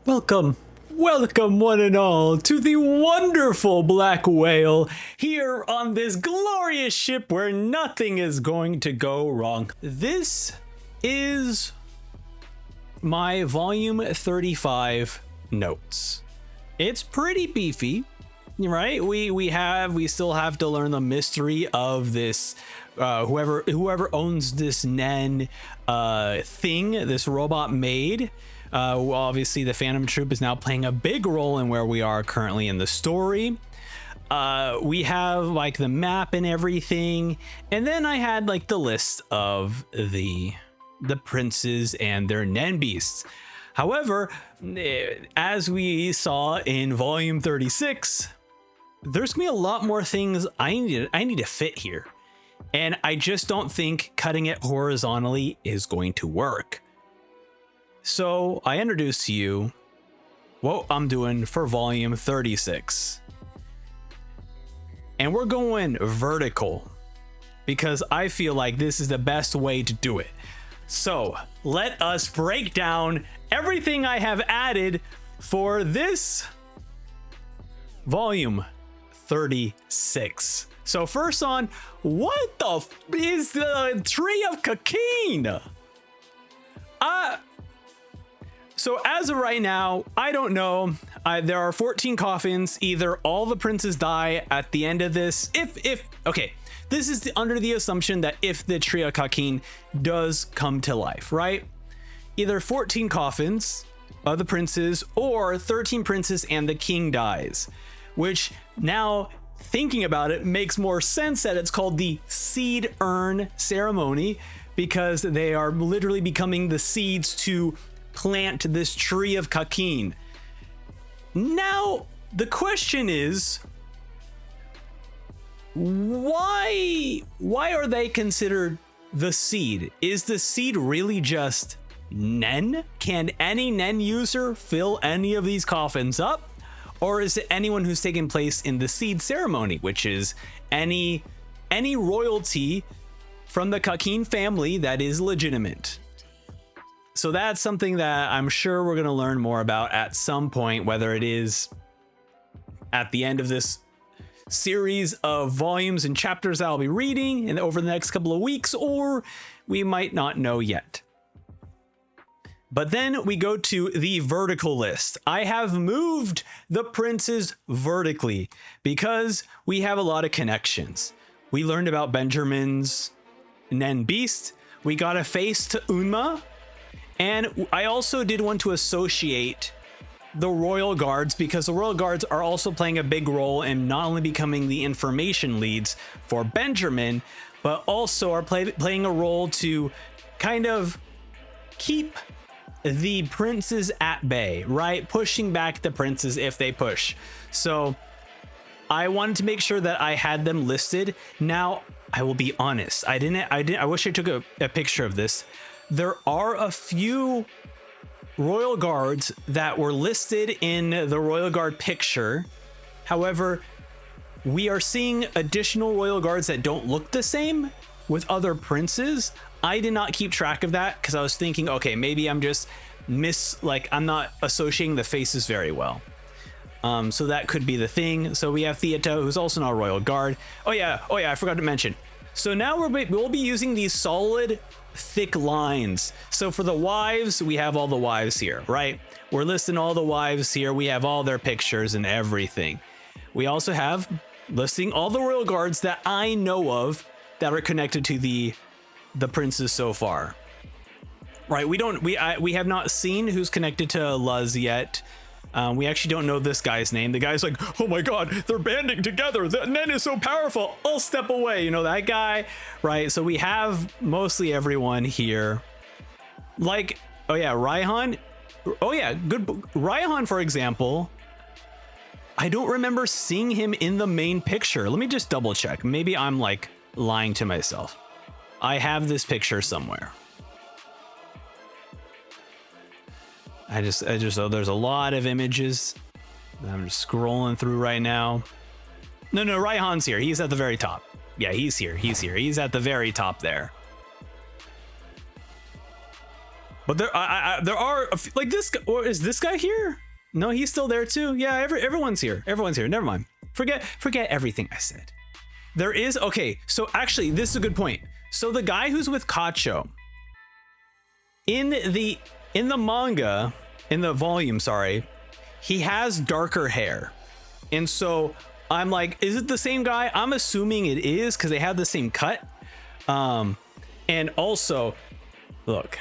Welcome one and all to the wonderful Black Whale here on this glorious ship where nothing is going to go wrong. This is my volume 35 notes. It's pretty beefy, right? We still have to learn the mystery of this whoever owns this Nen thing, this robot maid. Obviously the Phantom Troop is now playing a big role in where we are currently in the story. We have like the map and everything, and then I had like the list of the princes and their Nen beasts. However, as we saw in volume 36, there's gonna be a lot more things I need to fit here, and I just don't think cutting it horizontally is going to work. So I introduce to you what I'm doing for volume 36. And we're going vertical because I feel like this is the best way to do it. So let us break down everything I have added for this volume 36. So first on, what the is the Tree of Kakeen? So as of right now, I don't know. There are 14 coffins. Either all the princes die at the end of this. Okay, this is under the assumption that if the Tree of Kakeen does come to life, right? Either 14 coffins of the princes or 13 princes and the king dies, which now thinking about it makes more sense that it's called the seed urn ceremony, because they are literally becoming the seeds to plant this Tree of Kakeen. Now, the question is, why are they considered the seed? Is the seed really just Nen? Can any Nen user fill any of these coffins up? Or is it anyone who's taken place in the seed ceremony, which is any royalty from the Kakeen family that is legitimate? So that's something that I'm sure we're going to learn more about at some point, whether it is at the end of this series of volumes and chapters that I'll be reading and over the next couple of weeks, or we might not know yet. But then we go to the vertical list. I have moved the princes vertically because we have a lot of connections. We learned about Benjamin's Nen beast. We got a face to Unma. And I also did want to associate the Royal Guards, because the Royal Guards are also playing a big role in not only becoming the information leads for Benjamin, but also are playing a role to kind of keep the princes at bay, right? Pushing back the princes if they push. So I wanted to make sure that I had them listed. Now, I will be honest. I wish I took a picture of this. There are a few Royal Guards that were listed in the Royal Guard picture. However, we are seeing additional Royal Guards that don't look the same with other princes. I did not keep track of that because I was thinking, okay, maybe I'm just I'm not associating the faces very well. So that could be the thing. So we have Theato, who's also not a Royal Guard. Oh yeah, I forgot to mention. So now we'll be using these solid thick lines. So for the wives, we have all the wives here, right? We're listing all the wives here. We have all their pictures and everything. We also have listing all the Royal Guards that I know of that are connected to the princes so far, right? We have not seen who's connected to Luz yet. We actually don't know this guy's name. The guy's like, oh my god, they're banding together. The Nen is so powerful. I'll step away. You know, that guy, right? So we have mostly everyone here. Like, oh yeah, Raihan. Oh yeah, good. Raihan, for example, I don't remember seeing him in the main picture. Let me just double check. Maybe I'm like lying to myself. I have this picture somewhere. I just oh, there's a lot of images that I'm just scrolling through right now. No, Raihan's here. He's at the very top. Yeah, he's here. He's at the very top there. But there are like this. Or is this guy here? No, he's still there too. Yeah, everyone's here. Everyone's here. Never mind. Forget everything I said. There is okay. So actually, this is a good point. So the guy who's with Kacho in the manga, in the volume, sorry, he has darker hair, and so I'm like, is it the same guy? I'm assuming it is because they have the same cut. And also, look.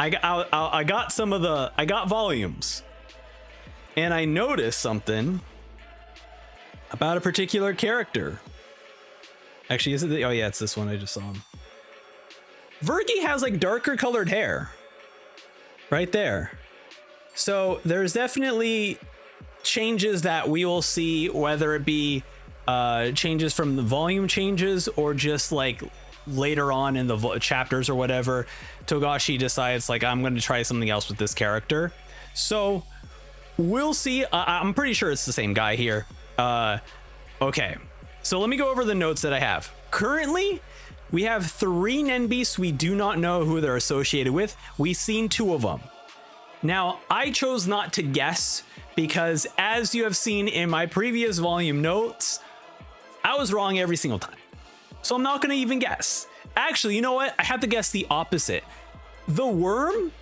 I got some of the, I got volumes, and I noticed something about a particular character. Actually, is it oh yeah, it's this one. I just saw him. Virgi has like darker colored hair right there. So there's definitely changes that we will see, whether it be changes from the volume changes or just like later on in the chapters or whatever. Togashi decides like, I'm going to try something else with this character. So we'll see. I'm pretty sure it's the same guy here. Okay, so let me go over the notes that I have. Currently, we have 3 Nen beasts we do not know who they're associated with. We've seen 2 of them. Now, I chose not to guess because, as you have seen in my previous volume notes, I was wrong every single time. So I'm not going to even guess. Actually, you know what? I have to guess the opposite. The worm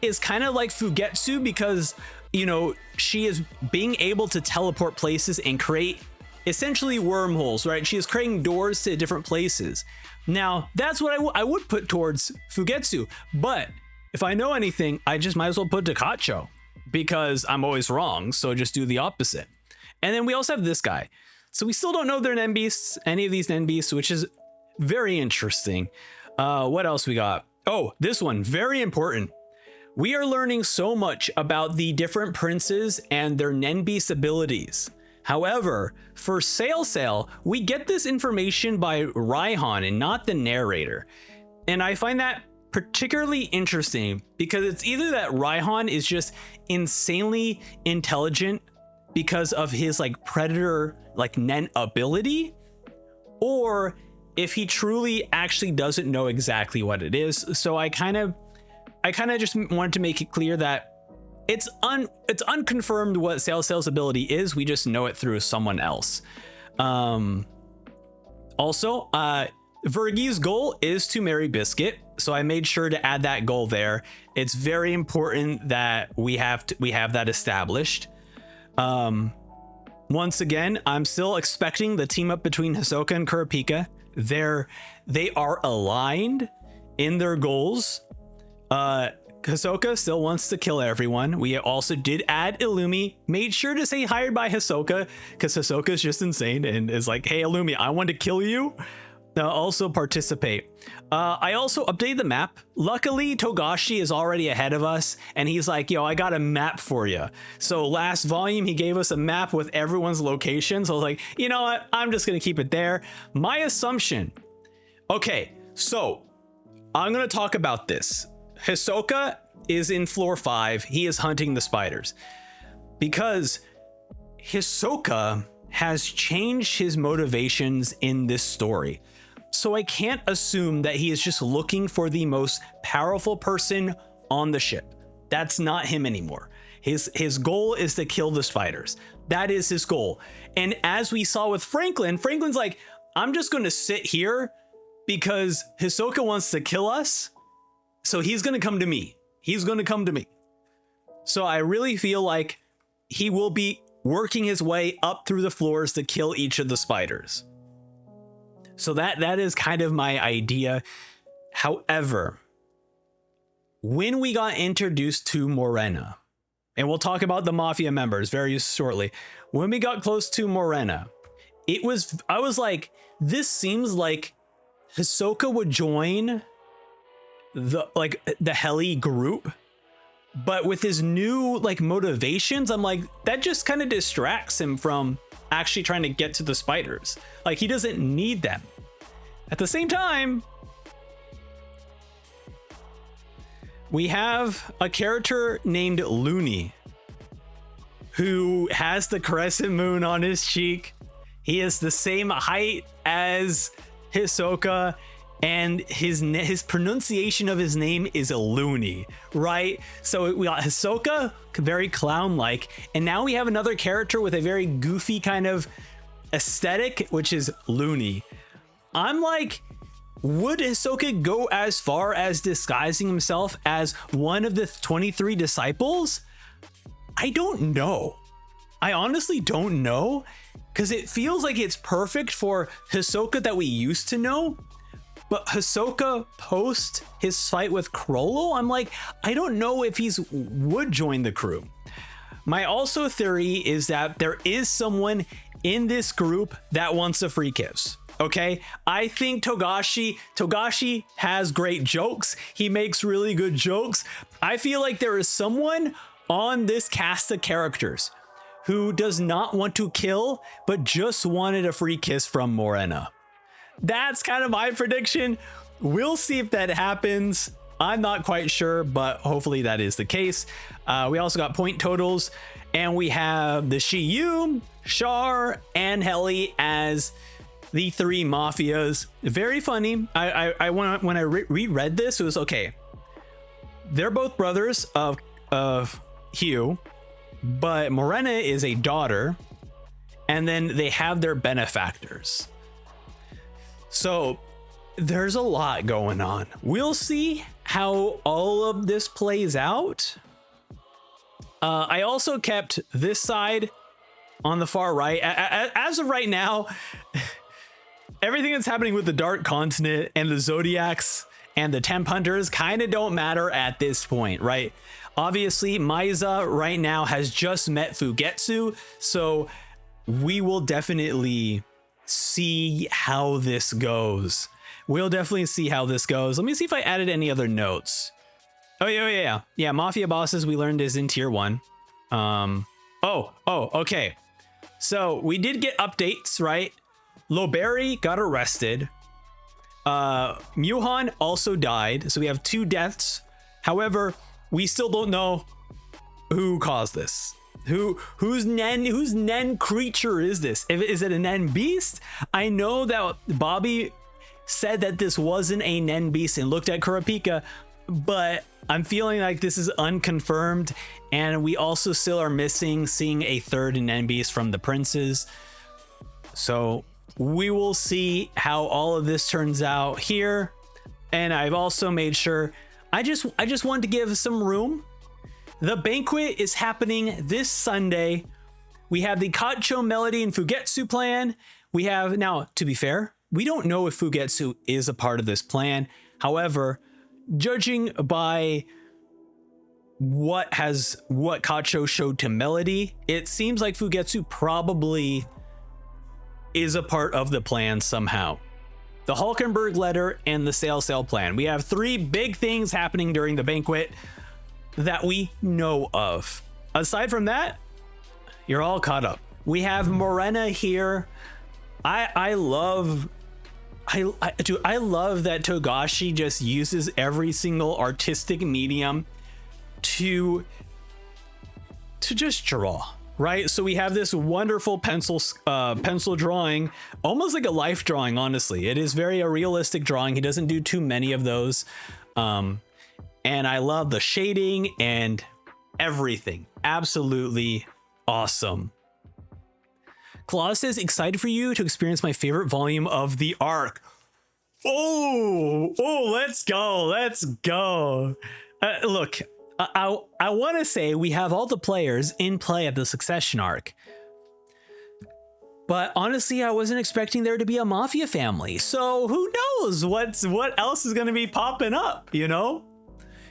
is kind of like Fugetsu because, you know, she is being able to teleport places and create essentially wormholes, right? She is creating doors to different places. Now, that's what I would put towards Fugetsu. But if I know anything, I just might as well put Takacho because I'm always wrong. So just do the opposite. And then we also have this guy. So we still don't know their Nen beasts, any of these Nen beasts, which is very interesting. What else we got? Oh, this one, very important. We are learning so much about the different princes and their Nen beast abilities. However, for Sail, we get this information by Raihan and not the narrator. And I find that particularly interesting because it's either that Raihan is just insanely intelligent because of his like predator like Nen ability, or if he truly actually doesn't know exactly what it is. So I kind of just wanted to make it clear that it's unconfirmed what Sail's ability is. We just know it through someone else. Also, Virgi's goal is to marry Biscuit, so I made sure to add that goal there. It's very important that we have that established. Once again, I'm still expecting the team up between Hisoka and Kurapika. They are aligned in their goals. Hisoka still wants to kill everyone. We also did add Illumi. Made sure to say hired by Hisoka because Hisoka is just insane and is like, hey Illumi, I want to kill you. Also participate. I also updated the map. Luckily, Togashi is already ahead of us and he's like, yo, I got a map for you. So last volume, he gave us a map with everyone's locations. So I was like, you know what? I'm just going to keep it there. My assumption. Okay, so I'm going to talk about this. Hisoka is in floor 5. He is hunting the spiders because Hisoka has changed his motivations in this story. So I can't assume that he is just looking for the most powerful person on the ship. That's not him anymore. His goal is to kill the spiders. That is his goal. And as we saw with Franklin's like, I'm just going to sit here because Hisoka wants to kill us. So he's going to come to me. He's going to come to me. So I really feel like he will be working his way up through the floors to kill each of the spiders. So that is kind of my idea. However, when we got introduced to Morena, and we'll talk about the Mafia members very shortly. When we got close to Morena, I was like, this seems like Hisoka would join the Heli group, but with his new like motivations, I'm like, that just kind of distracts him from actually trying to get to the spiders. Like, he doesn't need them. At the same time, we have a character named Looney who has the crescent moon on his cheek. He is the same height as Hisoka, and his pronunciation of his name is Looney, right? So we got Hisoka, very clown-like, and now we have another character with a very goofy kind of aesthetic, which is Looney. I'm like, would Hisoka go as far as disguising himself as one of the 23 disciples? I don't know. I honestly don't know, because it feels like it's perfect for Hisoka that we used to know. But Hisoka post his fight with Chrollo, I'm like, I don't know if he's would join the crew. My also theory is that there is someone in this group that wants a free kiss. Okay, I think Togashi has great jokes. He makes really good jokes. I feel like there is someone on this cast of characters who does not want to kill, but just wanted a free kiss from Morena. That's kind of my prediction. We'll see if that happens. I'm not quite sure, but hopefully that is the case. We also got point totals, and we have the Shiyu, Char, and Heli as the three mafias. Very funny. When I reread this, it was okay. They're both brothers of Hugh, but Morena is a daughter, and then they have their benefactors. So there's a lot going on. We'll see how all of this plays out. I also kept this side on the far right. As of right now, everything that's happening with the Dark Continent and the Zodiacs and the Temp Hunters kind of don't matter at this point, right? Obviously, Maiza right now has just met Fugetsu, so we will definitely see how this goes. We'll definitely see how this goes. Let me see if I added any other notes. Oh, yeah. Mafia bosses we learned is in tier 1. Okay. So we did get updates, right? Loberi got arrested. Muhan also died. So we have 2 deaths. However, we still don't know who caused this. Whose Nen creature is this? Is it a Nen beast? I know that Bobby said that this wasn't a Nen beast and looked at Kurapika, but I'm feeling like this is unconfirmed, and we also still are missing seeing a third Nen beast from the princes. So we will see how all of this turns out here. And I've also made sure I just wanted to give some room. The banquet is happening this Sunday. We have the Kacho Melody and Fugetsu plan. We have, now, to be fair, we don't know if Fugetsu is a part of this plan. However, judging by what Kacho showed to Melody, it seems like Fugetsu probably is a part of the plan somehow. The Hulkenberg letter and the Sail plan. We have 3 big things happening during the banquet that we know of. Aside from that, you're all caught up. We have Morena here. I love that Togashi just uses every single artistic medium to just draw, right? So we have this wonderful pencil drawing, almost like a life drawing. Honestly, it is very a realistic drawing. He doesn't do too many of those. And I love the shading and everything. Absolutely awesome. Claus says, excited for you to experience my favorite volume of the arc. Oh, let's go. Look, I want to say we have all the players in play at the Succession arc. But honestly, I wasn't expecting there to be a Mafia family. So who knows what else is going to be popping up, you know?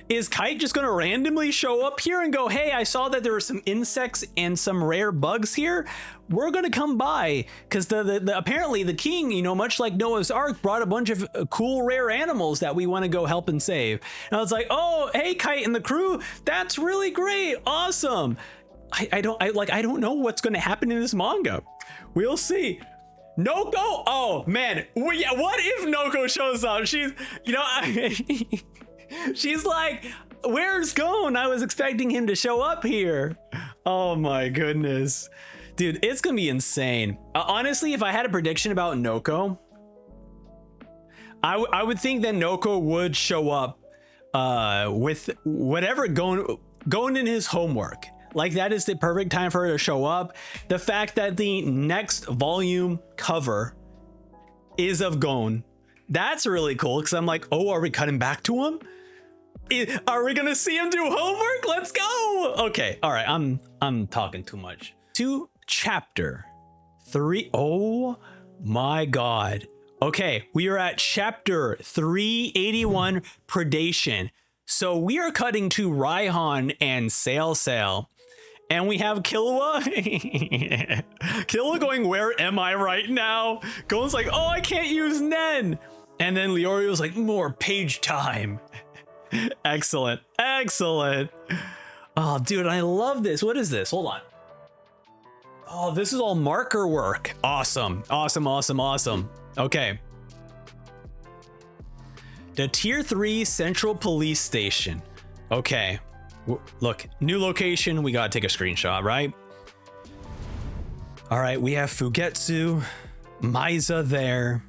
Is Kite just going to randomly show up here and go, hey, I saw that there were some insects and some rare bugs here. We're going to come by, because apparently the king, you know, much like Noah's Ark, brought a bunch of cool rare animals that we want to go help and save. And I was like, oh, hey, Kite and the crew, that's really great. Awesome. I don't know what's going to happen in this manga. We'll see. Noko? Oh, man. What if Noko shows up? She's, you know, she's like, where's Gon? I was expecting him to show up here. Oh my goodness. Dude, it's gonna be insane. Honestly, if I had a prediction about Noko, I would think that Noko would show up with whatever going in his homework. Like, that is the perfect time for her to show up. The fact that the next volume cover is of Gon, that's really cool, because I'm like, oh, are we cutting back to him? Are we gonna see him do homework? Let's go. Okay, all right, I'm talking too much. To chapter 3. Oh my god. Okay, we are at chapter 381, Predation. So we are cutting to Raihan and Sail. And we have Killua. Killua going, where am I right now? Gon's like, oh, I can't use Nen. And then Leorio's like, more page time. Excellent. Oh, dude, I love this. What is this? Hold on. Oh, this is all marker work. Awesome. Okay. The Tier 3 Central Police Station. Okay. Look, new location. We gotta take a screenshot, right? All right, we have Fugetsu, Maiza there.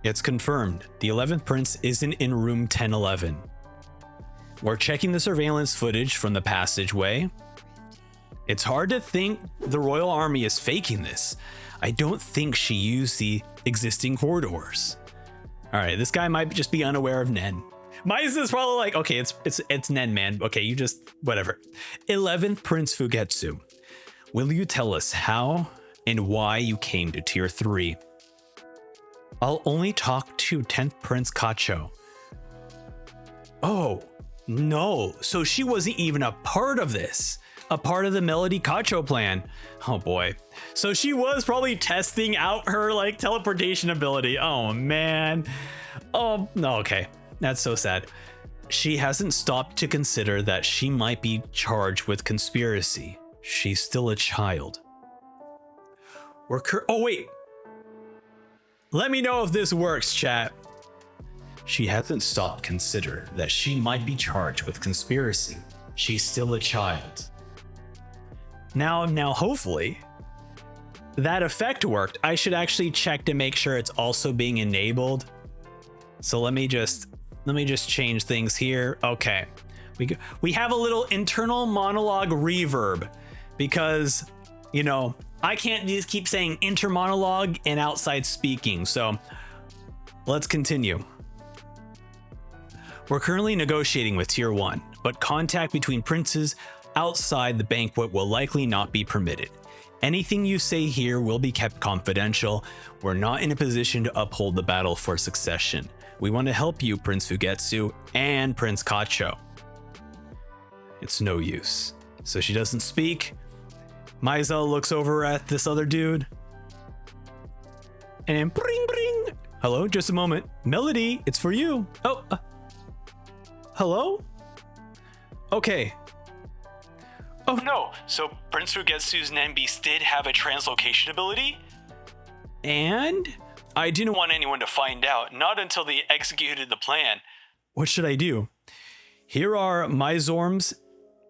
It's confirmed. The 11th Prince isn't in room 1011. We're checking the surveillance footage from the passageway. It's hard to think the Royal Army is faking this. I don't think she used the existing corridors. All right, this guy might just be unaware of Nen. Maiza is probably like, okay, it's Nen, man. Okay, you just, whatever. 11th Prince Fugetsu. Will you tell us how and why you came to Tier 3? I'll only talk to 10th Prince Kacho. Oh, no. So she wasn't even a part of this. A part of the Melody Kacho plan. Oh boy. So she was probably testing out her like teleportation ability. Oh man. Oh, no, okay. That's so sad. She hasn't stopped to consider that she might be charged with conspiracy. She's still a child. Oh wait. Let me know if this works, chat. She hasn't stopped to consider that she might be charged with conspiracy. She's still a child. Now, hopefully, that effect worked. I should actually check to make sure it's also being enabled. So let me just change things here. Okay, we have a little internal monologue reverb because, you know, I can't just keep saying inter monologue and outside speaking. So let's continue. We're currently negotiating with Tier 1, but contact between princes outside the banquet will likely not be permitted. Anything you say here will be kept confidential. We're not in a position to uphold the battle for succession. We want to help you, Prince Fugetsu and Prince Kacho. It's no use. So she doesn't speak. Maiza looks over at this other dude. And bring, bring. Hello, just a moment. Melody, it's for you. Oh, hello? Okay. Oh no, so Prince Fugetsu's Nenbeast did have a translocation ability? And? I didn't want anyone to find out, not until they executed the plan. What should I do? Here are Maizorm's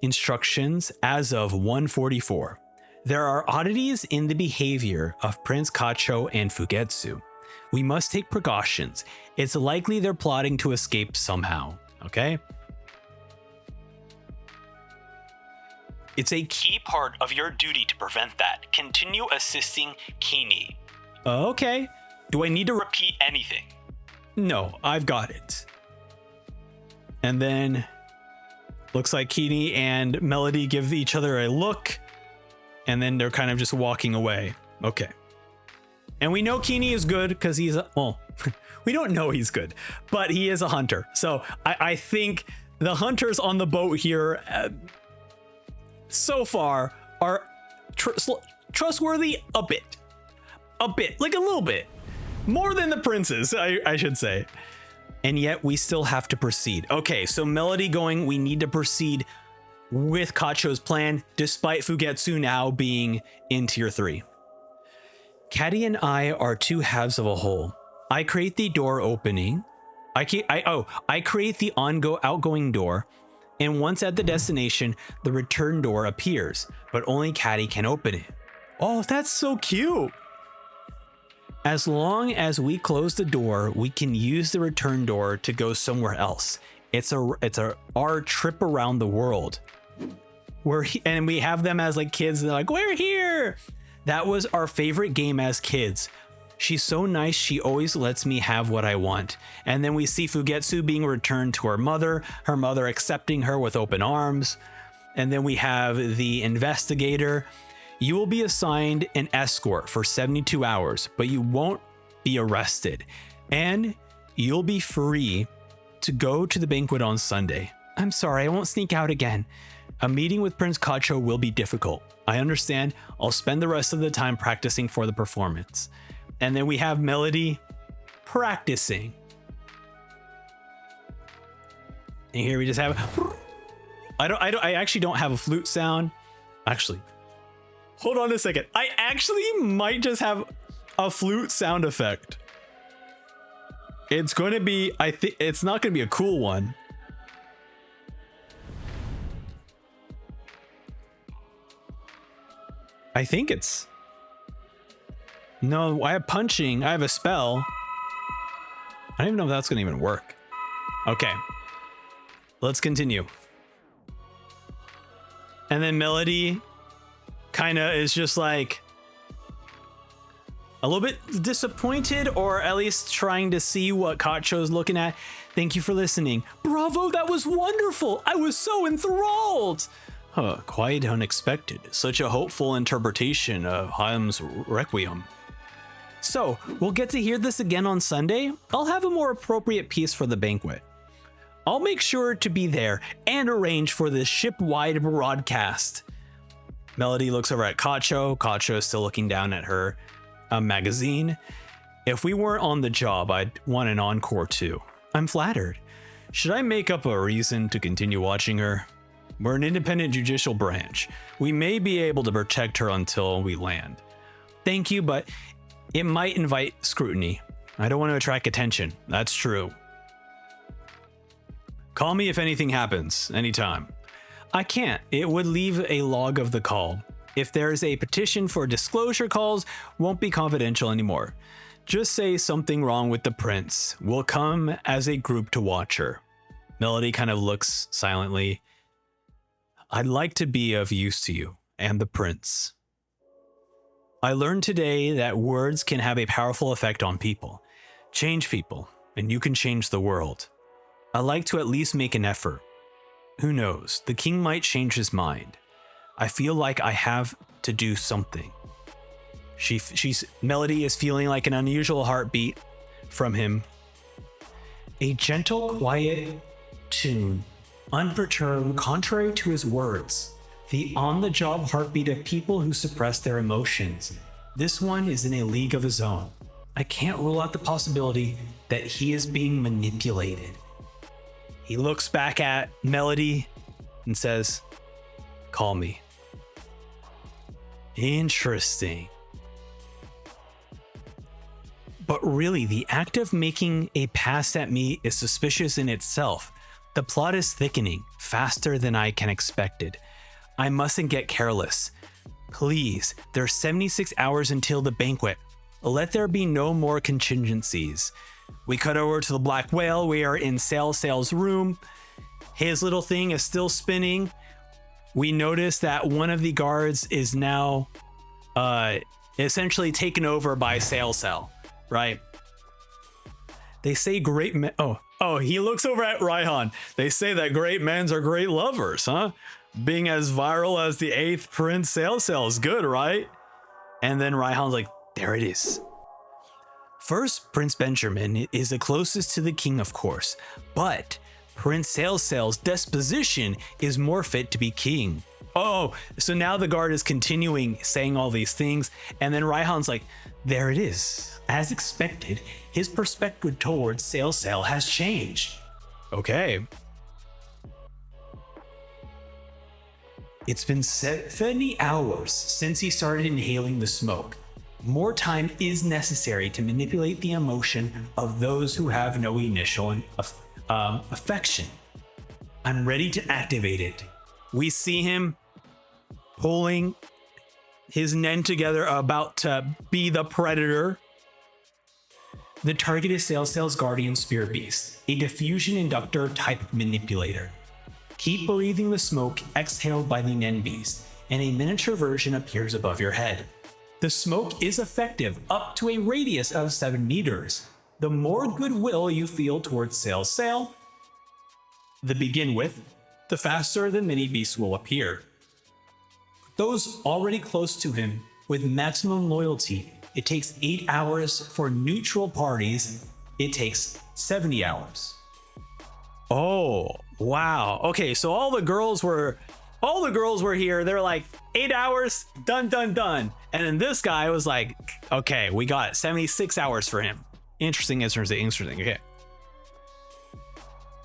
instructions as of 144. There are oddities in the behavior of Prince Kacho and Fugetsu. We must take precautions. It's likely they're plotting to escape somehow, okay? It's a key part of your duty to prevent that. Continue assisting Kini. Okay. Do I need to repeat anything? No, I've got it. And then looks like Kini and Melody give each other a look, and then they're kind of just walking away. Okay. And we know Kini is good because he's well, we don't know he's good, but he is a hunter. So I think the hunters on the boat here so far are trustworthy a bit, like a little bit more than the princes, I should say. And yet we still have to proceed. Okay, so Melody going, we need to proceed with Kacho's plan, despite Fugetsu now being in Tier 3. Caddy and I are two halves of a whole. I create the door opening. I create the outgoing door. And once at the destination, the return door appears, but only Caddy can open it. Oh, that's so cute. As long as we close the door, we can use the return door to go somewhere else. It's our trip around the world. And we have them as like kids. They're like, we're here. That was our favorite game as kids. She's so nice. She always lets me have what I want. And then we see Fugetsu being returned to her mother accepting her with open arms. And then we have the investigator. You will be assigned an escort for 72 hours, but you won't be arrested. And you'll be free to go to the banquet on Sunday. I'm sorry, I won't sneak out again. A meeting with Prince Kacho will be difficult. I understand. I'll spend the rest of the time practicing for the performance. And then we have Melody practicing. And here we just have I actually don't have a flute sound. Actually, hold on a second. I actually might just have a flute sound effect. It's going to be, I think it's not going to be a cool one. I think it's, no, I have punching. I have a spell. I don't even know if that's going to even work. Okay, let's continue. And then Melody kind of is just like a little bit disappointed, or at least trying to see what Kacho's looking at. Thank you for listening. Bravo, that was wonderful. I was so enthralled. Quite unexpected. Such a hopeful interpretation of Haim's Requiem. So, we'll get to hear this again on Sunday. I'll have a more appropriate piece for the banquet. I'll make sure to be there and arrange for this ship-wide broadcast. Melody looks over at Kacho. Kacho is still looking down at her magazine. If we weren't on the job, I'd want an encore too. I'm flattered. Should I make up a reason to continue watching her? We're an independent judicial branch. We may be able to protect her until we land. Thank you, but it might invite scrutiny. I don't want to attract attention. That's true. Call me if anything happens, anytime. I can't. It would leave a log of the call. If there's a petition for disclosure, calls won't be confidential anymore. Just say something wrong with the prince. We'll come as a group to watch her. Melody kind of looks silently. I'd like to be of use to you and the prince. I learned today that words can have a powerful effect on people. Change people, and you can change the world. I'd like to at least make an effort. Who knows? The king might change his mind. I feel like I have to do something. Melody is feeling like an unusual heartbeat from him. A gentle, quiet tune, unperturbed, contrary to his words. The on-the-job heartbeat of people who suppress their emotions. This one is in a league of his own. I can't rule out the possibility that he is being manipulated. He looks back at Melody and says, call me. Interesting. But really, the act of making a pass at me is suspicious in itself. The plot is thickening faster than I can expected. I mustn't get careless. Please, there's 76 hours until the banquet. Let there be no more contingencies. We cut over to the Black Whale. We are in Sail's room. His little thing is still spinning. We notice that one of the guards is now essentially taken over by Sail, right? They say great men. Oh, he looks over at Raihan. They say that great men are great lovers, huh? Being as viral as the 8th Prince Sail is good, right? And then Raihan's like, there it is. First, Prince Benjamin is the closest to the king, of course, but Prince Sail's disposition is more fit to be king. Oh, so now the guard is continuing saying all these things, and then Raihan's like, there it is. As expected, his perspective towards Sail has changed. Okay. It's been 70 hours since he started inhaling the smoke. More time is necessary to manipulate the emotion of those who have no initial affection. I'm ready to activate it. We see him pulling his nen together, about to be the predator. The target is Sailsail's Guardian Spirit Beast, a diffusion inductor type manipulator. Keep breathing the smoke exhaled by the Nen Beast, and a miniature version appears above your head. The smoke is effective up to a radius of 7 meters. The more goodwill you feel towards Sailsail, to begin with, the faster the mini beast will appear. Those already close to him, with maximum loyalty, it takes 8 hours. For neutral parties, it takes 70 hours. Oh, wow. Okay, so all the girls were here. They were like, 8 hours, done. And then this guy was like, okay, we got 76 hours for him. Interesting. Okay.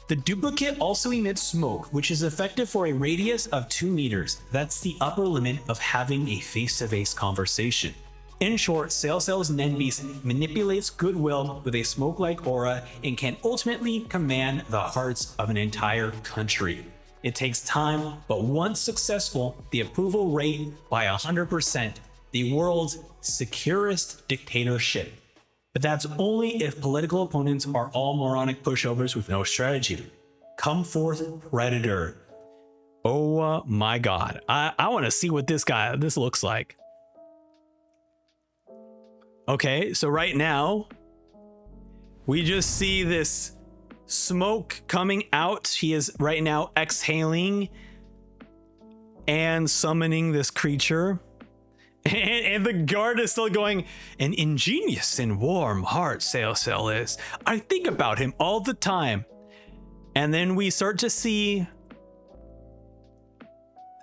The duplicate also emits smoke, which is effective for a radius of 2 meters. That's the upper limit of having a face-to-face conversation. In short, Sailsail's Nen Beast manipulates goodwill with a smoke-like aura and can ultimately command the hearts of an entire country. It takes time, but once successful, the approval rate by 100%, the world's securest dictatorship. But that's only if political opponents are all moronic pushovers with no strategy. Come forth, Predator. Oh my god. I want to see what this looks like. Okay, so right now, we just see this smoke coming out. He is right now exhaling and summoning this creature. And the guard is still going, an ingenious and warm heart Sailsail is. I think about him all the time. And then we start to see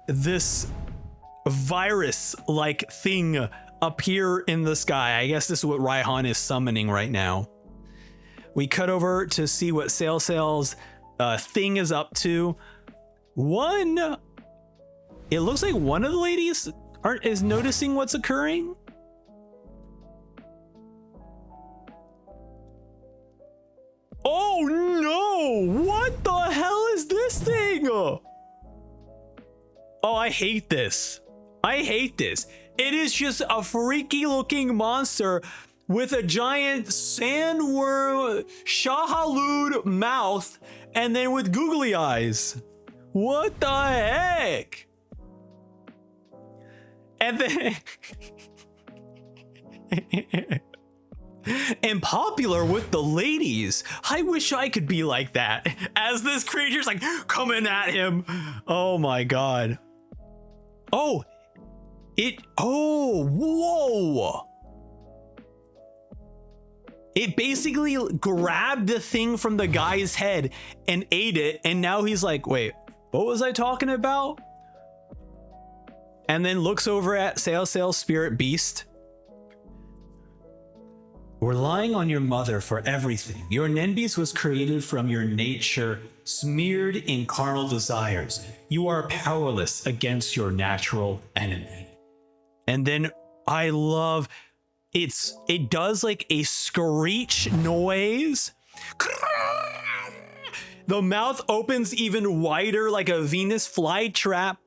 this virus-like thing appear in the sky. I guess this is what Raihan is summoning right now. We cut over to see what Sailsail's thing is up to. It looks like one of the ladies is noticing what's occurring. Oh no! What the hell is this thing? Oh, I hate this. It is just a freaky looking monster with a giant sandworm Shahalood mouth and then with googly eyes. What the heck? And then and popular with the ladies. I wish I could be like that as this creature's like coming at him. Oh my god. Whoa. It basically grabbed the thing from the guy's head and ate it, and now he's like, wait, what was I talking about? And then looks over at Sailsail's Spirit Beast. Relying on your mother for everything. Your Nen Beast was created from your nature, smeared in carnal desires. You are powerless against your natural enemy. And then I love it does like a screech noise. The mouth opens even wider like a Venus flytrap.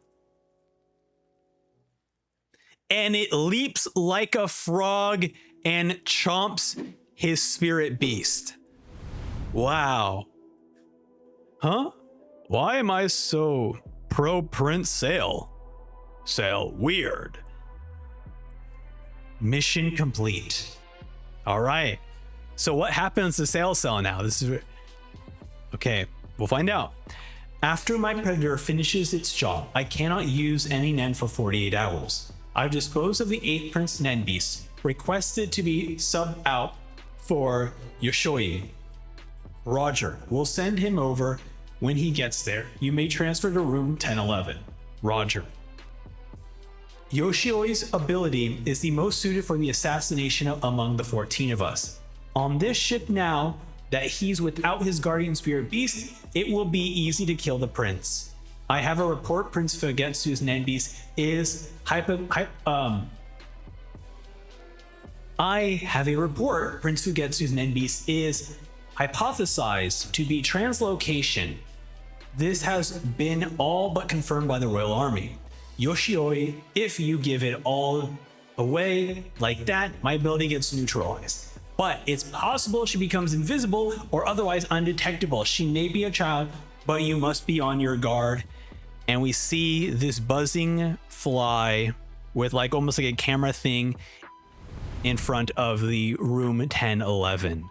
And it leaps like a frog and chomps his spirit beast. Wow. Huh? Why am I so pro Prince Sail? Sail weird. Mission complete. All right. So what happens to Sailsail now? Okay, we'll find out. After my predator finishes its job, I cannot use any Nen for 48 hours. I've disposed of the 8th Prince Nen Beast, requested to be subbed out for Yoshoi. Roger, we'll send him over when he gets there. You may transfer to room 1011. Roger. Yoshoi's ability is the most suited for the assassination among the 14 of us. On this ship now that he's without his guardian spirit beast, it will be easy to kill the prince. I have a report Prince Fugetsu's Nen Beast is hypothesized to be translocation. This has been all but confirmed by the Royal Army. Yoshoi, if you give it all away like that, my ability gets neutralized. but it's possible she becomes invisible or otherwise undetectable. She may be a child, but you must be on your guard. And we see this buzzing fly with like almost like a camera thing in front of the room 1011.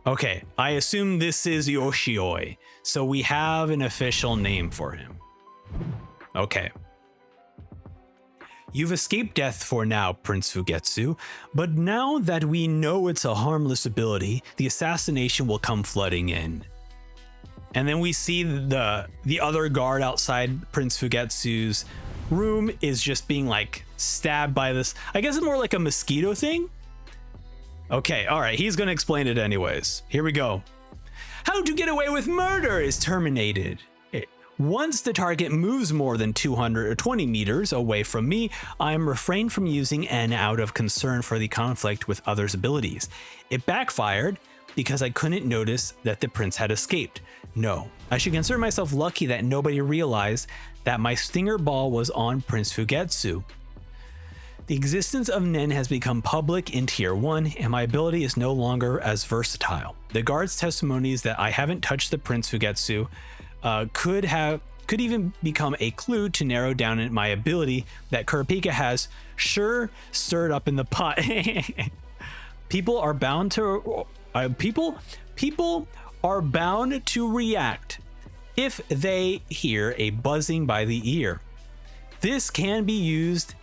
Okay, I assume this is Yoshioi, so we have an official name for him. Okay. You've escaped death for now, Prince Fugetsu, but now that we know it's a harmless ability, the assassination will come flooding in. And then we see the other guard outside Prince Fugetsu's room is just being like stabbed by this, I guess it's more like a mosquito thing. Okay, all right, he's gonna explain it anyways. Here we go. How to get away with murder is terminated. Once the target moves more than 220 meters away from me, I am refrained from using N out of concern for the conflict with others' abilities. It backfired because I couldn't notice that the prince had escaped. No, I should consider myself lucky that nobody realized that my stinger ball was on Prince Fugetsu. The existence of Nen has become public in Tier 1, and my ability is no longer as versatile. The guard's testimony is that I haven't touched the Prince Fugetsu could even become a clue to narrow down my ability that Kurapika has sure stirred up in the pot. People are bound to react if they hear a buzzing by the ear. This can be used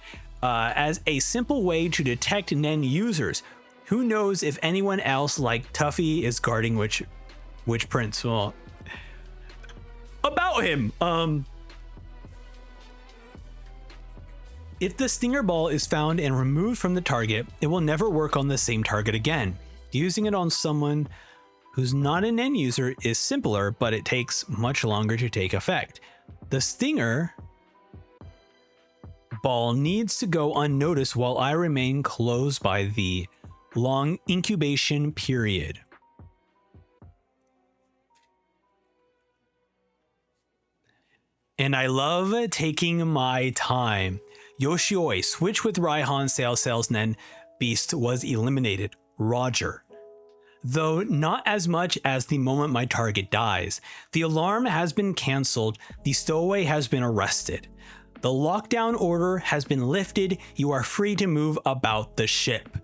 as a simple way to detect Nen users. Who knows if anyone else like Tuffy is guarding which prince? Well, about him. If the stinger ball is found and removed from the target, it will never work on the same target again. Using it on someone who's not an end user is simpler, but it takes much longer to take effect. The stinger ball needs to go unnoticed while I remain closed by the long incubation period. And I love taking my time. Yoshioi, switch with Raihan Sales Nen Beast was eliminated. Roger. Though not as much as the moment my target dies. The alarm has been cancelled. The stowaway has been arrested. The lockdown order has been lifted. You are free to move about the ship.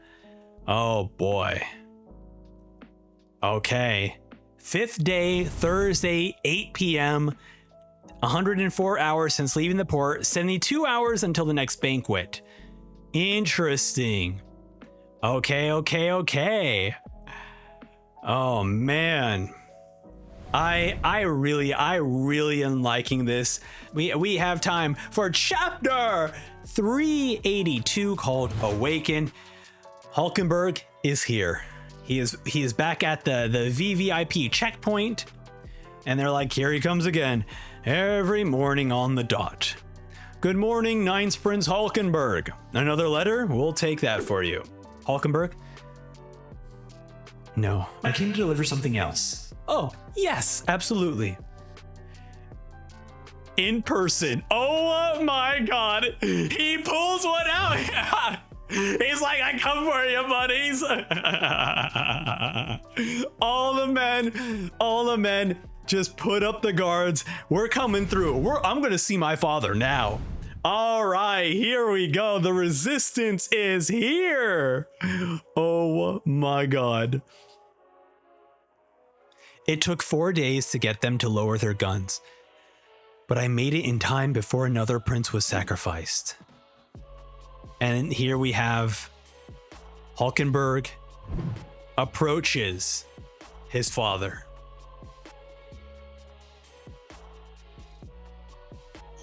Oh boy. Okay. 5th day, Thursday, 8 p.m. 104 hours since leaving the port, 72 hours until the next banquet. Interesting. Okay. Oh man. I really am liking this. We have time for chapter 382 called Awaken. Hulkenberg is here. He is back at the VVIP checkpoint, and they're like, here he comes again. Every morning on the dot. Good morning, Ninth Prince Hulkenberg. Another letter? We'll take that for you. Hulkenberg? No, I came to deliver something else. Oh, yes, absolutely. In person. Oh my god. He pulls one out. He's like, I come for you, buddies. All the men. Just put up the guards. We're coming through. I'm gonna see my father now. All right, here we go. The resistance is here. Oh my god. It took 4 days to get them to lower their guns, but I made it in time before another prince was sacrificed. And here we have Hulkenberg approaches his father.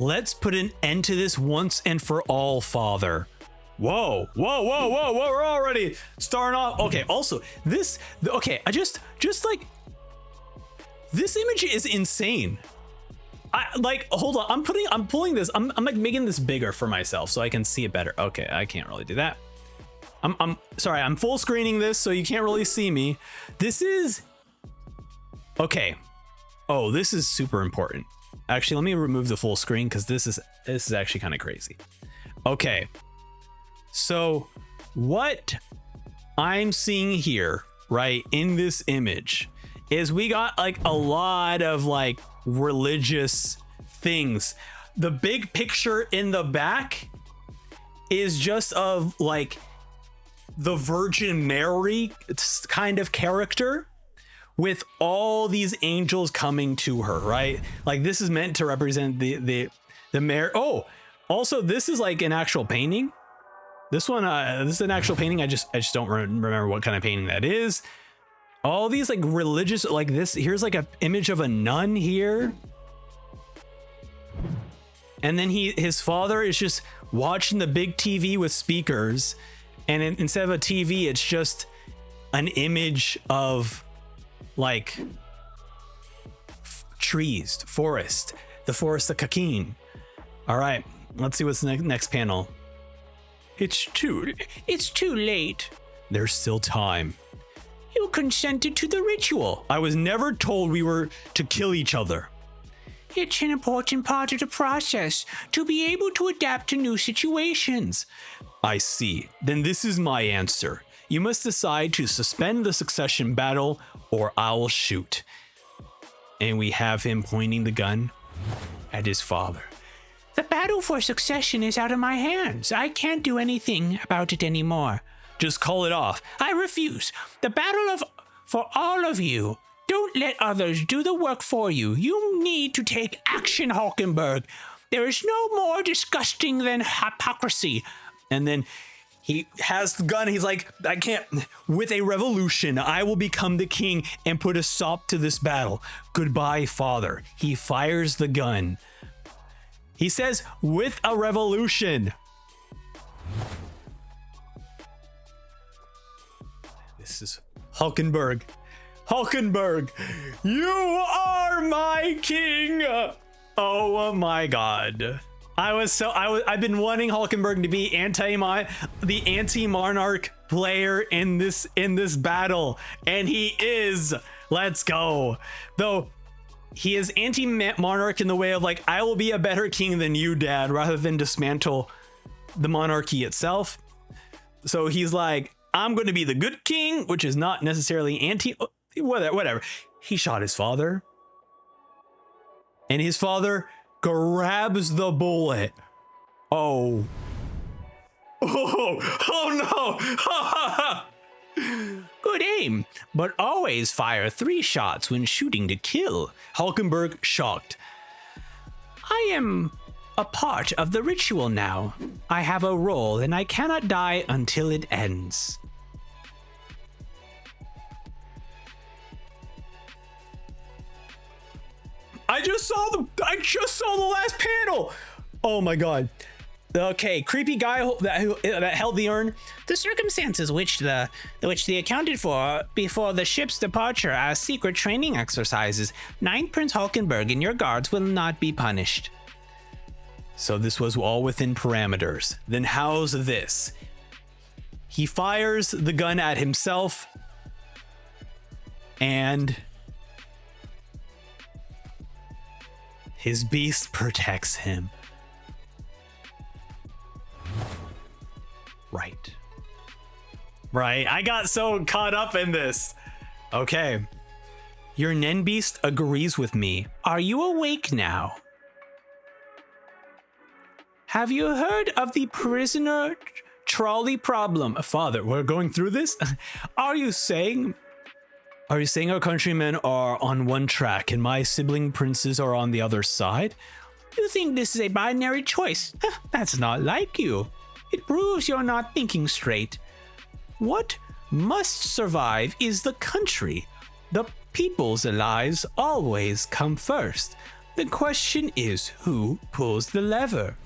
Let's put an end to this once and for all, father. Whoa, we're already starting off. Okay, also, I just like, this image is insane. Hold on, I'm pulling this, I'm like making this bigger for myself so I can see it better. Okay, I can't really do that. I'm sorry, I'm full screening this so you can't really see me. This is, okay. Oh, this is super important. Actually, let me remove the full screen because this is actually kind of crazy. Okay, so what I'm seeing here, right, in this image is we got like a lot of like religious things. The big picture in the back is just of like the Virgin Mary kind of character with all these angels coming to her, right? Like this is meant to represent the Mary. Oh, also this is like an actual painting. This one, this is an actual painting. I just don't remember what kind of painting that is. All these like religious, like this, here's like an image of a nun here. And then his father is just watching the big TV with speakers. And instead of a TV, it's just an image of like trees, forest, the forest of Kakeen. All right, let's see what's the next panel. It's too late. There's still time. You consented to the ritual. I was never told we were to kill each other. It's an important part of the process to be able to adapt to new situations. I see. Then this is my answer. You must decide to suspend the succession battle or I'll shoot. And we have him pointing the gun at his father. The battle for succession is out of my hands. I can't do anything about it anymore. Just call it off. I refuse. The battle for all of you. Don't let others do the work for you. You need to take action, Hulkenberg. There is no more disgusting than hypocrisy. And then he has the gun. He's like, I can't. With a revolution, I will become the king and put a stop to this battle. Goodbye, father. He fires the gun. He says, with a revolution. This is Hulkenberg. Hulkenberg, you are my king. Oh my God. I've been wanting Hulkenberg to be the anti-monarch player in this battle, and he is. Let's go. Though he is anti-monarch in the way of like, I will be a better king than you, Dad, rather than dismantle the monarchy itself. So he's like, I'm going to be the good king, which is not necessarily whatever. He shot his father, and his father grabs the bullet. Oh no. Good aim, but always fire 3 shots when shooting to kill. Hulkenberg shocked. I am a part of the ritual now. I have a role and I cannot die until it ends. I just saw the last panel. Oh my God. Okay, creepy guy that held the urn. The circumstances which they accounted for before the ship's departure as secret training exercises. 9th Prince Hulkenberg and your guards will not be punished. So this was all within parameters. Then how's this? He fires the gun at himself, and his beast protects him. Right. I got so caught up in this. Okay. Your Nen beast agrees with me. Are you awake now? Have you heard of the prisoner trolley problem? Father, we're going through this? Are you saying our countrymen are on one track and my sibling princes are on the other side? You think this is a binary choice? That's not like you. It proves you're not thinking straight. What must survive is the country. The people's lives always come first. The question is, who pulls the lever?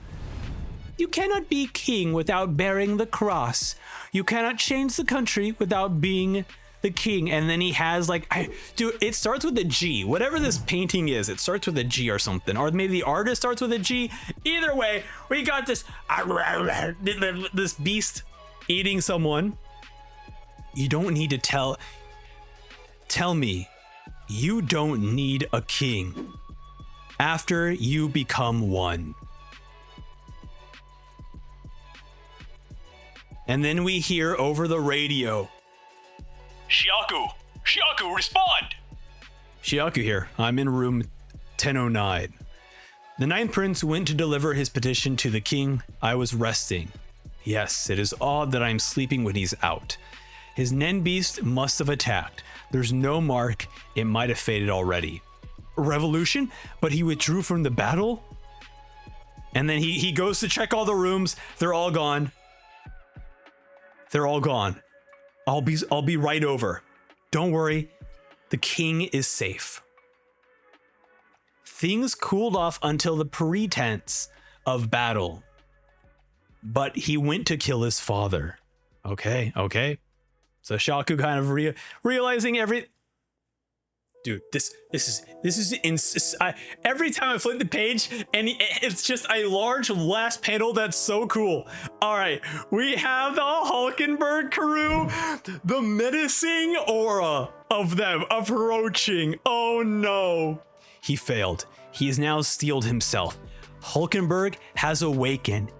You cannot be king without bearing the cross. You cannot change the country without being the king. And then he has like, dude, it starts with a G. Whatever this painting is, it starts with a G or something. Or maybe the artist starts with a G. Either way, we got this beast eating someone. You don't need to tell me you don't need a king after you become one. And then we hear over the radio, Shiaku, respond! Shiaku here. I'm in room 1009. The Ninth Prince went to deliver his petition to the king. I was resting. Yes, it is odd that I'm sleeping when he's out. His Nen beast must have attacked. There's no mark. It might have faded already. Revolution? But he withdrew from the battle? And then he goes to check all the rooms. They're all gone. They're all gone. I'll be right over. Don't worry. The king is safe. Things cooled off until the pretense of battle. But he went to kill his father. Okay. So Shaku kind of realizing Dude, this is every time I flip the page and it's just a large last panel that's so cool. All right, we have the Hulkenberg crew, the menacing aura of them approaching. Oh no. He failed. He has now steeled himself. Hulkenberg has awakened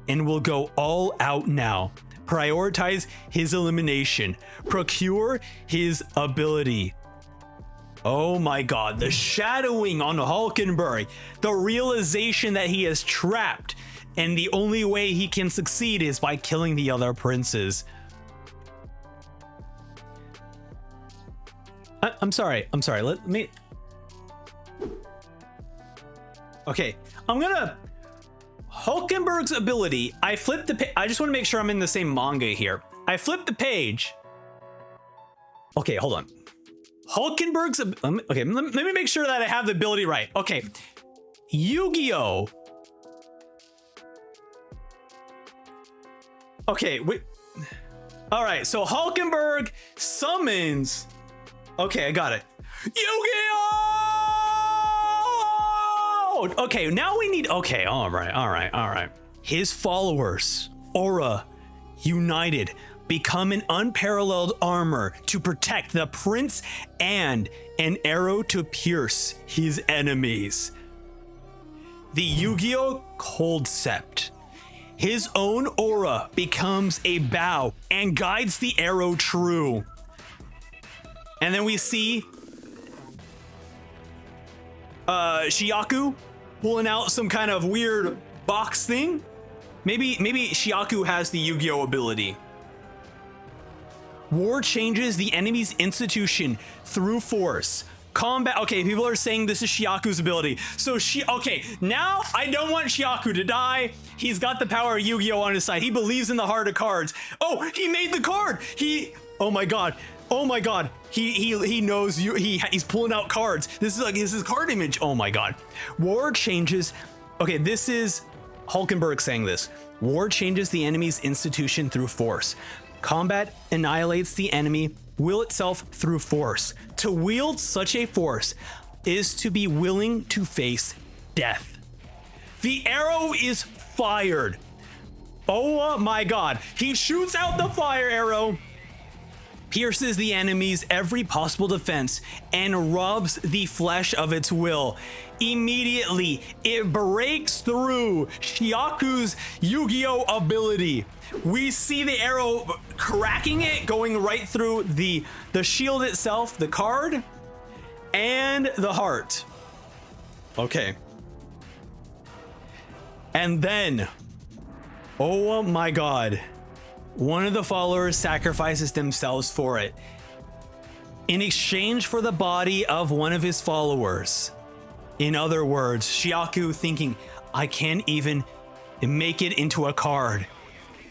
and will go all out now. Prioritize his elimination. Procure his ability. Oh my god, the shadowing on Hulkenberg, the realization that he is trapped, and the only way he can succeed is by killing the other princes. I'm sorry, let me... Okay, I'm gonna... Hulkenberg's ability, I flipped the page, I just want to make sure I'm in the same manga here. I flipped the page. Okay, hold on. Hulkenberg's, okay, let me make sure that I have the ability right. Okay, Yu-Gi-Oh! Okay, wait. All right, so Hulkenberg summons, okay, I got it. Yu-Gi-Oh! Okay, now we need, okay, all right. His followers, Aura, united, become an unparalleled armor to protect the prince and an arrow to pierce his enemies. The Yu-Gi-Oh! Cold Sept. His own aura becomes a bow and guides the arrow true. And then we see Shiaku pulling out some kind of weird box thing. Maybe Shiaku has the Yu-Gi-Oh! Ability. War changes the enemy's institution through force. Combat, okay, people are saying this is Shiaku's ability. So okay, now I don't want Shiaku to die. He's got the power of Yu-Gi-Oh! On his side. He believes in the heart of cards. Oh, he made the card. Oh my god. He knows you. He's pulling out cards. This is his card image. Oh my god. War changes. Okay, this is Hulkenberg saying this. War changes the enemy's institution through force. Combat annihilates the enemy will itself through force. To wield such a force is to be willing to face death. The arrow is fired. Oh my god. He shoots out the fire arrow, pierces the enemy's every possible defense, and robs the flesh of its will. Immediately, it breaks through Shiaku's Yu-Gi-Oh! Ability. We see the arrow cracking it, going right through the shield itself, the card, and the heart. Okay. And then, oh my god, one of the followers sacrifices themselves for it. In exchange for the body of one of his followers. In other words, Shiaku thinking, I can't even make it into a card.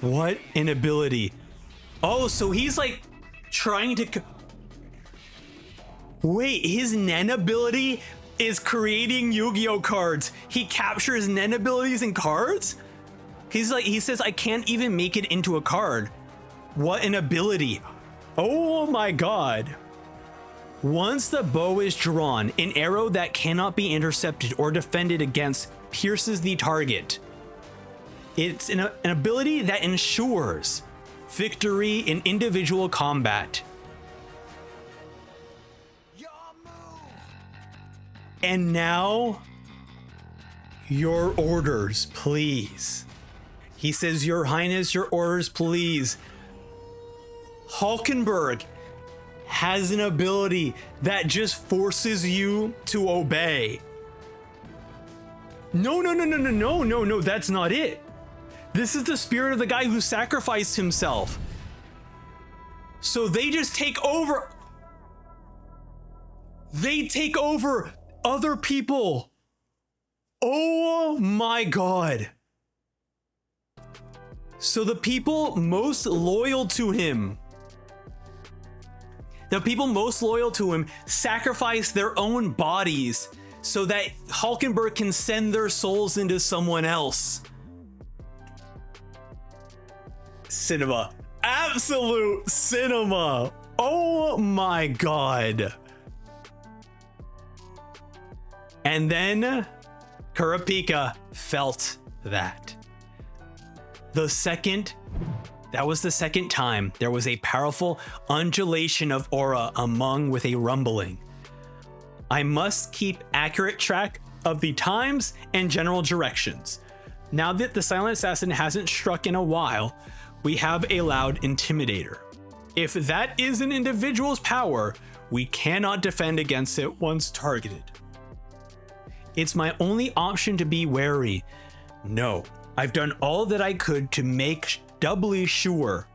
What an ability. Oh, so he's like trying to... Wait, his Nen ability is creating Yu-Gi-Oh! Cards. He captures Nen abilities in cards? He says, I can't even make it into a card. What an ability. Oh my god. Once the bow is drawn, an arrow that cannot be intercepted or defended against pierces the target. It's an ability that ensures victory in individual combat. And now, your orders, please. He says, Your Highness, your orders, please. Hulkenberg has an ability that just forces you to obey. No, that's not it. This is the spirit of the guy who sacrificed himself. So they just take over. They take over other people. Oh my God. So the people most loyal to him, sacrifice their own bodies so that Hulkenberg can send their souls into someone else. Cinema. Absolute cinema. Oh my God. And then Kurapika felt that. That was the second time there was a powerful undulation of aura with a rumbling. I must keep accurate track of the times and general directions. Now that the Silent Assassin hasn't struck in a while, we have a loud intimidator. If that is an individual's power, we cannot defend against it once targeted. It's my only option to be wary. No, I've done all that I could to make doubly sure.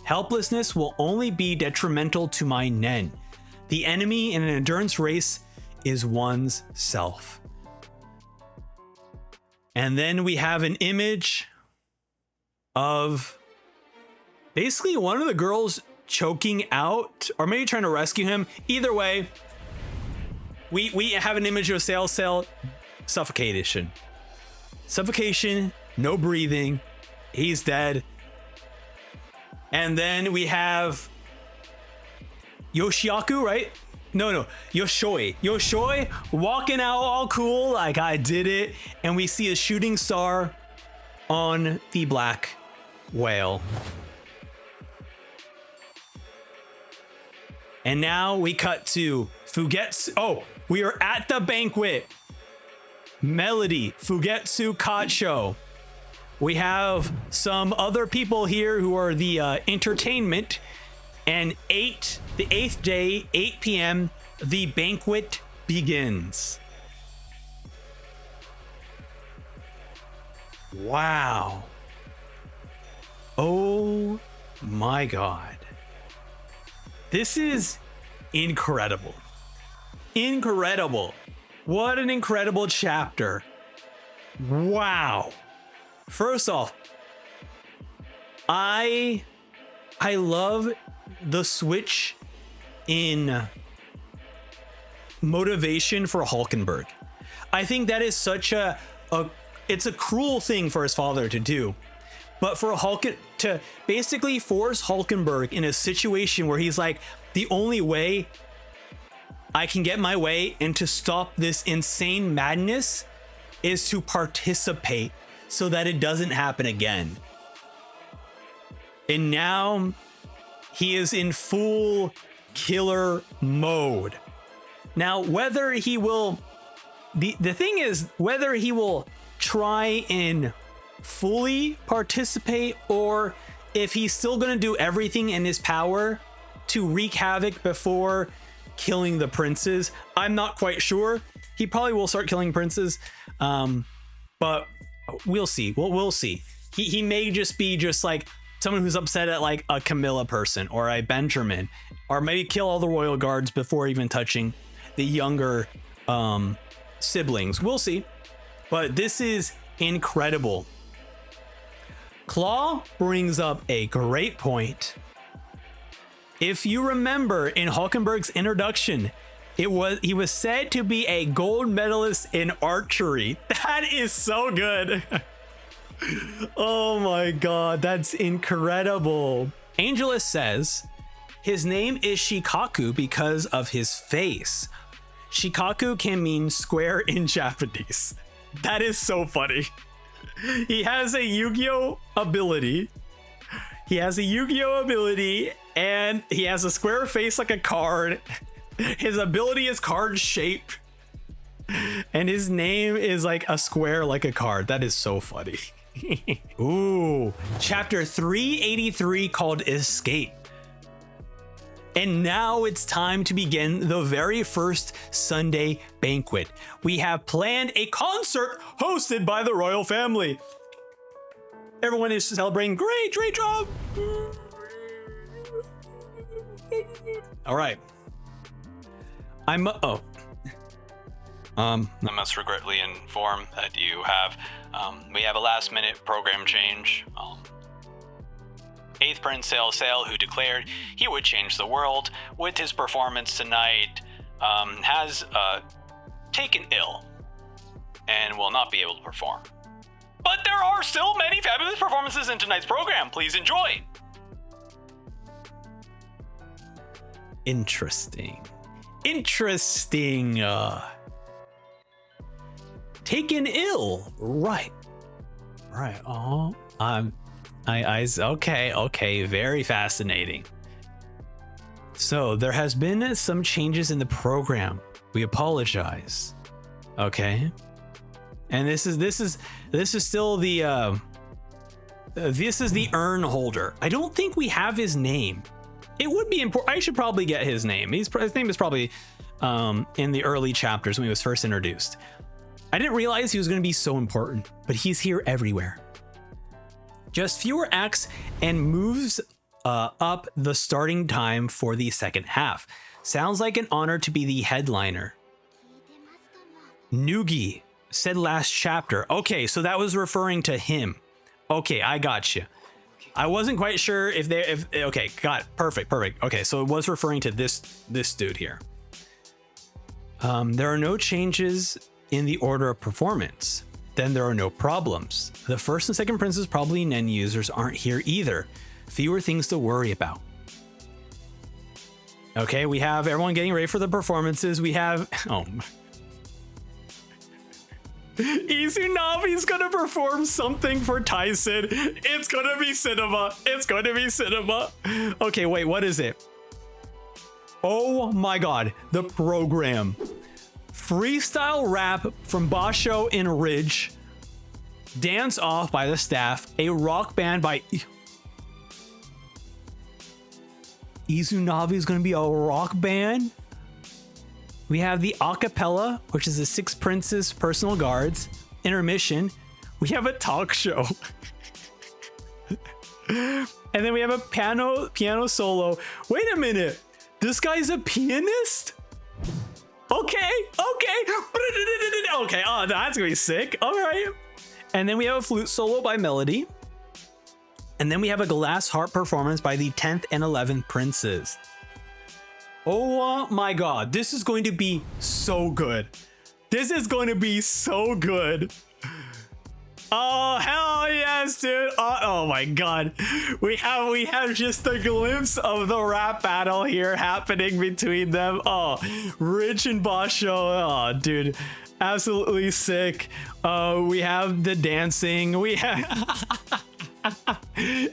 Helplessness will only be detrimental to my Nen. The enemy in an endurance race is one's self. And then we have an image of basically one of the girls choking out, or maybe trying to rescue him. Either way, we have an image of Sail suffocation. Suffocation, no breathing, he's dead. And then we have Yoshiaku, right? No, Yoshoi. Yoshoi walking out all cool, like I did it. And we see a shooting star on the black whale. And now we cut to Fugetsu. Oh, we are at the banquet. Melody, Fugetsu Kacho. We have some other people here who are the entertainment. And the 8th day, 8 p.m., the banquet begins. Wow. Oh my God. This is incredible. Incredible. What an incredible chapter. Wow. First off, I love the switch in motivation for Hulkenberg. I think that is such it's a cruel thing for his father to do. But for to basically force Hulkenberg in a situation where he's like, the only way I can get my way and to stop this insane madness is to participate so that it doesn't happen again. And now he is in full killer mode. Now, whether he will, the thing is, whether he will try and fully participate, or if he's still going to do everything in his power to wreak havoc before killing the princes, I'm not quite sure. He probably will start killing princes, but we'll see. We'll see. He may just be just like someone who's upset at like a Camilla person or a Benjamin, or maybe kill all the royal guards before even touching the younger siblings. We'll see. But this is incredible. Claw brings up a great point. If you remember in Hulkenberg's introduction, he was said to be a gold medalist in archery. That is so good. Oh my God, that's incredible. Angelus says his name is Shikaku because of his face. Shikaku can mean square in Japanese. That is so funny. He has a Yu-Gi-Oh ability. And he has a square face like a card. His ability is card shaped. And his name is like a square like a card. That is so funny. Ooh, chapter 383 called Escape. And now it's time to begin the very first Sunday banquet. We have planned a concert hosted by the royal family. Everyone is celebrating. Great job. All right. I must regretfully inform that we have a last minute program change. 8th Prince Sail, who declared he would change the world with his performance tonight, has taken ill and will not be able to perform. But there are still many fabulous performances in tonight's program. Please enjoy. Interesting. Taken ill. Right. Oh, okay. Very fascinating. So there has been some changes in the program. We apologize. Okay. And this is still the this is the urn holder. I don't think we have his name. It would be important. I should probably get his name. His name is probably in the early chapters when he was first introduced. I didn't realize he was going to be so important, but he's here everywhere. Just fewer acts and moves up the starting time for the second half. Sounds like an honor to be the headliner. Nugi said last chapter. Okay, so that was referring to him. Okay, I got you. I wasn't quite sure okay, got it. Perfect. Okay, so it was referring to this dude here. There are no changes in the order of performance. Then there are no problems. The first and second princes, probably Nen users, aren't here either. Fewer things to worry about. Okay, we have everyone getting ready for the performances. We have Izunavi's gonna perform something for Tyson. It's gonna be cinema. Okay, wait, what is it? Oh my god, the program. Freestyle rap from Basho in Ridge. Dance off by the staff. A rock band by Izunavi is going to be a rock band. We have the acapella, which is the 6 Princes personal guards. Intermission. We have a talk show. And then we have a piano solo. Wait a minute. This guy's a pianist? Okay. Oh, that's gonna be sick. All right. And then we have a flute solo by Melody. And then we have a glass harp performance by the 10th and 11th Princes. Oh my god, this is going to be so good. Oh, hell yes, dude. Oh my god. We have just a glimpse of the rap battle here happening between them. Oh, Rich and Basho. Oh, dude. Absolutely sick. We have the dancing. We have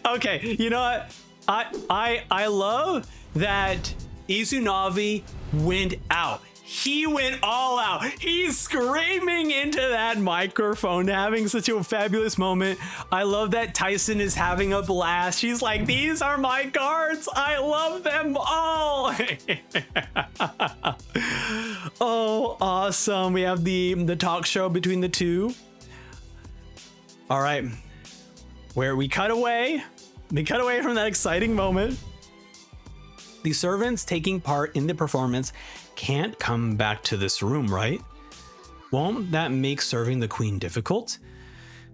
okay, you know what? I love that Izunavi went out. He went all out. He's screaming into that microphone, having such a fabulous moment. I love that Tyson is having a blast. She's like, these are my guards. I love them all. Oh, awesome. We have the talk show between the two. All right. Where we cut away from that exciting moment. The servants taking part in the performance can't come back to this room, right? Won't that make serving the queen difficult?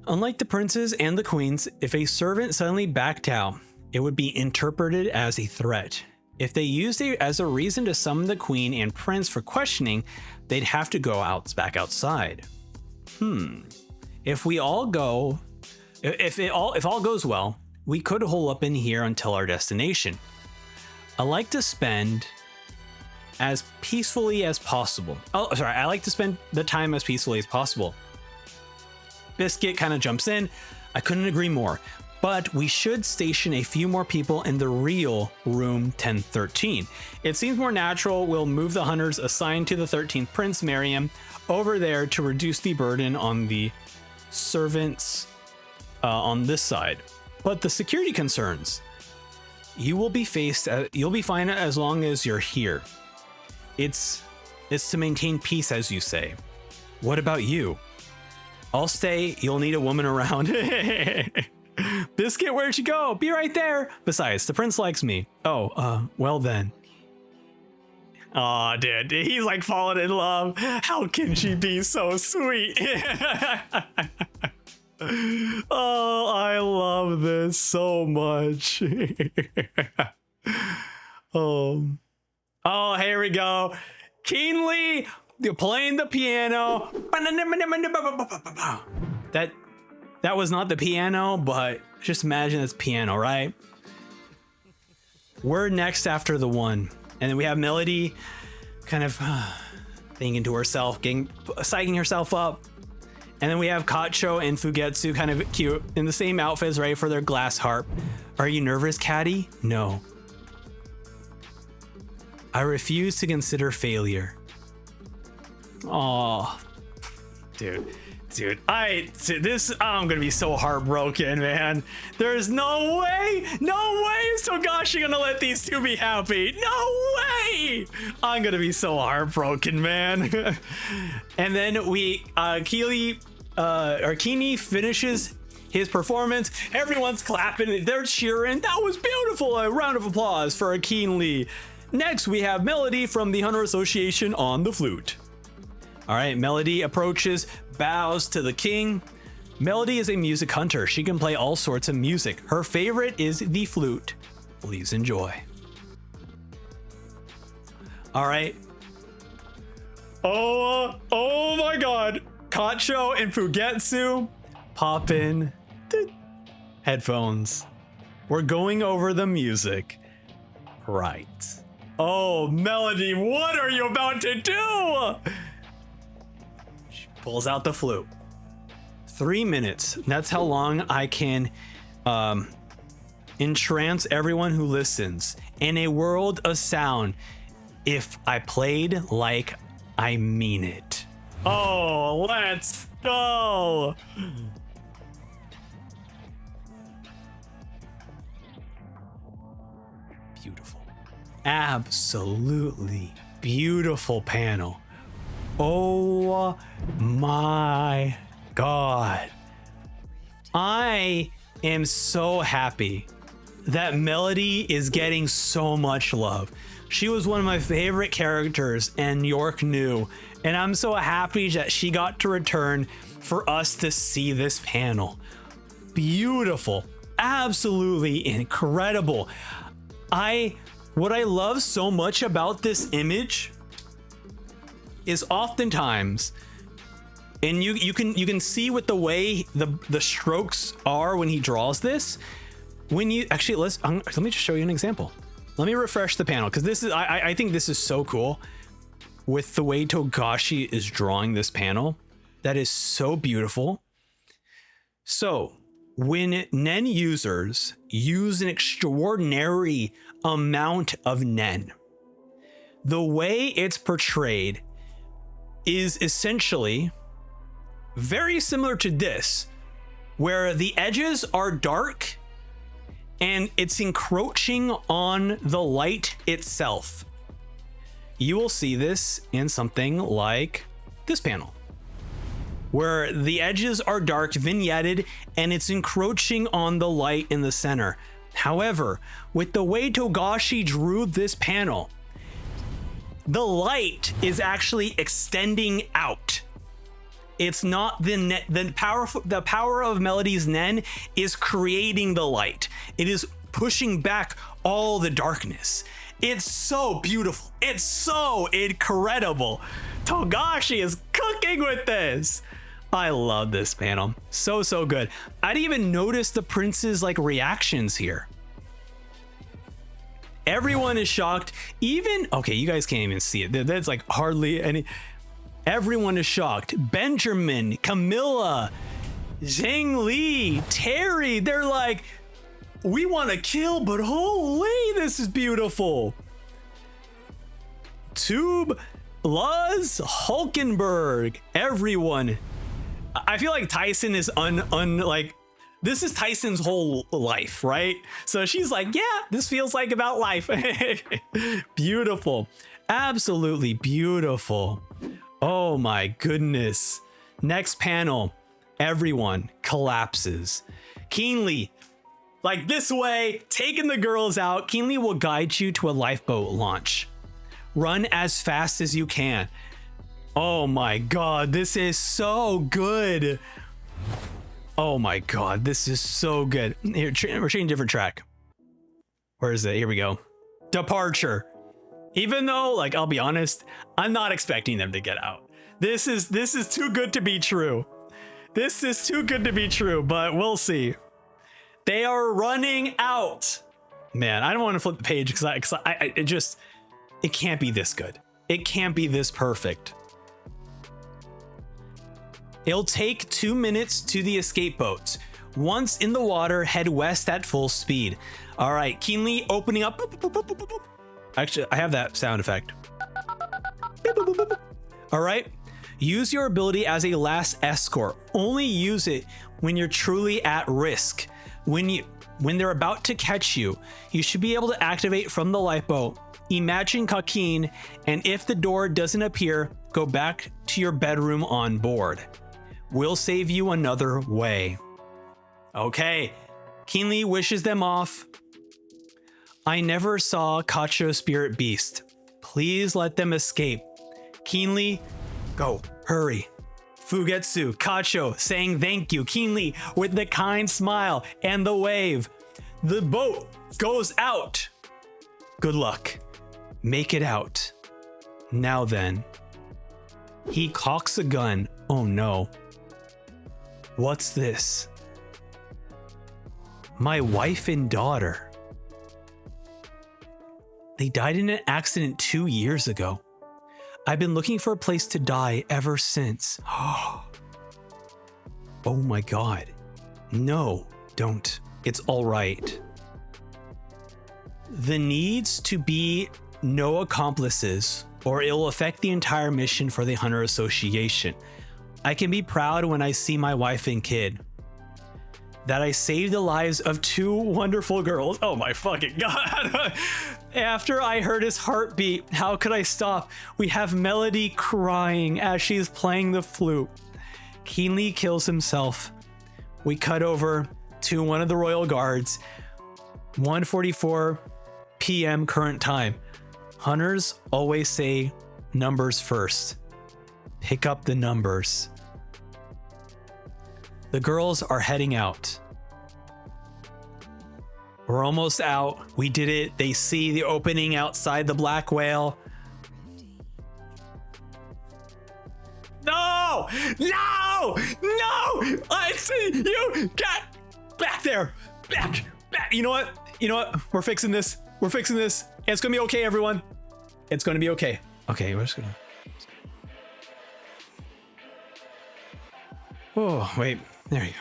Unlike the princes and the queens, if a servant suddenly backed out, it would be interpreted as a threat. If they used it as a reason to summon the queen and prince for questioning, they'd have to go back outside. If all goes well, we could hole up in here until our destination. I like to spend as peacefully as possible. I like to spend the time as peacefully as possible. Biscuit kind of jumps in. I couldn't agree more. But we should station a few more people in the real room 1013. It seems more natural we'll move the hunters assigned to the 13th Prince, Miriam, over there to reduce the burden on the servants on this side. But the security concerns, you'll be fine as long as you're here. It's to maintain peace, as you say. What about you? I'll stay. You'll need a woman around. Biscuit, where'd you go? Be right there. Besides, the prince likes me. Oh, well then. Aw, dude, he's like falling in love. How can she be so sweet? Oh, I love this so much. Oh, here we go. Keenly playing the piano. That was not the piano, but just imagine it's piano, right? We're next after the one. And then we have Melody kind of thinking to herself, psyching herself up. And then we have Kacho and Fugetsu kind of cute in the same outfits, ready for their glass harp. Are you nervous, Caddy? No. I refuse to consider failure. Oh, dude, I'm gonna be so heartbroken, man. There's no way is Togashi gonna let these two be happy. No way! I'm gonna be so heartbroken, man. And then Kini finishes his performance. Everyone's clapping, they're cheering. That was beautiful. A round of applause for Keenly. Next, we have Melody from the Hunter Association on the flute. All right, Melody approaches, bows to the king. Melody is a music hunter. She can play all sorts of music. Her favorite is the flute. Please enjoy. All right. Oh my God. Kacho and Fugetsu pop in headphones. We're going over the music. Right. Oh, Melody, what are you about to do? Pulls out the flute. 3 minutes. That's how long I can entrance everyone who listens in a world of sound if I played like I mean it. Oh, let's go. Beautiful. Absolutely beautiful panel. Oh my God. I am so happy that Melody is getting so much love. She was one of my favorite characters in York New, and I'm so happy that she got to return for us to see this panel. Beautiful. Absolutely incredible. What I love so much about this image is oftentimes, and you can see with the way the strokes are when he draws this. When you actually let me just show you an example. Let me refresh the panel, because this is I think this is so cool with the way Togashi is drawing this panel. That is so beautiful. So when Nen users use an extraordinary amount of Nen, the way it's portrayed is essentially very similar to this, where the edges are dark and it's encroaching on the light itself. You will see this in something like this panel, where the edges are dark, vignetted, and it's encroaching on the light in the center. However, with the way Togashi drew this panel, the light is actually extending out. It's not the power of Melody's Nen is creating the light. It is pushing back all the darkness. It's so beautiful. It's so incredible. Togashi is cooking with this. I love this panel. So good. I didn't even notice the prince's reactions here. Everyone is shocked. Okay, you guys can't even see it. That's hardly any. Everyone is shocked. Benjamin, Camilla, Zhang Li, Terry, they're like, we want to kill, but holy, this is beautiful. Tube, Luz, Hulkenberg, everyone. I feel like Tyson is This is Tyson's whole life, right? So she's like, yeah, this feels like about life. Beautiful. Absolutely beautiful. Oh my goodness. Next panel. Everyone collapses. Keenly, like this way, taking the girls out. Keenly will guide you to a lifeboat launch. Run as fast as you can. Oh my God, this is so good. Oh my God, this is so good. Here, we're changing different track. Where is it? Here we go. Departure. Even though, like, I'll be honest, I'm not expecting them to get out. This is too good to be true. This is too good to be true, but we'll see. They are running out. Man, I don't want to flip the page because it can't be this good. It can't be this perfect. It'll take 2 minutes to the escape boats. Once in the water, head west at full speed. All right, Keenly opening up. Actually, I have that sound effect. All right, use your ability as a last escort. Only use it when you're truly at risk. When they're about to catch you, you should be able to activate from the lifeboat. Imagine Kakin, and if the door doesn't appear, go back to your bedroom on board. We'll save you another way. Okay, Keenly wishes them off. I never saw Kacho Spirit Beast. Please let them escape. Keenly, go, hurry. Fugetsu, Kacho saying thank you. Keenly with the kind smile and the wave. The boat goes out. Good luck. Make it out. Now then. He cocks a gun. Oh no. What's this? My wife and daughter. They died in an accident 2 years ago. I've been looking for a place to die ever since. Oh my God. No, don't. It's all right. There needs to be no accomplices, or it'll affect the entire mission for the Hunter Association. I can be proud when I see my wife and kid. That I saved the lives of 2 wonderful girls. Oh my fucking God. After I heard his heartbeat, how could I stop? We have Melody crying as she's playing the flute. Keenly kills himself. We cut over to one of the royal guards. 1:44 p.m. current time. Hunters always say numbers first. Pick up the numbers. The girls are heading out. We're almost out. We did it. They see the opening outside the Black Whale. No! No! No! I see you! Get back there! Back! You know what? We're fixing this. It's gonna be okay, everyone. It's gonna be okay. Okay, we're just gonna... Oh, wait. There you go.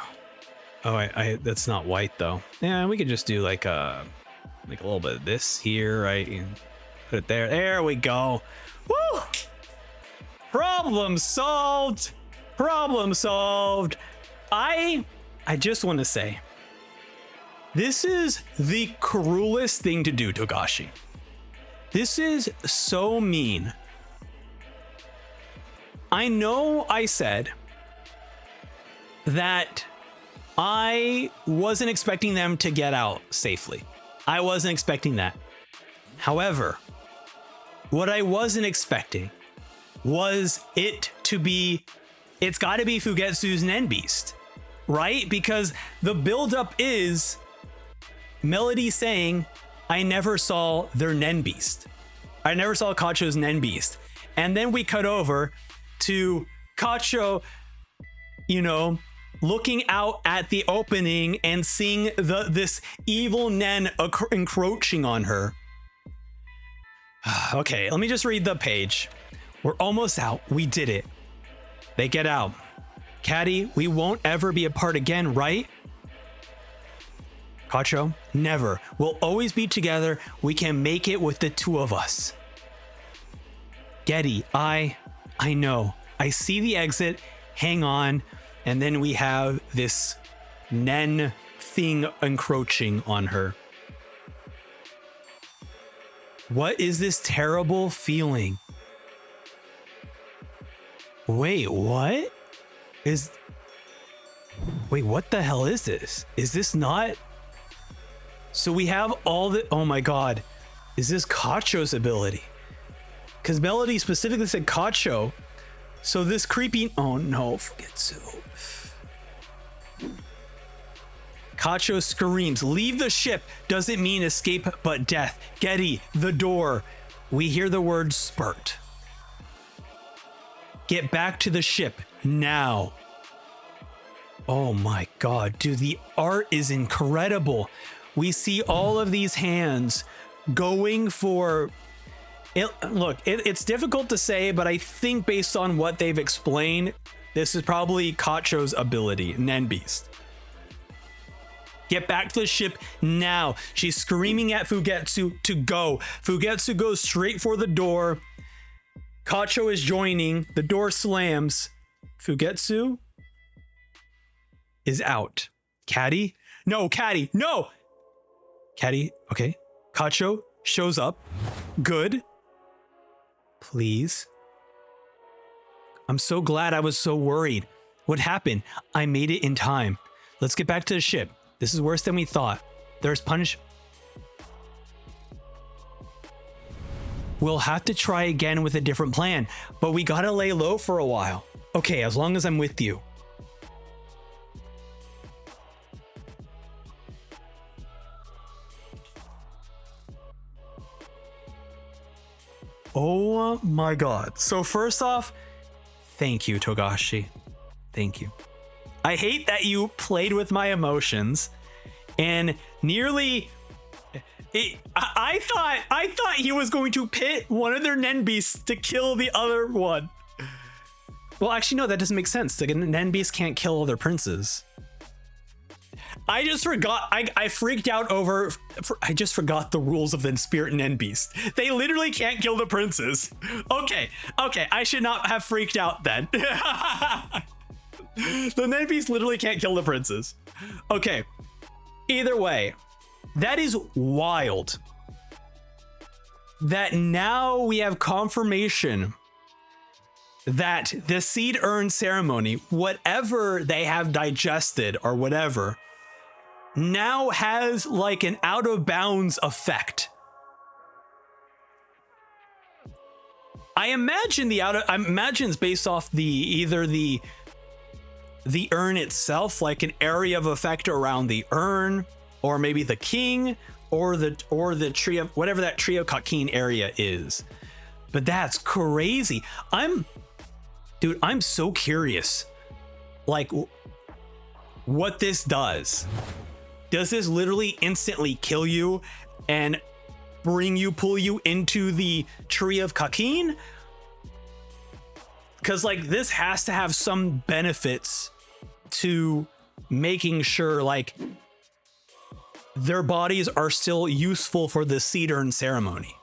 Oh, I that's not white though. Yeah, we could just do like a little bit of this here, right? And put it there. There we go. Woo! Problem solved. I just want to say, this is the cruelest thing to do, Togashi. This is so mean. I know I said that I wasn't expecting them to get out safely. I wasn't expecting that. However, what I wasn't expecting was it's got to be Fugetsu's Nen Beast, right? Because the buildup is Melody saying, I never saw their Nen Beast. I never saw Kacho's Nen Beast. And then we cut over to Kacho, looking out at the opening and seeing this evil Nen encroaching on her. Okay, let me just read the page. We're almost out. We did it. They get out. Caddy, we won't ever be apart again, right? Kacho, never. We'll always be together. We can make it with the 2 of us. Getty, I know. I see the exit. Hang on. And then we have this Nen thing encroaching on her. What is this terrible feeling? Wait, what? Wait, what the hell is this? Is this not? So we have all the, oh my God. Is this Kacho's ability? Because Melody specifically said Kacho. So this creepy, oh no, Fugetsu. Kacho screams, leave the ship. Doesn't mean escape, but death. Getty, the door. We hear the word spurt. Get back to the ship now. Oh my God, dude, the art is incredible. We see all of these hands going for it. Look, it's difficult to say, but I think based on what they've explained, this is probably Kacho's ability, Nen Beast. Get back to the ship now. She's screaming at Fugetsu to go. Fugetsu goes straight for the door. Kacho is joining. The door slams. Fugetsu is out. Caddy? No, Caddy, no! Caddy, okay. Kacho shows up. Good. Please. I'm so glad. I was so worried. What happened? I made it in time. Let's get back to the ship. This is worse than we thought. There's punish. We'll have to try again with a different plan, but we gotta lay low for a while. Okay, as long as I'm with you. Oh my God. So first off, thank you, Togashi. Thank you. I hate that you played with my emotions and nearly I thought he was going to pit one of their Nen Beasts to kill the other one. Well, actually, no, that doesn't make sense. The Nen Beasts can't kill other princes. I just forgot. I freaked out over. I just forgot the rules of the Spirit Nen Beast. They literally can't kill the princes. Okay. I should not have freaked out then. The Nen Beast literally can't kill the princes. Okay. Either way, that is wild. That now we have confirmation that the seed urn ceremony, whatever they have digested or whatever, now has like an out of bounds effect. I imagine it's based off either the urn itself, like an area of effect around the urn, or maybe the king, or the tree of whatever that Tree of Kakeen area is. But that's crazy. I'm so curious, like what this does. Does this literally instantly kill you and pull you into the Tree of Kakeen? Because like this has to have some benefits to making sure like their bodies are still useful for the seed urn ceremony,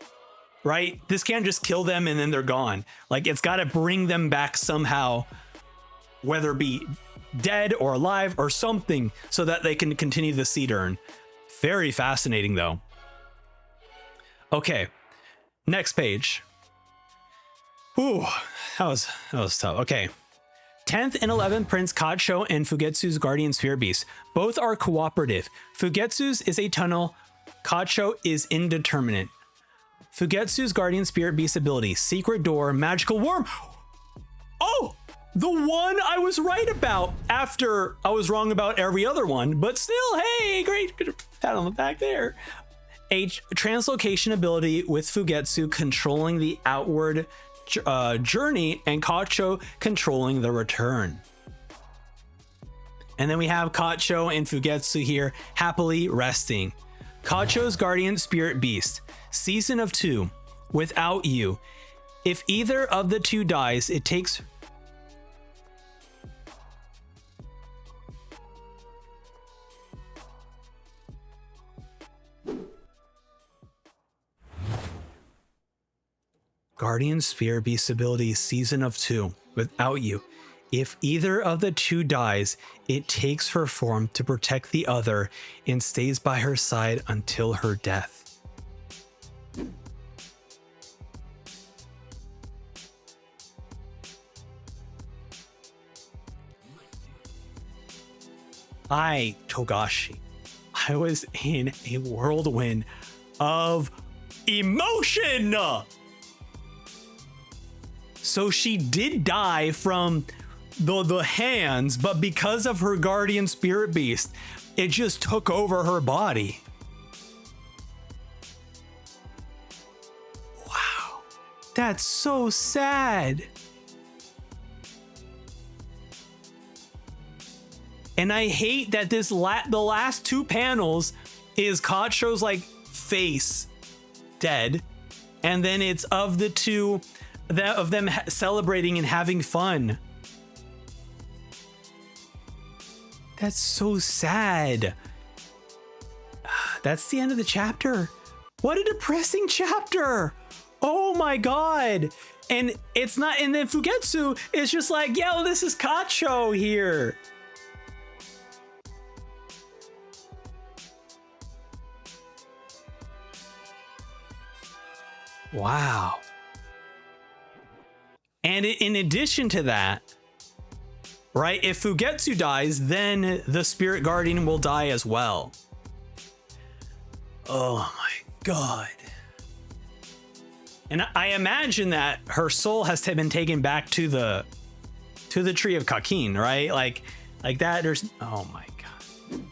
right? This can't just kill them and then they're gone. Like it's got to bring them back somehow, whether it be dead or alive or something, so that they can continue the seed urn. Very fascinating though. Okay, next page. Ooh, that was tough. Okay. 10th and 11th Prince Kacho and Fugetsu's Guardian Spirit Beast. Both are cooperative. Fugetsu's is a tunnel. Kacho is indeterminate. Fugetsu's Guardian Spirit Beast ability. Secret door, magical worm. Oh, the one I was right about after I was wrong about every other one. But still, hey, great pat on the back there. A translocation ability with Fugetsu controlling the outward journey and Kacho controlling the return. And then we have Kacho and Fugetsu here happily resting. Kacho's Guardian Spirit Beast. Season of 2. Without you. If either of the two dies, it takes... Guardian Spirit Beast ability, Season of 2. Without you. If either of the two dies, it takes her form to protect the other and stays by her side until her death. Togashi, I was in a whirlwind of emotion. So she did die from the hands, but because of her guardian spirit beast, it just took over her body. Wow, that's so sad. And I hate that the last two panels is Kacho's like face dead, and then it's of the two of them celebrating and having fun. That's so sad. That's the end of the chapter. What a depressing chapter. Oh my god. And it's not, and then Fugetsu is just like, yo, this is Kacho here. Wow. And in addition to that, right, if Fugetsu dies, then the spirit guardian will die as well. Oh my god. And I imagine that her soul has been taken back to the tree of Kakin, right? Like that. There's, oh my god.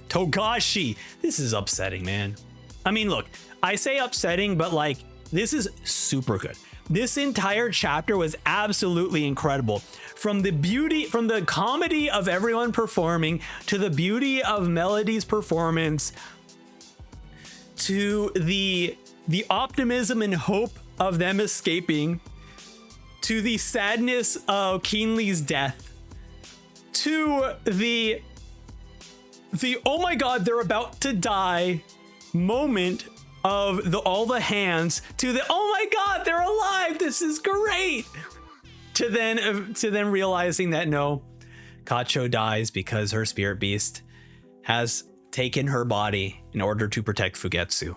Togashi. This is upsetting, man. I mean, look, I say upsetting, but like, this is super good. This entire chapter was absolutely incredible. From the beauty, from the comedy of everyone performing, to the beauty of Melody's performance, to the optimism and hope of them escaping, to the sadness of Keenly's death, to the oh my god, they're about to die moment of all the hands, to the oh my god, they're alive, this is great, to then realizing that no, Kacho dies because her spirit beast has taken her body in order to protect Fugetsu.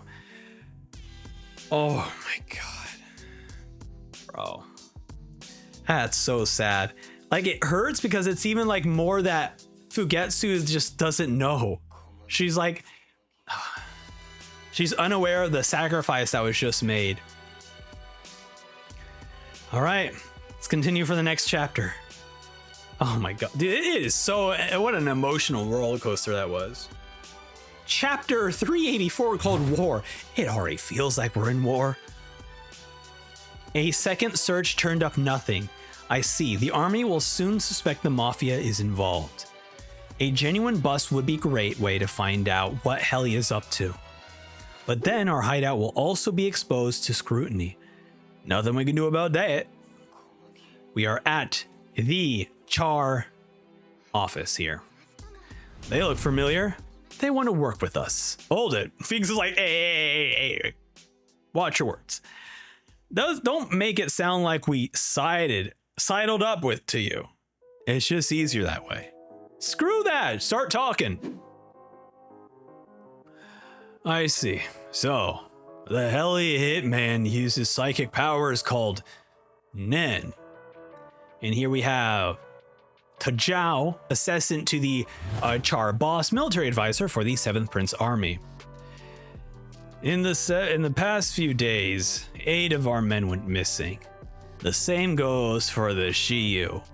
Oh my god, bro, that's so sad. Like, it hurts because it's even like more that Fugetsu just doesn't know. She's like, she's unaware of the sacrifice that was just made. All right, let's continue for the next chapter. Oh my god, dude, it is so, what an emotional roller coaster that was. Chapter 384 called War. It already feels like we're in war. A second search turned up nothing. I see, the army will soon suspect the mafia is involved. A genuine bust would be a great way to find out what Heli is up to. But then our hideout will also be exposed to scrutiny. Nothing we can do about that. We are at the Char office here. They look familiar. They want to work with us. Hold it. Figs is like, hey. Watch your words. Don't make it sound like we sidled up to you. It's just easier that way. Screw that. Start talking. I see. So, the Heli hitman uses psychic powers called Nen. And here we have Tajao, assistant to the Char boss, military advisor for the 7th Prince Army. In the past few days, 8 of our men went missing. The same goes for the Shiyu.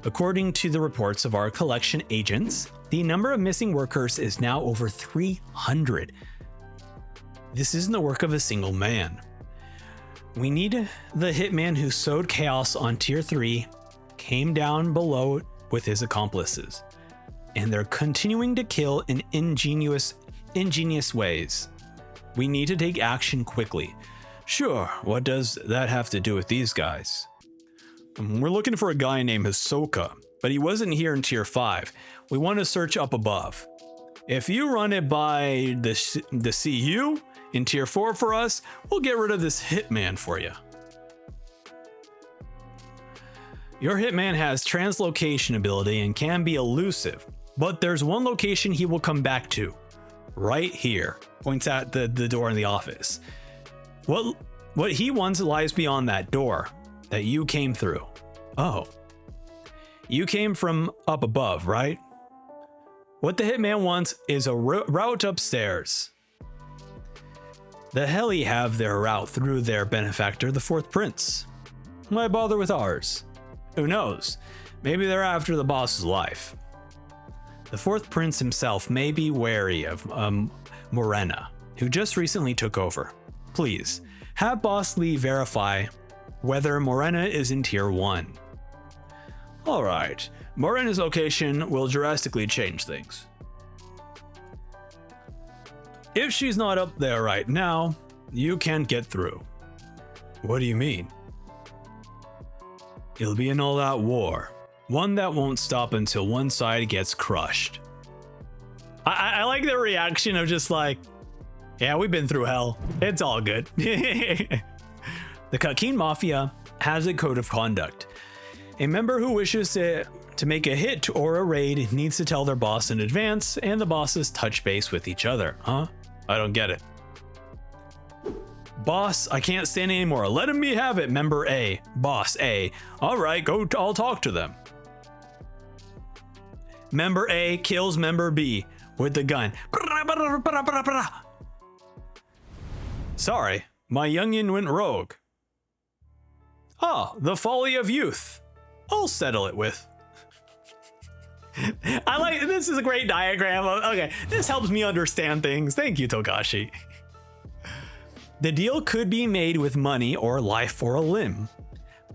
According to the reports of our collection agents, the number of missing workers is now over 300. This isn't the work of a single man. We need the hitman who sowed chaos on Tier 3, came down below with his accomplices, and they're continuing to kill in ingenious ways. We need to take action quickly. Sure, what does that have to do with these guys? We're looking for a guy named Hisoka, but he wasn't here in Tier 5. We want to search up above. If you run it by the CU in Tier 4 for us, we'll get rid of this hitman for you. Your hitman has translocation ability and can be elusive, but there's one location he will come back to. Right here. Points at the door in the office. What he wants lies beyond that door that you came through. Oh. You came from up above, right? What the hitman wants is a route upstairs. The Helly have their route through their benefactor, the Fourth Prince. Why bother with ours? Who knows? Maybe they're after the boss's life. The Fourth Prince himself may be wary of Morena, who just recently took over. Please, have Boss Lee verify whether Morena is in Tier 1. Alright, Morena's location will drastically change things. If she's not up there right now, you can't get through. What do you mean? It'll be an all-out war. One that won't stop until one side gets crushed. I like the reaction of just like, yeah, we've been through hell. It's all good. The Kakin Mafia has a code of conduct. A member who wishes to make a hit or a raid needs to tell their boss in advance, and the bosses touch base with each other. Huh? I don't get it. Boss, I can't stand anymore. Let me have it, member A. Boss A. All right, I'll talk to them. Member A kills member B with the gun. Sorry, my youngin went rogue. Ah, the folly of youth. I'll settle it with. I like, this is a great diagram. Okay, this helps me understand things. Thank you, Togashi. The deal could be made with money or life for a limb,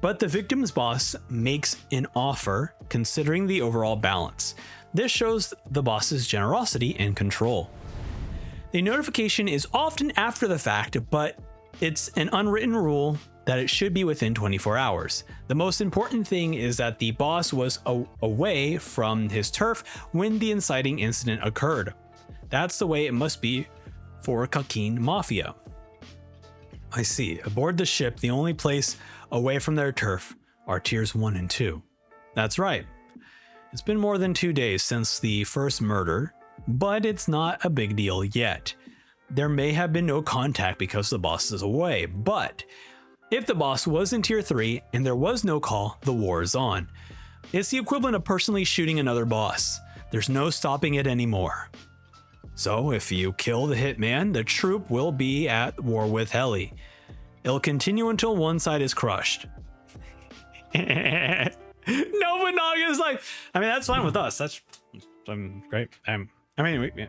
but the victim's boss makes an offer considering the overall balance. This shows the boss's generosity and control. The notification is often after the fact, but it's an unwritten rule that it should be within 24 hours. The most important thing is that the boss was away from his turf when the inciting incident occurred. That's the way it must be for Kakin Mafia. I see. Aboard the ship, the only place away from their turf are tiers 1 and 2. That's right. It's been more than 2 days since the first murder, but it's not a big deal yet. There may have been no contact because the boss is away, but if the boss was in tier 3 and there was no call, the war is on. It's the equivalent of personally shooting another boss. There's no stopping it anymore. So if you kill the hitman, the troop will be at war with Helly. It'll continue until one side is crushed. Nobunaga's like, I mean, that's fine with us. That's great. I mean, yeah,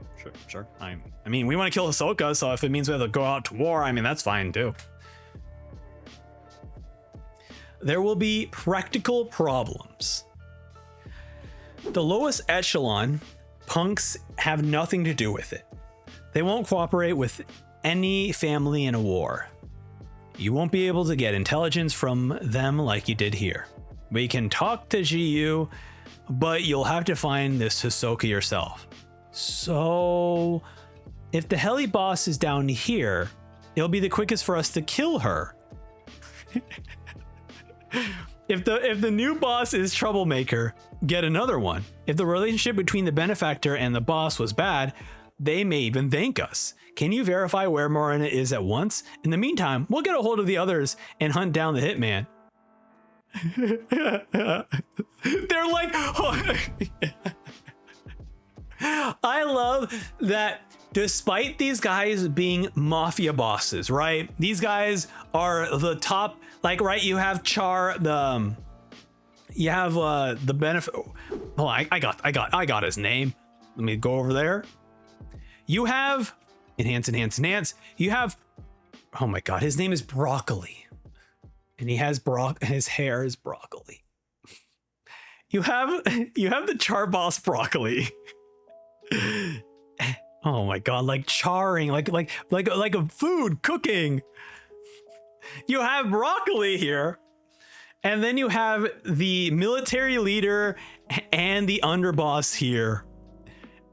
sure. I mean, we want to kill Hisoka, so if it means we have to go out to war, I mean, that's fine too. There will be practical problems. The lowest echelon, punks, have nothing to do with it. They won't cooperate with any family in a war. You won't be able to get intelligence from them like you did here. We can talk to GU, but you'll have to find this Hisoka yourself. So, if the Helly boss is down here, it'll be the quickest for us to kill her. If the new boss is troublemaker, get another one. If the relationship between the benefactor and the boss was bad, they may even thank us. Can you verify where Morena is at once? In the meantime, we'll get a hold of the others and hunt down the hitman. They're like, oh. I love that despite these guys being mafia bosses, right? These guys are the top, like, right? You have Char, the benefit. Oh, I got his name. Let me go over there. You have enhance. You have, oh my God, his name is Broccoli. And he has his hair is broccoli. You have the Char boss Broccoli. Oh my God, like charring, like a food cooking. You have Broccoli here. And then you have the military leader and the underboss here.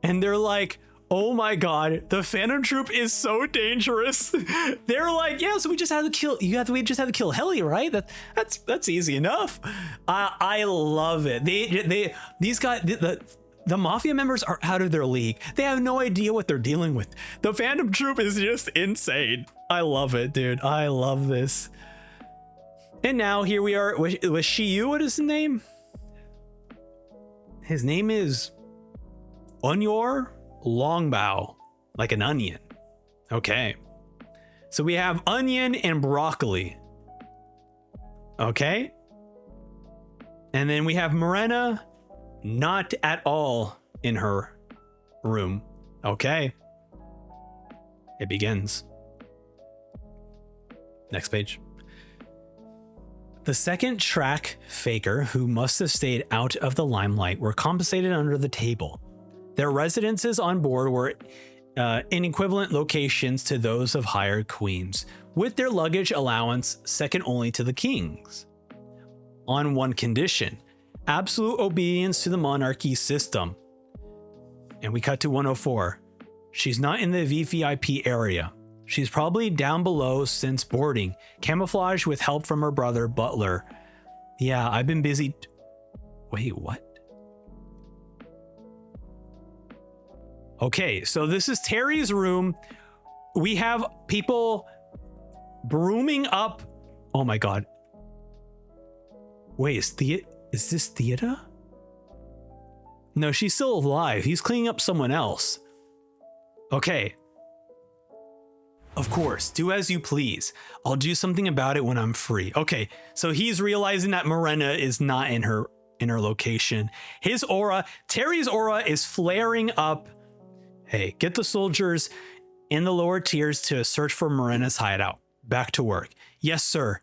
And they're like, Oh my god, the Phantom Troop is so dangerous. They're like, yeah, so we just had to kill. We just had to kill Heli, right? That's easy enough. I love it. These guys, the Mafia members are out of their league. They have no idea what they're dealing with. The Phantom Troop is just insane. I love it, dude. I love this. And now here we are with Shiyu. What is his name? His name is Onyor Longbow, like an onion. Okay. So we have onion and broccoli. Okay. And then we have Morena, not at all in her room. Okay. It begins. Next page. The second track faker, who must have stayed out of the limelight, were compensated under the table. Their residences on board were in equivalent locations to those of hired queens, with their luggage allowance second only to the king's. On one condition: absolute obedience to the monarchy system. And we cut to 104. She's not in the VVIP area. She's probably down below since boarding, camouflaged with help from her brother Butler. Yeah, I've been busy. Wait, what? Okay, so this is Terry's room. We have people brooming up. Oh my god. Wait, is this Theata? No, she's still alive. He's cleaning up someone else. Okay. Of course, do as you please. I'll do something about it when I'm free. Okay, so he's realizing that Morena is not in her location. His aura, Terry's aura is flaring up. Hey, get the soldiers in the lower tiers to search for Morena's hideout. Back to work. Yes, sir.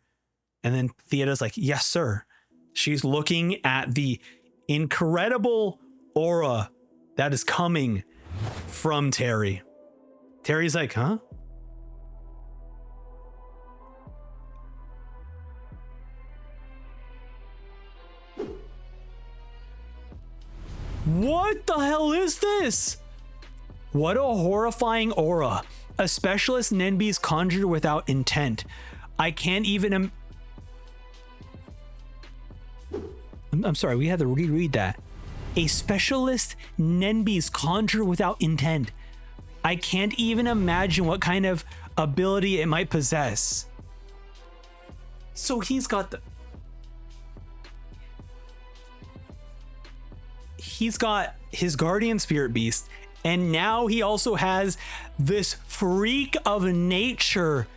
And then Theata's like, yes, sir. She's looking at the incredible aura that is coming from Terry. Terry's like, huh? What the hell is this? What a horrifying aura. A specialist Nenbi's conjured without intent. I can't even... I'm sorry, we had to reread that. A specialist Nenbi's conjured without intent. I can't even imagine what kind of ability it might possess. So he's got the... He's got his guardian spirit beast, and now he also has this freak of nature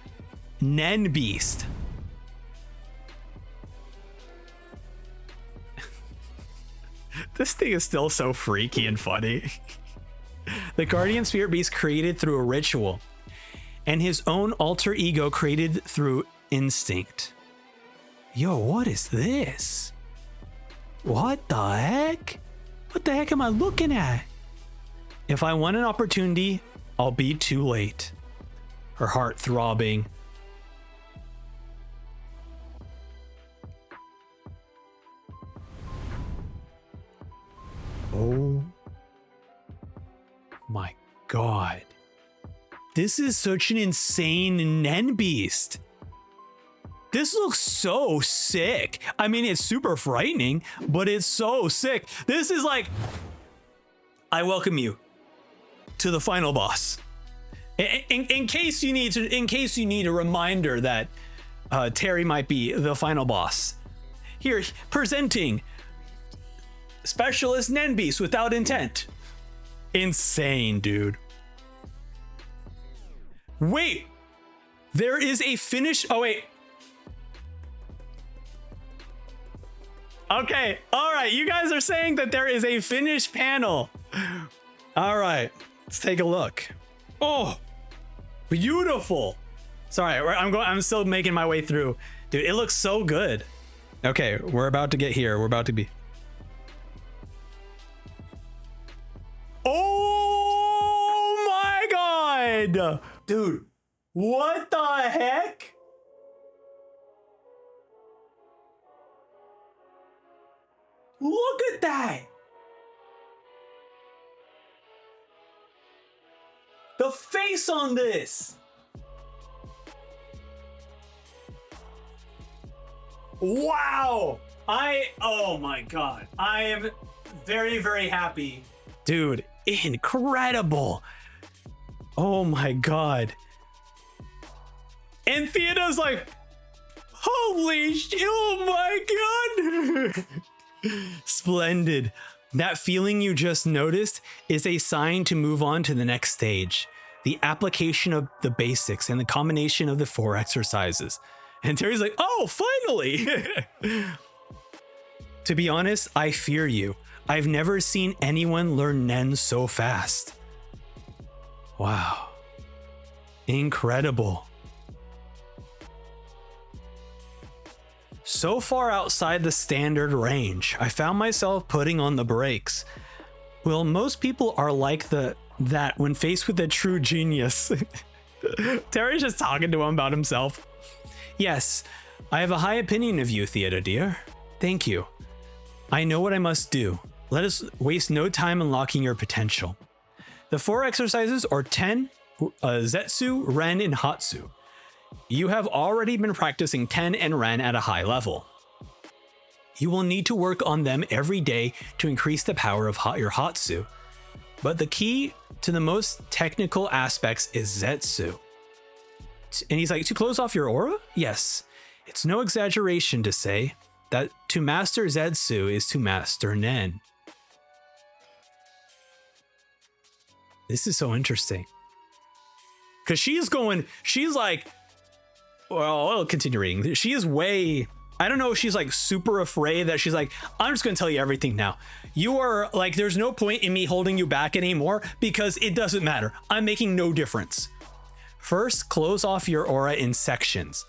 Nen beast. This thing is still so freaky and funny. The guardian spirit beast created through a ritual, and his own alter ego created through instinct. Yo, what is this? What the heck? What the heck am I looking at? If I want an opportunity, I'll be too late. Her heart throbbing. Oh my god. This is such an insane Nen beast. This looks so sick. I mean, it's super frightening, but it's so sick. This is like, I welcome you to the final boss. In case you need a reminder that Terry might be the final boss. Here, presenting Specialist Nen Beast without intent. Insane, dude. Wait, there is a finish. Oh, wait. Okay, all right. You guys are saying that there is a finished panel. All right, let's take a look. Oh, beautiful. Sorry, I'm still making my way through. Dude, it looks so good. Okay, we're about to get here. We're about to be. Oh my god. Dude, what the heck? Look at that. The face on this! Wow! Oh my god. I am very, very happy. Dude, incredible. Oh my god. And Theodore's like, holy shit, oh my god. Splendid. That feeling you just noticed is a sign to move on to the next stage. The application of the basics and the combination of the 4 exercises. And Terry's like, oh, finally. To be honest, I fear you. I've never seen anyone learn Nen so fast. Wow. Incredible. So far outside the standard range, I found myself putting on the brakes. Well, most people are like that when faced with a true genius. Terry's just talking to him about himself. Yes, I have a high opinion of you, Theodore dear. Thank you. I know what I must do. Let us waste no time unlocking your potential. The 4 exercises are Ten, Zetsu, Ren, and Hatsu. You have already been practicing Ten and Ren at a high level. You will need to work on them every day to increase the power of your Hatsu. But the key to the most technical aspects is Zetsu. And he's like, to close off your aura? Yes. It's no exaggeration to say that to master Zetsu is to master Nen. This is so interesting. Because she's like, well, I'll continue reading. She is way, I don't know if she's like super afraid that she's like, I'm just going to tell you everything now. You are like, there's no point in me holding you back anymore because it doesn't matter. I'm making no difference. First, close off your aura in sections.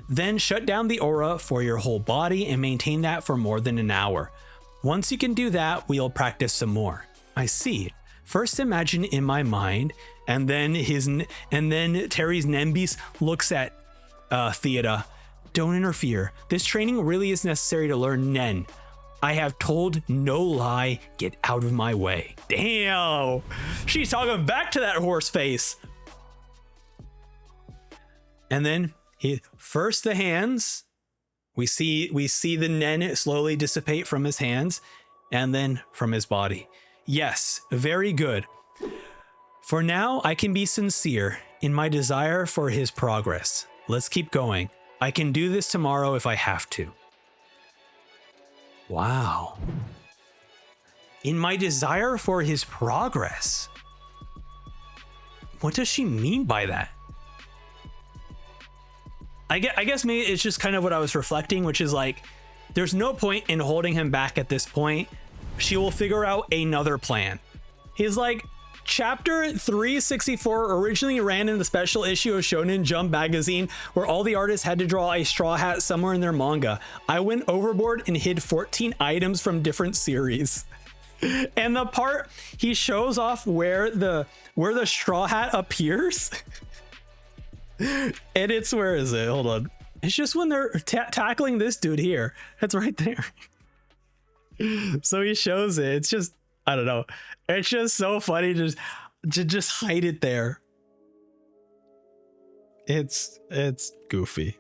Then shut down the aura for your whole body and maintain that for more than an hour. Once you can do that, we'll practice some more. I see. First imagine in my mind, and then Terry's Nembis looks at Theoda. Don't interfere. This training really is necessary to learn Nen. I have told no lie. Get out of my way. Damn. She's talking back to that horse face. And then first the hands. We see the Nen slowly dissipate from his hands and then from his body. Yes, very good. For now, I can be sincere in my desire for his progress. Let's keep going. I can do this tomorrow if I have to. Wow. In my desire for his progress. What does she mean by that? I guess maybe it's just kind of what I was reflecting, which is like, there's no point in holding him back at this point. She will figure out another plan. He's like, Chapter 364 originally ran in the special issue of Shonen Jump magazine where all the artists had to draw a straw hat somewhere in their manga. I went overboard and hid 14 items from different series. And the part he shows off where the straw hat appears. And it's, where is it? Hold on. It's just when they're tackling this dude here. That's right there. So he shows it. It's just, I don't know. It's just so funny to just hide it there. It's goofy.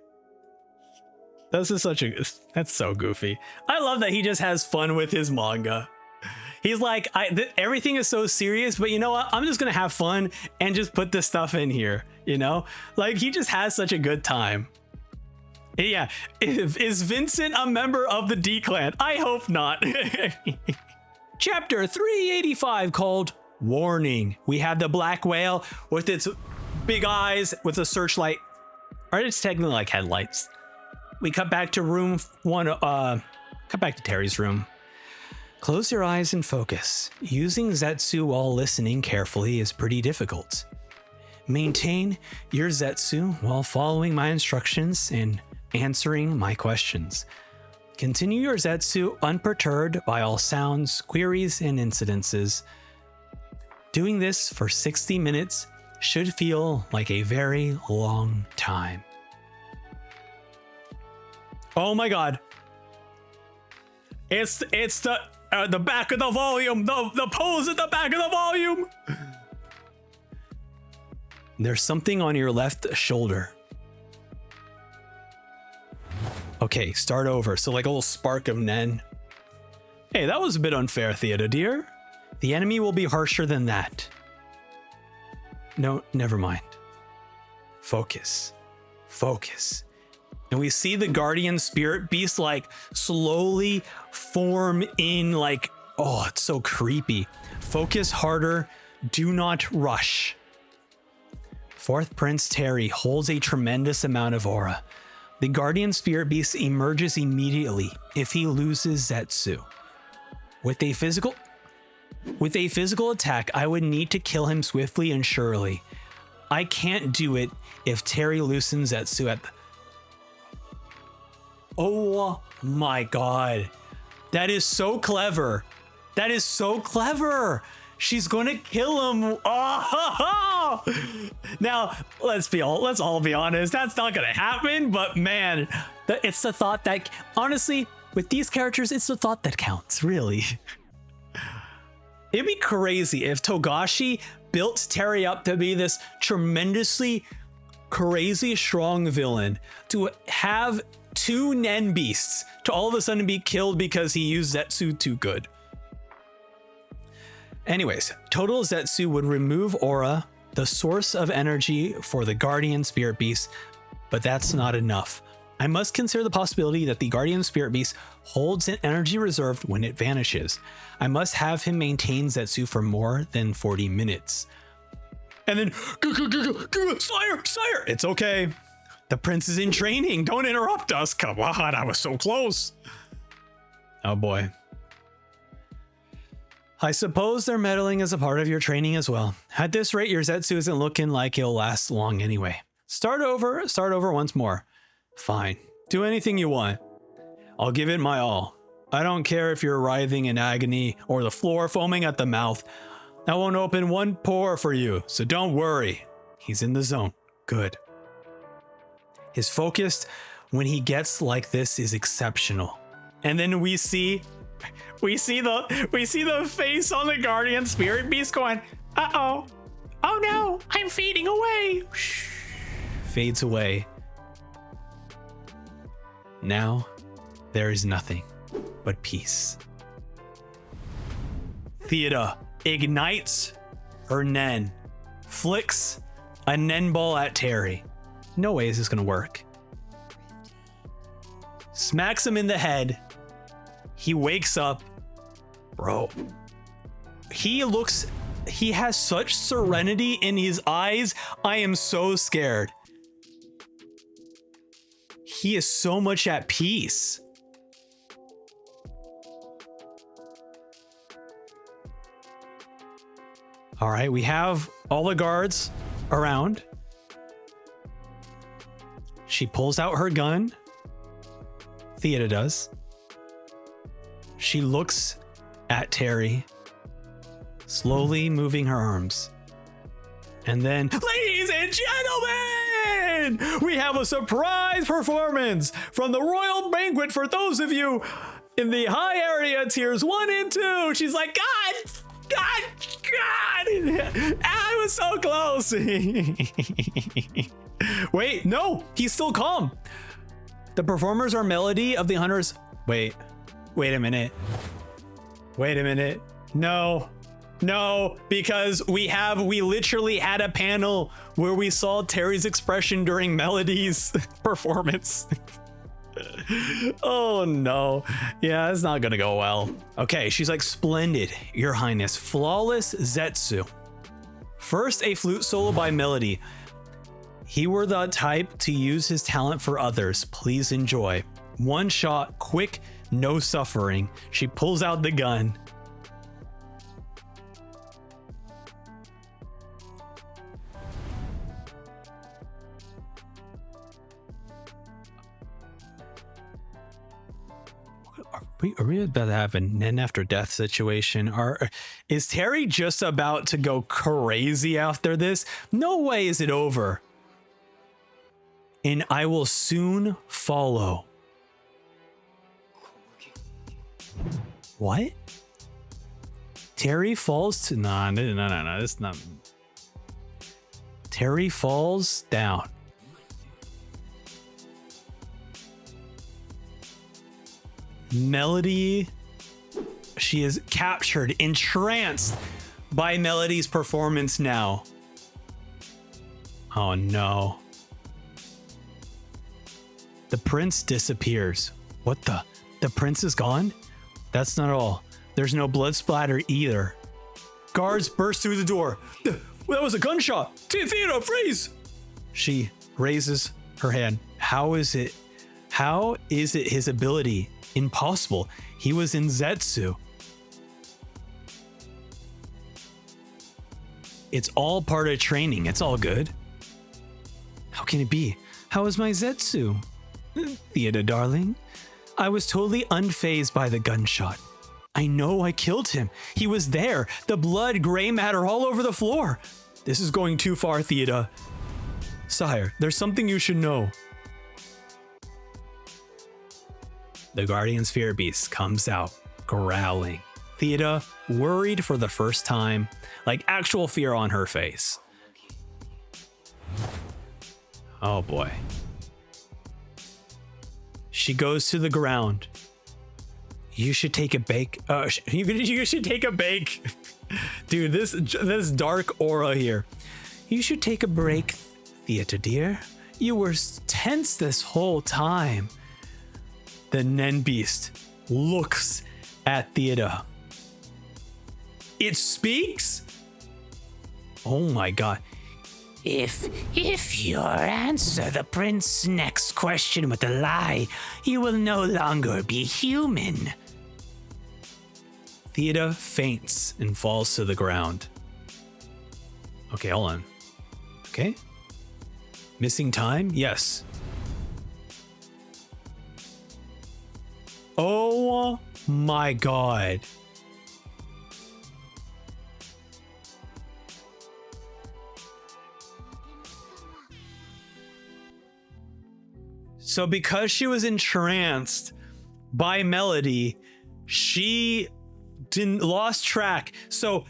That's so goofy. I love that he just has fun with his manga. He's like, everything is so serious, but you know what? I'm just gonna have fun and just put this stuff in here. You know, like he just has such a good time. Yeah, is Vincent a member of the D Clan? I hope not. Chapter 385 called Warning. We have the black whale with its big eyes with a searchlight. Or it's technically like headlights. We cut back to room one, cut back to Terry's room. Close your eyes and focus. Using Zetsu while listening carefully is pretty difficult. Maintain your Zetsu while following my instructions and answering my questions. Continue your Zetsu unperturbed by all sounds, queries, and incidences. Doing this for 60 minutes should feel like a very long time. Oh my god. It's the back of the volume, the pose at the back of the volume. There's something on your left shoulder. Okay, start over. So like a little spark of Nen. Hey, that was a bit unfair, Theoda dear. The enemy will be harsher than that. No, never mind. Focus. Focus. And we see the guardian spirit beast like slowly form in like, oh, it's so creepy. Focus harder. Do not rush. Fourth Prince Terry holds a tremendous amount of aura. The guardian spirit beast emerges immediately if he loses Zetsu. With a physical attack, I would need to kill him swiftly and surely. I can't do it if Terry loosens Zetsu at the... Oh my god. That is so clever. That is so clever. She's gonna kill him. Oh! Now, let's all be honest. That's not gonna happen, but man, it's the thought that, honestly, with these characters, it's the thought that counts, really. It'd be crazy if Togashi built Terry up to be this tremendously crazy strong villain, to have two Nen beasts to all of a sudden be killed because he used Zetsu too good. Anyways, total Zetsu would remove aura, the source of energy for the guardian spirit beast, but that's not enough. I must consider the possibility that the guardian spirit beast holds an energy reserve when it vanishes. I must have him maintain Zetsu for more than 40 minutes. And then, sire, it's okay. The prince is in training. Don't interrupt us. Come on, I was so close. Oh boy. I suppose their meddling is a part of your training as well. At this rate, your Zetsu isn't looking like it'll last long anyway. Start over once more. Fine. Do anything you want. I'll give it my all. I don't care if you're writhing in agony or the floor foaming at the mouth. I won't open one pore for you, so don't worry. He's in the zone. Good. His focus when he gets like this is exceptional. And then we see the face on the guardian spirit beast going, uh-oh. Oh no, I'm fading away. Fades away. Now there is nothing but peace. Theoda ignites her Nen, flicks a Nen ball at Terry. No way is this gonna work. Smacks him in the head. He wakes up. Bro. He has such serenity in his eyes. I am so scared. He is so much at peace. All right, we have all the guards around. She pulls out her gun. Theoda does. She looks at Terry, slowly moving her arms. And then, ladies and gentlemen, we have a surprise performance from the Royal Banquet for those of you in the high area tiers 1 and 2. She's like, God, I was so close. Wait, no, he's still calm. The performers are Melody of the Hunters. Wait a minute. No, because we literally had a panel where we saw Terry's expression during Melody's performance. Oh no. Yeah, it's not gonna go well. Okay, she's like, splendid, Your Highness. Flawless Zetsu. First, a flute solo by Melody. He were the type to use his talent for others. Please enjoy. One shot, quick, no suffering. She pulls out the gun. Are we about to have a Nen after death situation? Is Terry just about to go crazy after this? No way is it over. And I will soon follow. What? Terry falls to... No, this is not... Terry falls down. Melody, she is captured, entranced by Melody's performance now. Oh no. The prince disappears. What the? The prince is gone? That's not all. There's no blood splatter either. Guards burst through the door. That was a gunshot. Theodore, freeze! She raises her hand. How is it his ability? Impossible. He was in Zetsu. It's all part of training. It's all good. How can it be? How is my Zetsu? Theodore, darling, I was totally unfazed by the gunshot. I know I killed him. He was there. The blood, gray matter all over the floor. This is going too far, Theodore. Sire, there's something you should know. The guardian spirit beast comes out, growling. Theodore, worried for the first time, like actual fear on her face. Oh boy. She goes to the ground. You should take a bake. You should take a bake. Dude, this dark aura here. You should take a break, Theodore dear. You were tense this whole time. The Nen beast looks at Theodore. It speaks? Oh my god. If you answer the prince's next question with a lie, you will no longer be human. Theodore faints and falls to the ground. Okay, hold on. Okay. Missing time? Yes. Oh my god. So because she was entranced by Melody, she lost track. So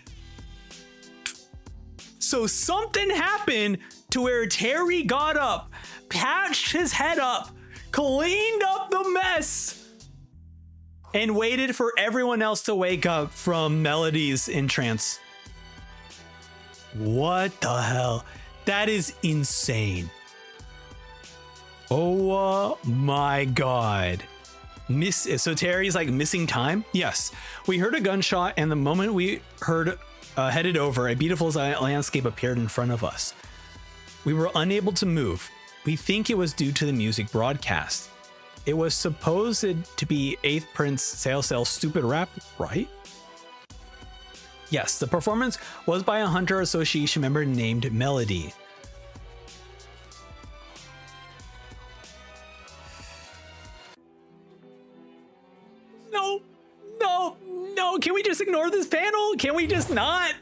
something happened to where Terry got up, patched his head up, cleaned up the mess, and waited for everyone else to wake up from Melody's entrance. What the hell? That is insane. Oh my god. So Terry's like missing time? Yes. We heard a gunshot, and the moment we headed over, a beautiful landscape appeared in front of us. We were unable to move. We think it was due to the music broadcast. It was supposed to be 8th Prince Sailsail's stupid rap, right? Yes, the performance was by a Hunter Association member named Melody. No, can we just ignore this panel? Can we just not?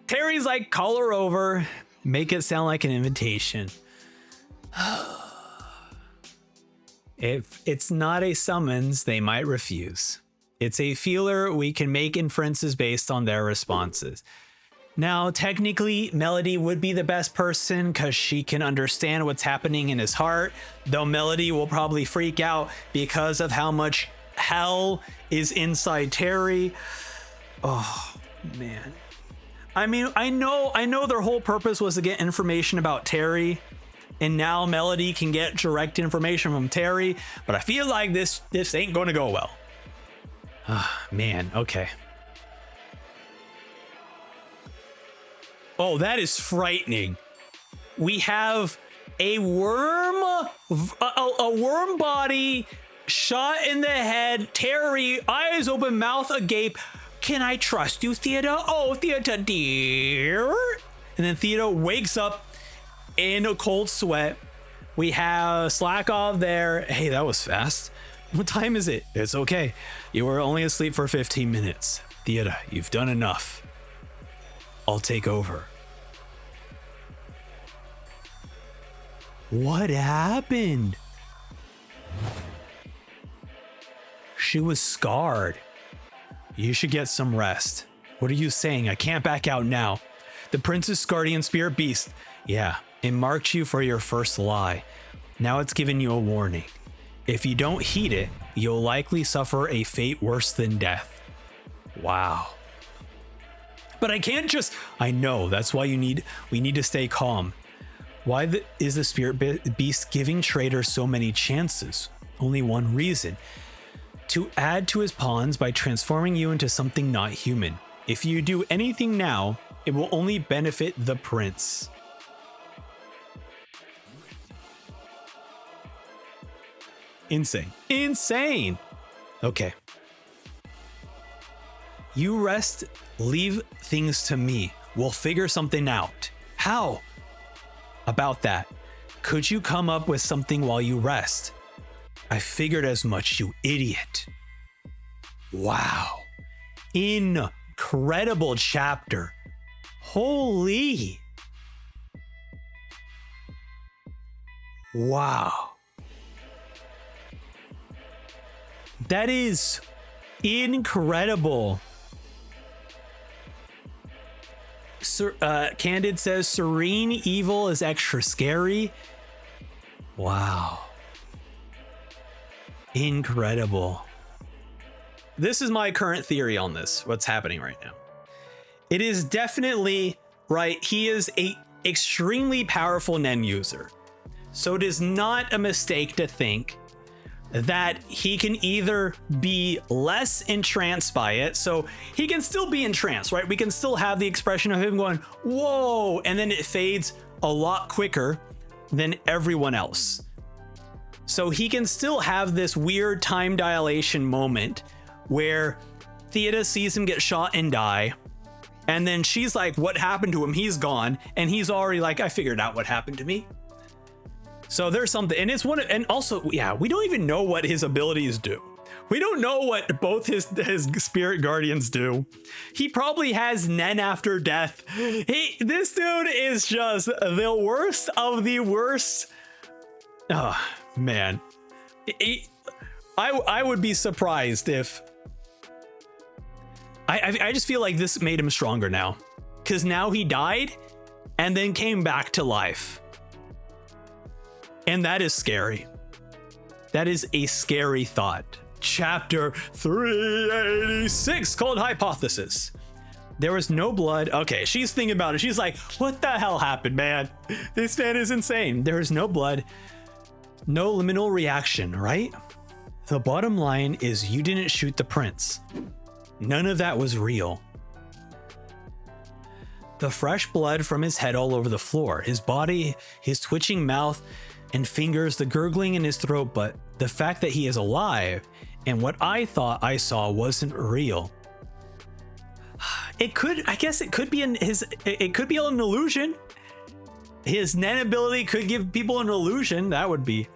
Terry's like, call her over, make it sound like an invitation. If it's not a summons, they might refuse. It's a feeler. We can make inferences based on their responses. Now, technically, Melody would be the best person because she can understand what's happening in his heart, though Melody will probably freak out because of how much hell is inside Terry. Oh, man. I mean, I know their whole purpose was to get information about Terry, and now Melody can get direct information from Terry, but I feel like this ain't going to go well. Ah, man, okay. Oh, that is frightening. We have a worm body shot in the head. Terry, eyes open, mouth agape. Can I trust you, Theodore? Oh, Theodore dear. And then Theodore wakes up in a cold sweat. We have Slackov there. Hey, that was fast. What time is it? It's okay. You were only asleep for 15 minutes. Theodore, you've done enough. I'll take over. What happened? She was scarred. You should get some rest. What are you saying? I can't back out now. The Prince's guardian spirit beast Yeah, it marked you for your first lie. Now it's given you a warning. If you don't heed it, you'll likely suffer a fate worse than death. Wow. But I can't just... I know, that's why we need to stay calm. Why is the spirit beast giving Trader so many chances? Only one reason. To add to his pawns by transforming you into something not human. If you do anything now, it will only benefit the prince. Insane. Insane! Okay. You rest, leave things to me. We'll figure something out. How? About that. Could you come up with something while you rest? I figured as much, you idiot. Wow. Incredible chapter. Holy. Wow. That is incredible. Candid says serene evil is extra scary. Wow. Incredible. This is my current theory on this, what's happening right now. It is definitely right. He is a extremely powerful Nen user. So it is not a mistake to think that he can either be less entranced by it, so he can still be entranced, right? We can still have the expression of him going, whoa, and then it fades a lot quicker than everyone else. So he can still have this weird time dilation moment where Theoda sees him get shot and die, and then she's like, what happened to him? He's gone, and he's already like, I figured out what happened to me. So there's something, and it's one, and also, yeah, we don't even know what his abilities do. We don't know what both his spirit guardians do. He probably has Nen after death. This dude is just the worst of the worst. Oh man, I would be surprised if. I just feel like this made him stronger now, because now he died, and then came back to life. And that is scary. That is a scary thought. Chapter 386 called Hypothesis. There was no blood. Okay, she's thinking about it. She's like, what the hell happened, man? This man is insane. There is no blood. No liminal reaction, right? The bottom line is you didn't shoot the prince. None of that was real. The fresh blood from his head all over the floor, his body, his twitching mouth and fingers, the gurgling in his throat, but the fact that he is alive and what I thought I saw wasn't real. I guess it could be it could be an illusion. His Nen ability could give people an illusion. That would be.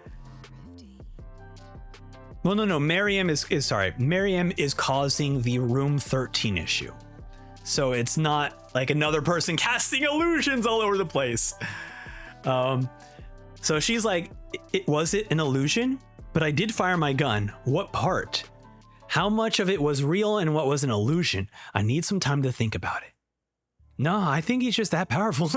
Well, no, Miriam Miriam is causing the room 13 issue. So it's not like another person casting illusions all over the place. So she's like, was it an illusion? But I did fire my gun. What part? How much of it was real and what was an illusion? I need some time to think about it. No, I think he's just that powerful.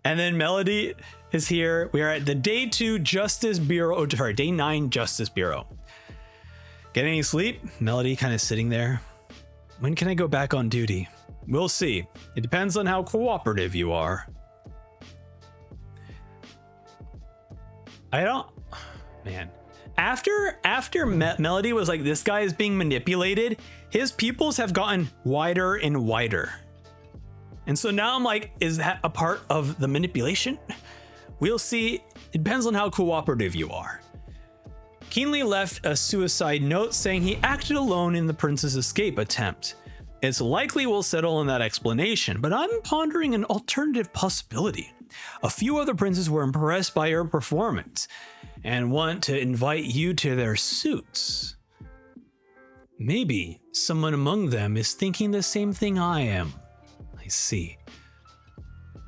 And then Melody is here. We are at the Day 2 Justice Bureau. Oh, sorry, Day 9 Justice Bureau. Get any sleep? Melody kind of sitting there. When can I go back on duty? We'll see. It depends on how cooperative you are. Man. After Melody was like, this guy is being manipulated, his pupils have gotten wider and wider. And so now I'm like, is that a part of the manipulation? We'll see. It depends on how cooperative you are. Keenly left a suicide note saying he acted alone in the prince's escape attempt. It's likely we'll settle on that explanation, but I'm pondering an alternative possibility. A few other princes were impressed by your performance and want to invite you to their suits. Maybe someone among them is thinking the same thing I am. I see.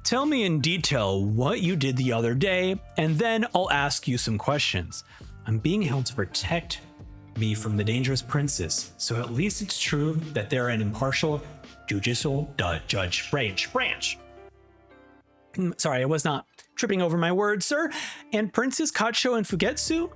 Tell me in detail what you did the other day, and then I'll ask you some questions. I'm being held to protect me from the dangerous princes, so at least it's true that they're an impartial judicial judge branch. Sorry, I was not tripping over my words, sir. And Princes Kacho and Fugetsu?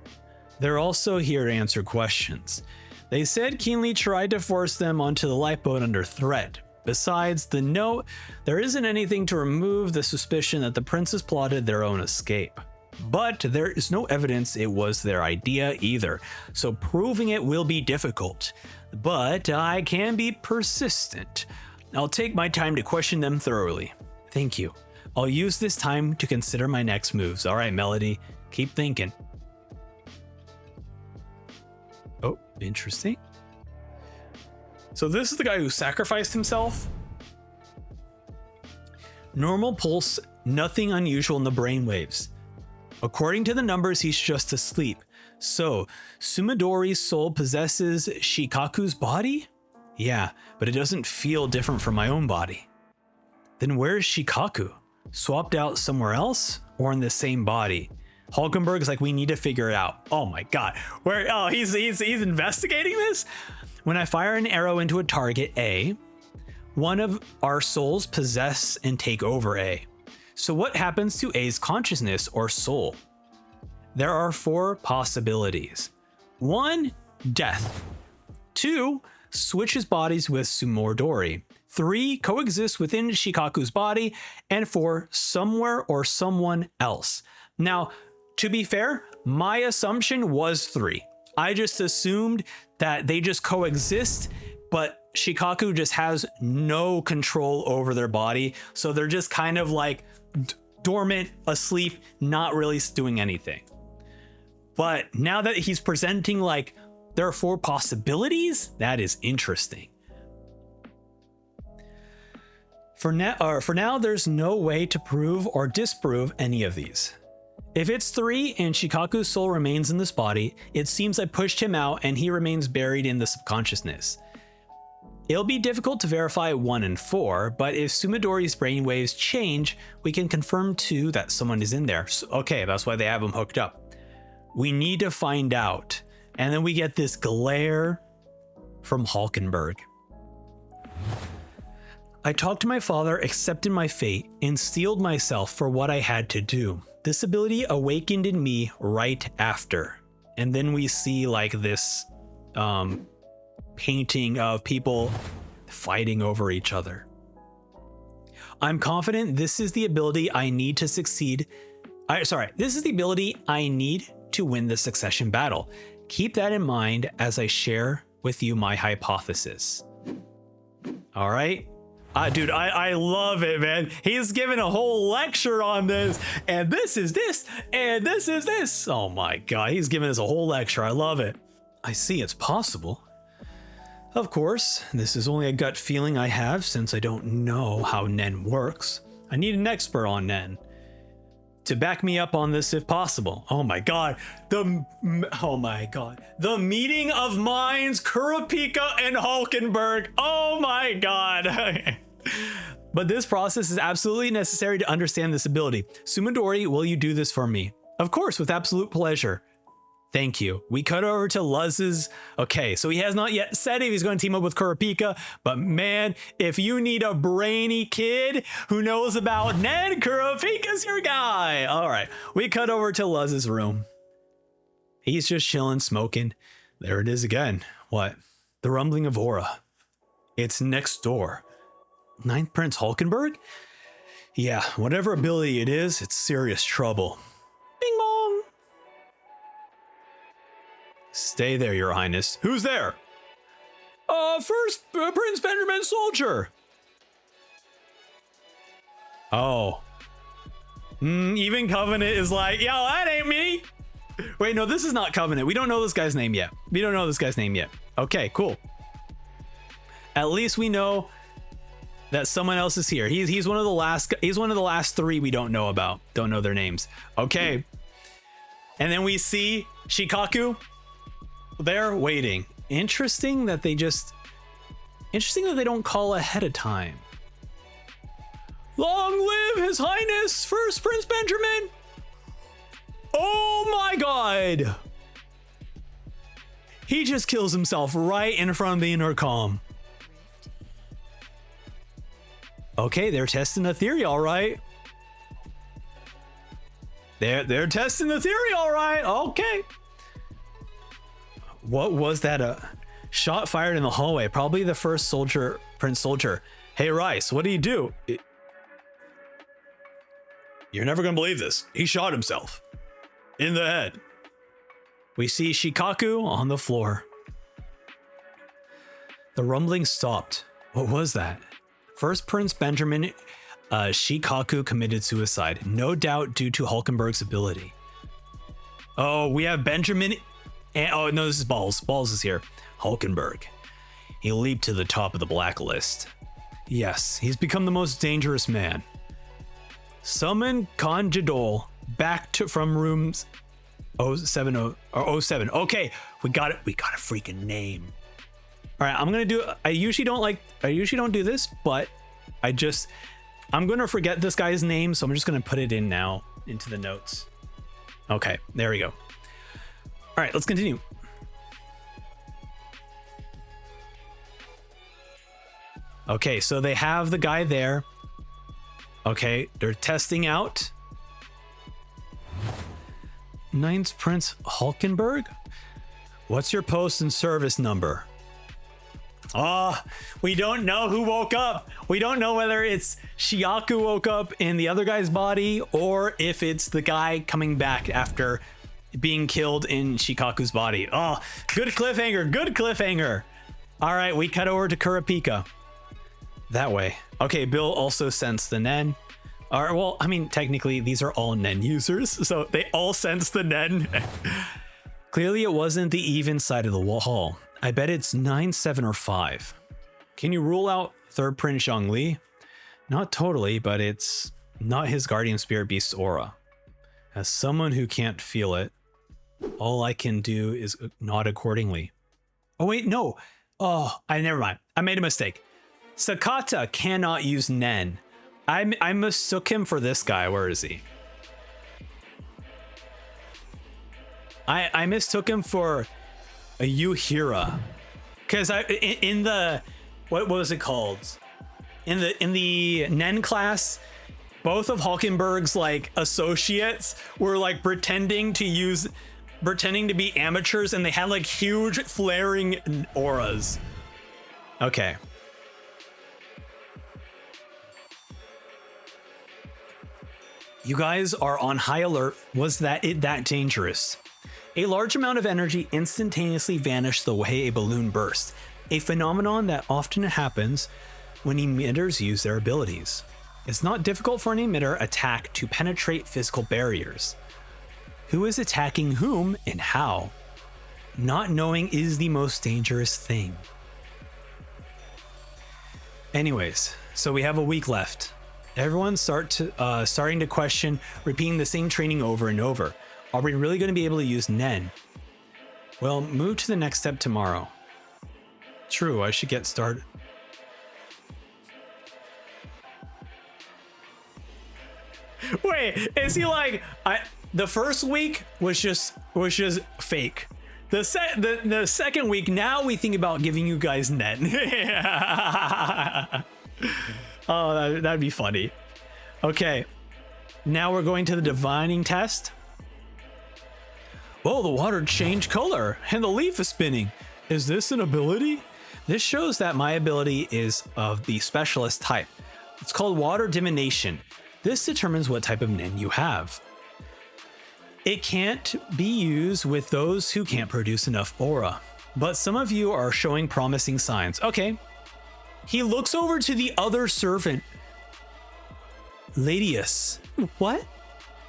They're also here to answer questions. They said Keenly tried to force them onto the lifeboat under threat. Besides the note, there isn't anything to remove the suspicion that the princes plotted their own escape. But there is no evidence it was their idea either, so proving it will be difficult. But I can be persistent. I'll take my time to question them thoroughly. Thank you. I'll use this time to consider my next moves. All right, Melody, keep thinking. Oh, interesting. So this is the guy who sacrificed himself. Normal pulse, nothing unusual in the brainwaves. According to the numbers, he's just asleep. So, Sumidori's soul possesses Shikaku's body? Yeah, but it doesn't feel different from my own body. Then where's Shikaku? Swapped out somewhere else or in the same body? Hulkenberg's like, we need to figure it out. Oh my god. Where? Oh, he's investigating this? When I fire an arrow into a target A, one of our souls possess and take over A. So what happens to A's consciousness or soul? There are 4 possibilities. 1, death. 2, switches bodies with Sumidori. 3, coexists within Shikaku's body. And 4, somewhere or someone else. Now, to be fair, my assumption was 3. I just assumed that they just coexist, but Shikaku just has no control over their body. So they're just kind of like dormant, asleep, not really doing anything. But now that he's presenting like there are 4 possibilities, that is interesting. For now, there's no way to prove or disprove any of these. If it's 3 and Shikaku's soul remains in this body, it seems I pushed him out and he remains buried in the subconsciousness. It'll be difficult to verify 1 and 4, but if Sumidori's brainwaves change, we can confirm 2 that someone is in there. So, okay, that's why they have him hooked up. We need to find out. And then we get this glare from Hulkenberg. I talked to my father, accepted my fate, and steeled myself for what I had to do. This ability awakened in me right after. And then we see like this painting of people fighting over each other. I'm confident this is the ability I need to succeed. This is the ability I need to win the succession battle. Keep that in mind as I share with you my hypothesis. All right. Dude, I love it, man. He's given a whole lecture on this, and this is this, and this is this. Oh my god, he's giving us a whole lecture. I love it. I see it's possible. Of course, this is only a gut feeling I have since I don't know how Nen works. I need an expert on Nen to back me up on this if possible. Oh my god. The meeting of minds, Kurapika and Hulkenberg. Oh my god. But this process is absolutely necessary to understand this ability. Sumidori, will you do this for me? Of course, with absolute pleasure. Thank you. We cut over to Luz's. Okay, so he has not yet said if he's going to team up with Kurapika, but man, if you need a brainy kid who knows about Nen, Kurapika's your guy. All right, we cut over to Luz's room. He's just chilling, smoking. There it is again. What? The rumbling of aura. It's next door. Ninth Prince Hulkenberg? Yeah, whatever ability it is, it's serious trouble. Bing bong. Stay there, Your Highness. Who's there? First, Prince Benjamin Soldier. Oh. Even Covenant is like, yo, that ain't me. Wait, no, this is not Covenant. We don't know this guy's name yet. Okay, cool. At least we know that someone else is here. He's one of the last 3 we don't know about. Don't know their names. Okay. And then we see Shikaku there waiting. Interesting that they don't call ahead of time. Long live His Highness First Prince Benjamin. Oh my god. He just kills himself right in front of the intercom. Okay, they're testing a theory, all right. They're testing the theory, all right. Okay. What was that? A shot fired in the hallway. Probably the first soldier, Prince Soldier. Hey, Rice, what do you do? You're never gonna believe this. He shot himself in the head. We see Shikaku on the floor. The rumbling stopped. What was that? First Prince Benjamin Shikaku committed suicide, no doubt due to Hulkenberg's ability. Oh, we have Benjamin. Oh, no, this is Balls. Balls is here. Hulkenberg. He leaped to the top of the blacklist. Yes, he's become the most dangerous man. Summon Khan Jadol back from rooms 070 or 07. Okay, we got it. We got a freaking name. All right, I'm gonna do. I usually don't do this, but I'm gonna forget this guy's name, so I'm just gonna put it in now into the notes. Okay, there we go. All right, let's continue. Okay, so they have the guy there. Okay, they're testing out. Ninth Prince Hulkenberg? What's your post and service number? We don't know who woke up. We don't know whether it's Shiaku woke up in the other guy's body or if it's the guy coming back after being killed in Shikaku's body. Oh, good cliffhanger. Good cliffhanger. All right, we cut over to Kurapika. That way. Okay, Bill also sensed the Nen. All right, well, I mean, technically, these are all Nen users, so they all sense the Nen. Clearly, it wasn't the even side of the hall. I bet it's 9, 7, or 5. Can you rule out third Prince Zhongli? Not totally, but it's not his guardian spirit beast's aura. As someone who can't feel it, all I can do is nod accordingly. Oh, wait, no. Never mind. I made a mistake. Sakata cannot use Nen. I mistook him for this guy. Where is he? I mistook him for a Yuhira, because in the what was it called? In the Nen class, both of Hulkenberg's like associates were like pretending to be amateurs, and they had like huge flaring auras. Okay. You guys are on high alert. Was that dangerous? A large amount of energy instantaneously vanished the way a balloon burst, a phenomenon that often happens when emitters use their abilities. It's not difficult for an emitter attack to penetrate physical barriers. Who is attacking whom and how? Not knowing is the most dangerous thing. Anyways, so we have a week left. Everyone's starting to question repeating the same training over and over. Are we really going to be able to use Nen? Well, move to the next step tomorrow. True, I should get started. Wait, is he like the first week was just fake. The second week, now we think about giving you guys Nen. Oh, that'd be funny. Okay, now we're going to the divining test. Whoa, the water changed color and the leaf is spinning. Is this an ability? This shows that my ability is of the specialist type. It's called water divination. This determines what type of Nen you have. It can't be used with those who can't produce enough aura, but some of you are showing promising signs. Okay. He looks over to the other servant. Ladius. What?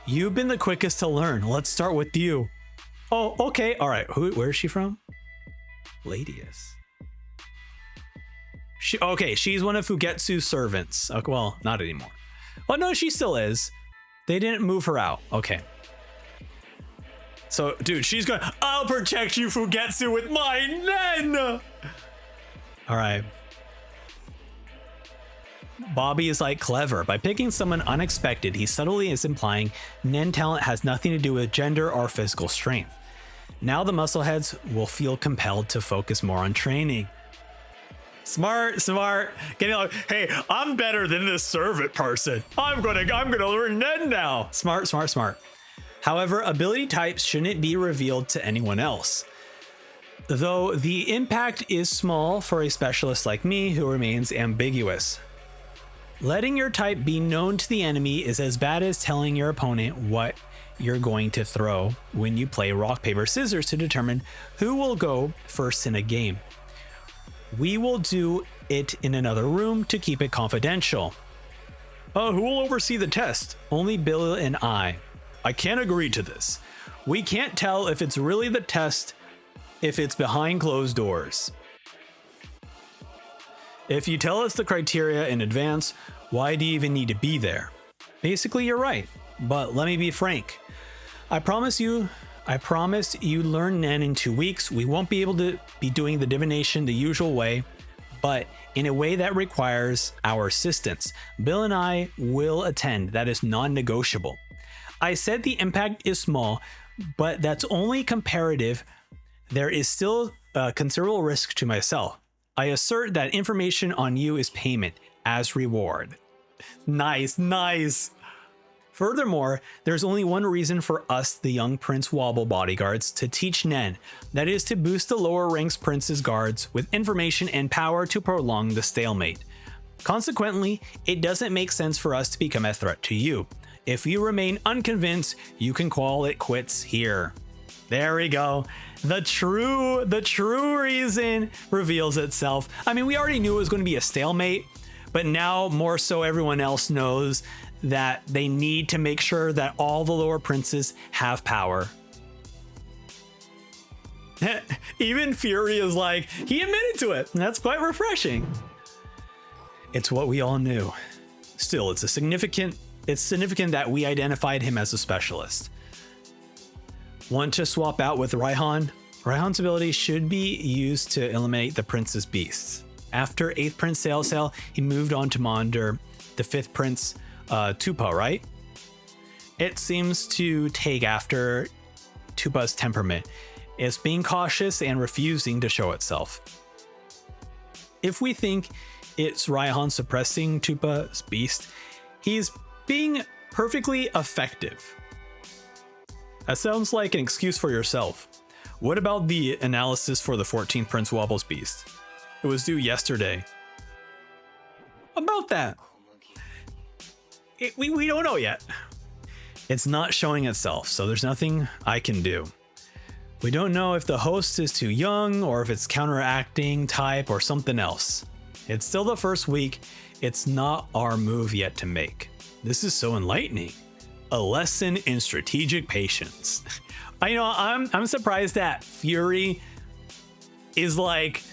You've been the quickest to learn. Let's start with you. Oh, okay. All right. Where is she from? Ladius. She's one of Fugetsu's servants. Well, not anymore. Oh, no, she still is. They didn't move her out. Okay. So, dude, she's going, I'll protect you, Fugetsu, with my Nen! All right. Bobby is like clever. By picking someone unexpected, he subtly is implying Nen talent has nothing to do with gender or physical strength. Now the muscleheads will feel compelled to focus more on training. Smart. Getting like, hey, I'm better than this servant person. I'm gonna learn Nen now. Smart. However, ability types shouldn't be revealed to anyone else. Though the impact is small for a specialist like me who remains ambiguous. Letting your type be known to the enemy is as bad as telling your opponent what you're going to throw when you play rock, paper, scissors to determine who will go first in a game. We will do it in another room to keep it confidential. Who will oversee the test? Only Bill and I. I can't agree to this. We can't tell if it's really the test if it's behind closed doors. If you tell us the criteria in advance, why do you even need to be there? Basically, you're right, but let me be frank. I promised you learn Nen in 2 weeks. We won't be able to be doing the divination the usual way, but in a way that requires our assistance. Bill and I will attend. That is non-negotiable. I said the impact is small, but that's only comparative. There is still a considerable risk to myself. I assert that information on you is payment as reward. Nice, nice. Furthermore, there's only one reason for us, the young Prince Wobble bodyguards, to teach Nen. That is to boost the lower ranks Prince's guards with information and power to prolong the stalemate. Consequently, it doesn't make sense for us to become a threat to you. If you remain unconvinced, you can call it quits here. There we go. The true reason reveals itself. I mean, we already knew it was going to be a stalemate, but now more so everyone else knows that they need to make sure that all the lower princes have power. Even Fury is like, he admitted to it. That's quite refreshing. It's what we all knew. Still, it's significant that we identified him as a specialist. Want to swap out with Raihan? Raihan's ability should be used to eliminate the prince's beasts. After 8th Prince Sailsail, he moved on to monitor the 5th Prince Tupa, right? It seems to take after Tupa's temperament. It's being cautious and refusing to show itself. If we think it's Raihan suppressing Tupa's beast, he's being perfectly effective. That sounds like an excuse for yourself. What about the analysis for the 14th Prince Wobble's beast? It was due yesterday. About that. We don't know yet. It's not showing itself, so there's nothing I can do. We don't know if the host is too young or if it's counteracting type or something else. It's still the first week. It's not our move yet to make. This is so enlightening. A lesson in strategic patience. I'm surprised that Fury is like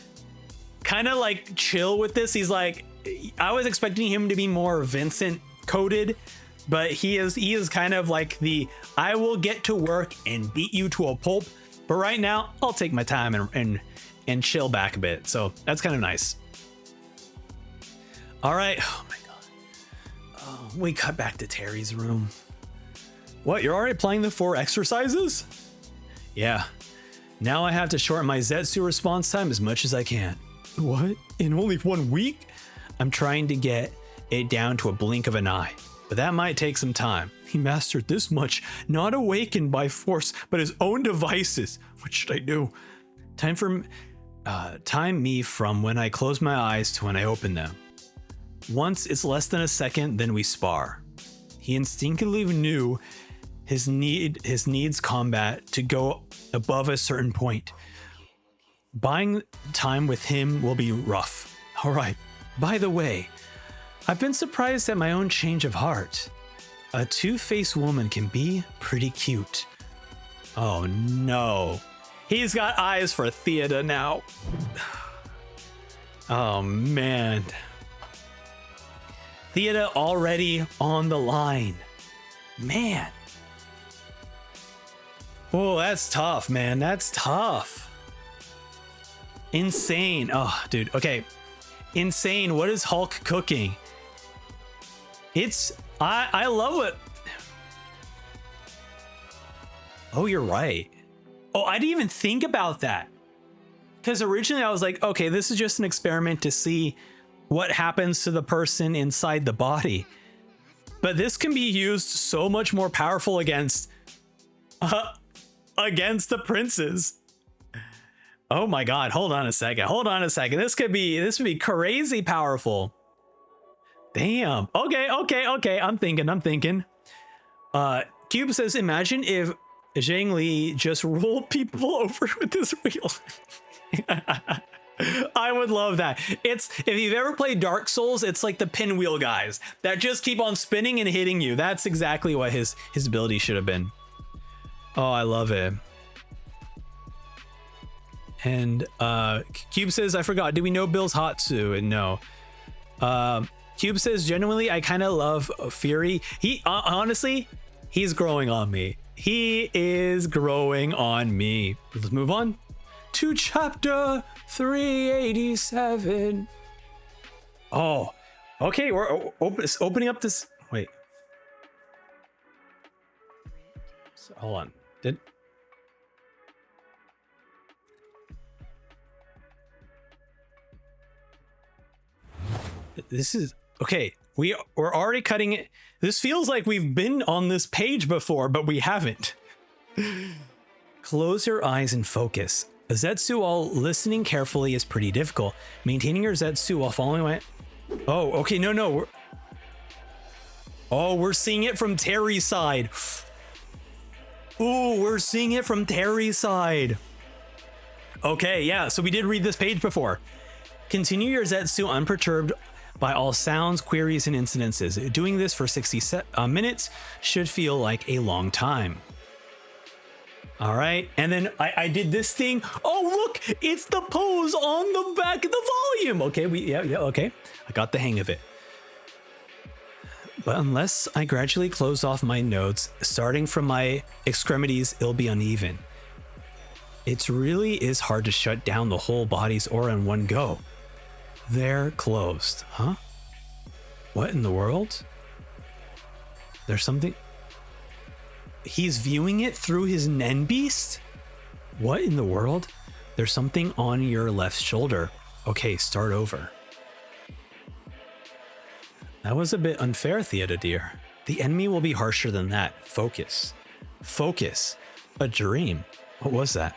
kind of like chill with this. He's like, I was expecting him to be more Vincent coded, but he is kind of like the I will get to work and beat you to a pulp, but right now I'll take my time and chill back a bit. So that's kind of nice. All right. Oh my god. We cut back to Terry's room. What, you're already playing the 4 exercises? Yeah. Now I have to shorten my Zetsu response time as much as I can. What? In only 1 week? I'm trying to get it down to a blink of an eye, but that might take some time. He mastered this much, not awakened by force, but his own devices. What should I do? Time me from when I close my eyes to when I open them. Once it's less than a second, then we spar. He instinctively knew his needs combat to go above a certain point. Buying time with him will be rough. All right. By the way, I've been surprised at my own change of heart. A two-faced woman can be pretty cute. Oh no. He's got eyes for Theoda now. Oh man. Theoda already on the line. Man. Oh, that's tough, man. That's tough. Insane. Oh, dude. Okay. Insane. What is Hulk cooking? I love it. Oh, you're right. Oh, I didn't even think about that. Because originally I was like, okay, this is just an experiment to see what happens to the person inside the body. But this can be used so much more powerful against against the princes. Oh my god, hold on a second. This would be crazy powerful. Damn. Okay. I'm thinking. Cube says, imagine if Zhang Li just rolled people over with this wheel. I would love that. If you've ever played Dark Souls, it's like the pinwheel guys that just keep on spinning and hitting you. That's exactly what his ability should have been. Oh, I love it. And Cube says, I forgot, do we know Bill's Hatsu? And no. Cube says, genuinely, I kind of love Fury. He honestly, he's growing on me. He is growing on me. Let's move on to chapter 387. Oh, okay. We're opening up this. Wait. So, hold on. This is okay. We're already cutting it. This feels like we've been on this page before, but we haven't. Close your eyes and focus. A Zetsu while listening carefully is pretty difficult. Maintaining your Zetsu while following my... Oh, okay, no. We're seeing it from Terry's side. Ooh, we're seeing it from Terry's side. Okay, yeah, so we did read this page before. Continue your Zetsu unperturbed by all sounds, queries, and incidences. Doing this for 60 minutes should feel like a long time. All right, and then I did this thing. Oh, look, it's the pose on the back of the volume. Okay, okay. I got the hang of it. But unless I gradually close off my nodes, starting from my extremities, it'll be uneven. It really is hard to shut down the whole body's aura in one go. They're closed, huh? What in the world? There's something... He's viewing it through his Nen Beast? What in the world? There's something on your left shoulder. Okay, start over. That was a bit unfair, Theata dear. The enemy will be harsher than that. Focus. Focus. A dream. What was that?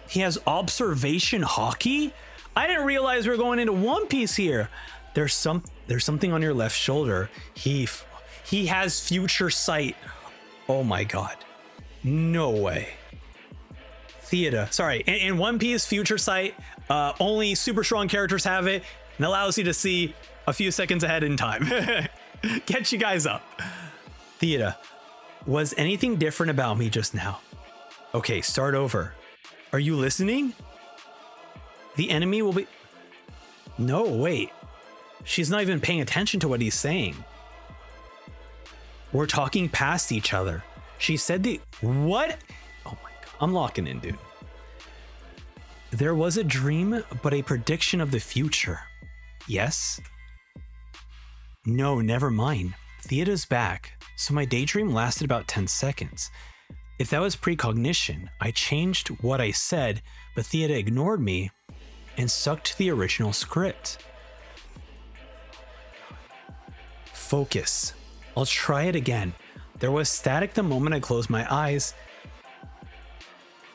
He has observation hockey? I didn't realize we were going into One Piece here. There's something on your left shoulder. He has future sight. Oh my god. No way. Theata. Sorry, in One Piece, future sight, only super strong characters have it and allows you to see a few seconds ahead in time. Get you guys up. Theata, was anything different about me just now? Okay, start over. Are you listening? The enemy will be... No, wait. She's not even paying attention to what he's saying. We're talking past each other. She said the... What? Oh my god. I'm locking in, dude. There was a dream, but a prediction of the future. Yes? No, never mind. Theata's back. So my daydream lasted about 10 seconds. If that was precognition, I changed what I said, but Theata ignored me and stuck to the original script. Focus. I'll try it again. There was static the moment I closed my eyes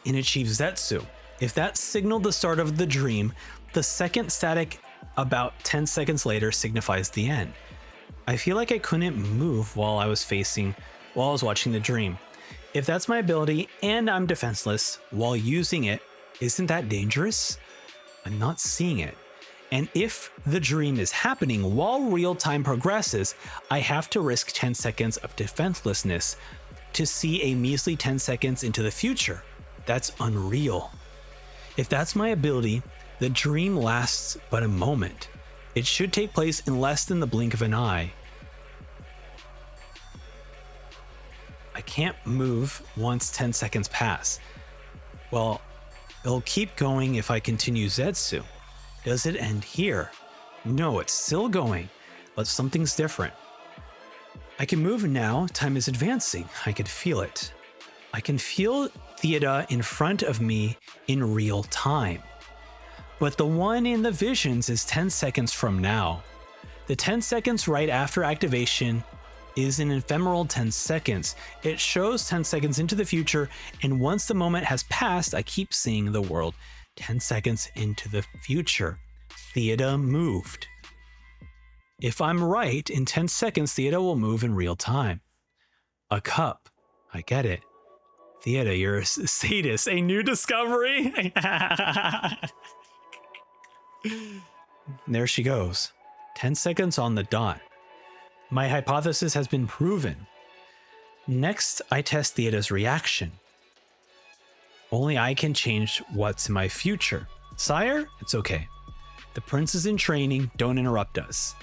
and achieved Zetsu. If that signaled the start of the dream, the second static about 10 seconds later signifies the end. I feel like I couldn't move while I was watching the dream. If that's my ability and I'm defenseless while using it, isn't that dangerous? I'm not seeing it. And if the dream is happening while real time progresses, I have to risk 10 seconds of defenselessness to see a measly 10 seconds into the future. That's unreal. If that's my ability, the dream lasts but a moment. It should take place in less than the blink of an eye. I can't move once 10 seconds pass. Well, it'll keep going if I continue Zetsu. Does it end here? No, it's still going, but something's different. I can move now, time is advancing. I can feel it. I can feel Theata in front of me in real time. But the one in the visions is 10 seconds from now. The 10 seconds right after activation is an ephemeral 10 seconds. It shows 10 seconds into the future, and once the moment has passed, I keep seeing the world 10 seconds into the future. Theata moved. If I'm right, in 10 seconds, Theata will move in real time. A cup. I get it. Theata, you're a sadist. A new discovery? There she goes. 10 seconds on the dot. My hypothesis has been proven. Next, I test Theata's reaction. Only I can change what's in my future. Sire, it's okay. The prince is in training, don't interrupt us.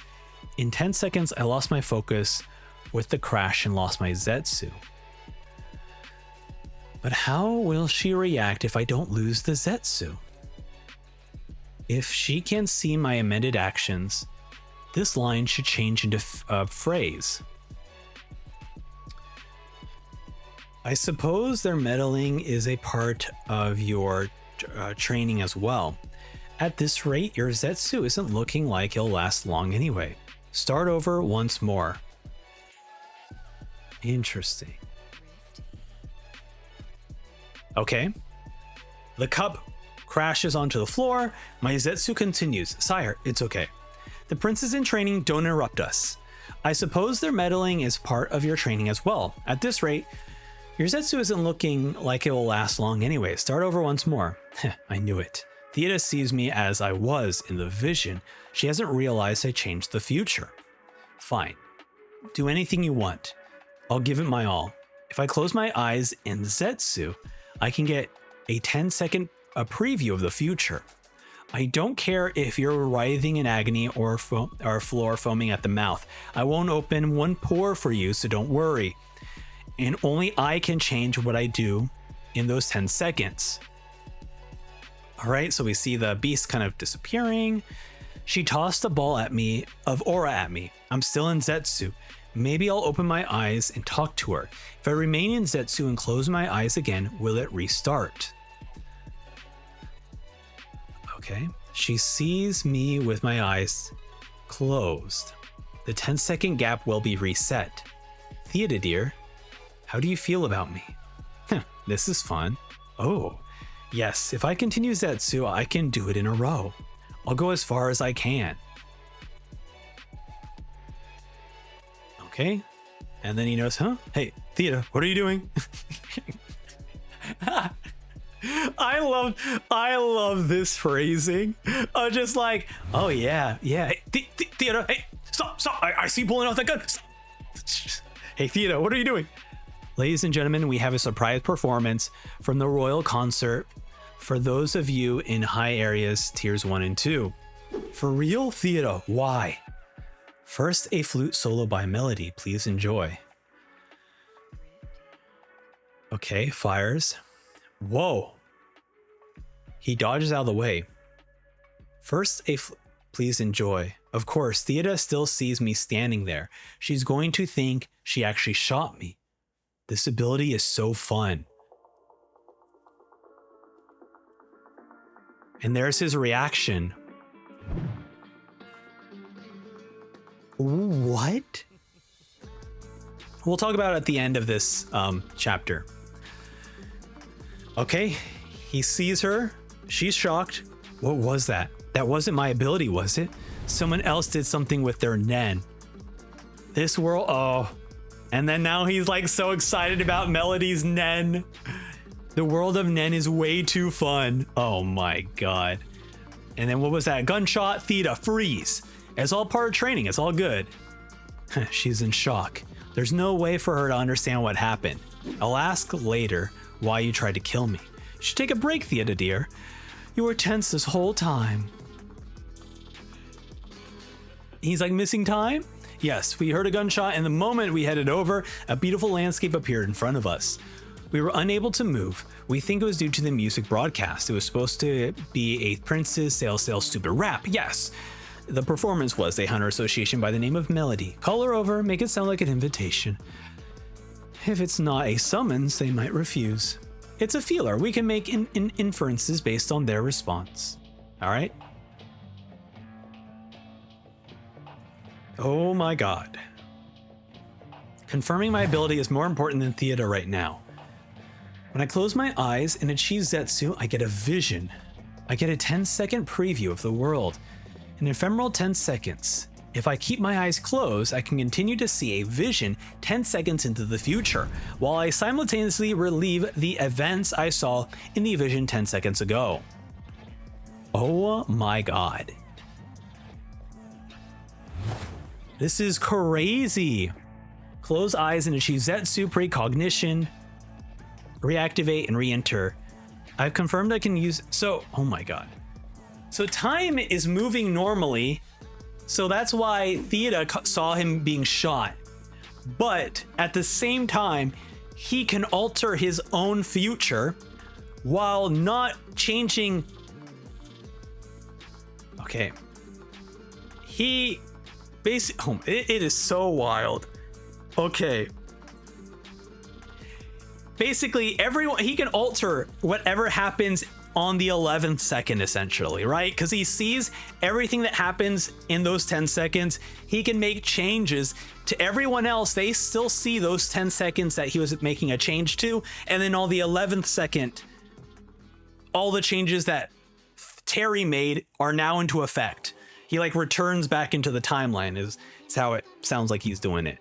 In 10 seconds, I lost my focus with the crash and lost my Zetsu. But how will she react if I don't lose the Zetsu? If she can see my amended actions, this line should change into a phrase. I suppose their meddling is a part of your training as well. At this rate, your Zetsu isn't looking like it'll last long anyway. Start over once more. Interesting. Okay. The cup crashes onto the floor. My Zetsu continues. Sire, it's okay. The prince is in training, don't interrupt us. I suppose their meddling is part of your training as well. At this rate, your Zetsu isn't looking like it will last long anyway. Start over once more. I knew it. Theata sees me as I was in the vision. She hasn't realized I changed the future. Fine. Do anything you want. I'll give it my all. If I close my eyes in Zetsu, I can get a 10-second preview of the future. I don't care if you're writhing in agony or floor foaming at the mouth. I won't open one pore for you, so don't worry. And only I can change what I do in those 10 seconds. All right, so we see the beast kind of disappearing. She tossed a ball at me, of aura at me. I'm still in Zetsu. Maybe I'll open my eyes and talk to her. If I remain in Zetsu and close my eyes again, will it restart? Okay, she sees me with my eyes closed. The 10-second gap will be reset. Theata, dear, how do you feel about me? This is fun. Oh, yes, if I continue Zetsu, I can do it in a row. I'll go as far as I can. Okay, and then he knows, Hey, Theata, what are you doing? I love this phrasing. Just like, oh yeah. Hey, Theata, hey, stop. I see you pulling off that gun. Stop. Hey, Theata, what are you doing? Ladies and gentlemen, we have a surprise performance from the Royal Concert for those of you in high areas, tiers 1 and 2. For real, Theata, why? First, a flute solo by Melody. Please enjoy. Okay, fires. Whoa. He dodges out of the way. First, please enjoy. Of course, Theata still sees me standing there. She's going to think she actually shot me. This ability is so fun. And there's his reaction. What? We'll talk about it at the end of this chapter. Okay, he sees her. She's shocked. What was that? That wasn't my ability, was it? Someone else did something with their Nen. This world, oh. And then now he's like so excited about Melody's Nen. The world of Nen is way too fun. Oh my god. And then what was that? Gunshot, Theata, freeze. It's all part of training, it's all good. She's in shock. There's no way for her to understand what happened. I'll ask later why you tried to kill me. You should take a break, Theata, dear. You were tense this whole time. He's like, missing time? Yes, we heard a gunshot, and the moment we headed over, a beautiful landscape appeared in front of us. We were unable to move. We think it was due to the music broadcast. It was supposed to be a Prince's Sail Stupid Rap. Yes. The performance was a hunter association by the name of Melody. Call her over, make it sound like an invitation. If it's not a summons, they might refuse. It's a feeler. We can make inferences based on their response. All right? Oh my god. Confirming my ability is more important than Theata right now. When I close my eyes and achieve Zetsu, I get a vision. I get a 10-second preview of the world. An ephemeral 10 seconds. If I keep my eyes closed, I can continue to see a vision 10 seconds into the future, while I simultaneously relive the events I saw in the vision 10 seconds ago. Oh my god. This is crazy. Close eyes and achieve Zetsu precognition. Reactivate and re-enter. I've confirmed I can use, oh my god. So time is moving normally, so that's why Theata saw him being shot. But at the same time, he can alter his own future while not changing. Okay. He basically, it is so wild. Okay. Basically, everyone, he can alter whatever happens on the 11th second, essentially, right? Because he sees everything that happens in those 10 seconds. He can make changes to everyone else. They still see those 10 seconds that he was making a change to. And then on the 11th second, all the changes that Terry made are now into effect. He like returns back into the timeline is how it sounds like he's doing it.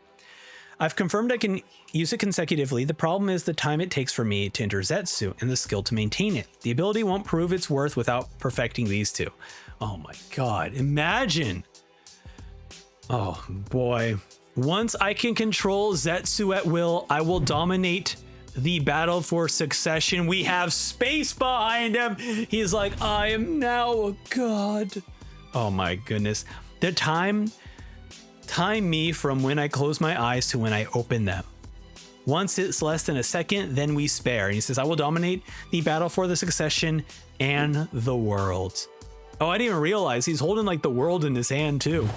I've confirmed I can use it consecutively. The problem is the time it takes for me to enter Zetsu and the skill to maintain it. The ability won't prove its worth without perfecting these two. Oh my god, imagine. Oh boy. Once I can control Zetsu at will, I will dominate the battle for succession. We have space behind him. He's like, I am now a god. Oh my goodness. The time me from when I close my eyes to when I open them. Once it's less than a second, then we spare. And he says, I will dominate the battle for the succession and the world. Oh, I didn't even realize he's holding like the world in his hand too.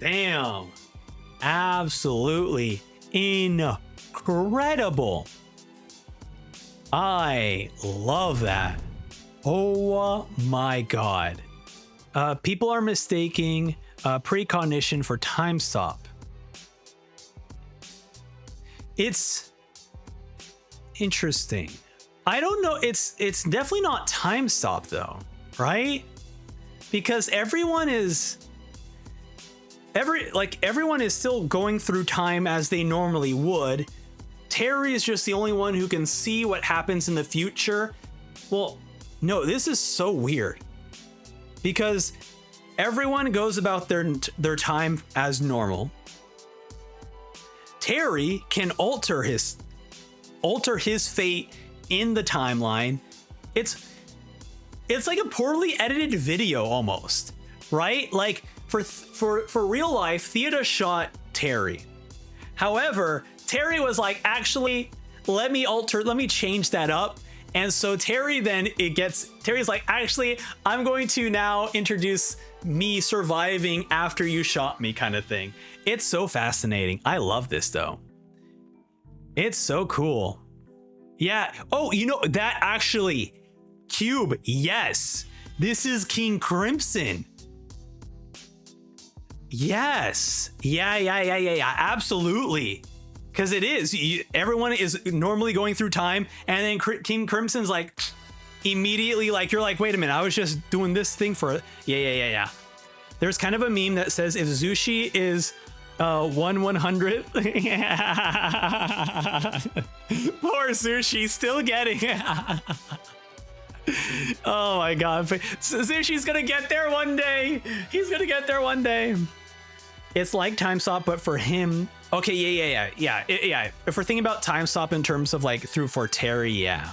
Damn. Absolutely incredible. I love that. Oh my god. People are mistaking precognition for time stop. It's interesting. I don't know. It's definitely not time stop though, right? Because everyone is still going through time as they normally would. Terry is just the only one who can see what happens in the future. Well, no, this is so weird because everyone goes about their time as normal. Terry can alter his fate in the timeline. It's like a poorly edited video almost, right? Like for real life, Theata shot Terry. However, Terry was like, actually, let me change that up. And so Terry's like, actually, I'm going to now introduce me surviving after you shot me kind of thing. It's so fascinating. I love this though. It's so cool. Yeah. Oh, you know, that actually, Cube, yes. This is King Crimson. Yes. Yeah. Absolutely. Because it is. Everyone is normally going through time, and then King Crimson's like, immediately, like, you're like, wait a minute, I was just doing this thing for. Yeah. There's kind of a meme that says if Zushi is 1/100th. Poor Zushi, still getting. Oh my god. Zushi's gonna get there one day. He's gonna get there one day. It's like time stop, but for him. Okay, yeah. If we're thinking about time stop in terms of like for Terry, yeah.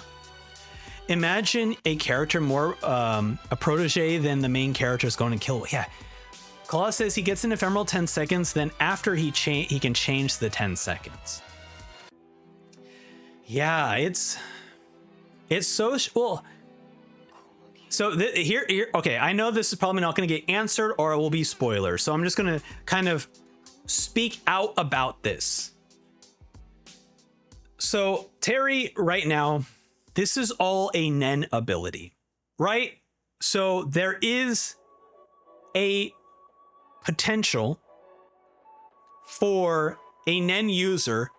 Imagine a character more a protege than the main character is going to kill. Yeah. Claus says he gets an ephemeral 10 seconds, then after he can change the 10 seconds. Yeah, it's so well. So here, okay, I know this is probably not going to get answered or it will be spoilers. So I'm just going to kind of speak out about this. So Terry right now, this is all a Nen ability, right? So there is a potential for a Nen user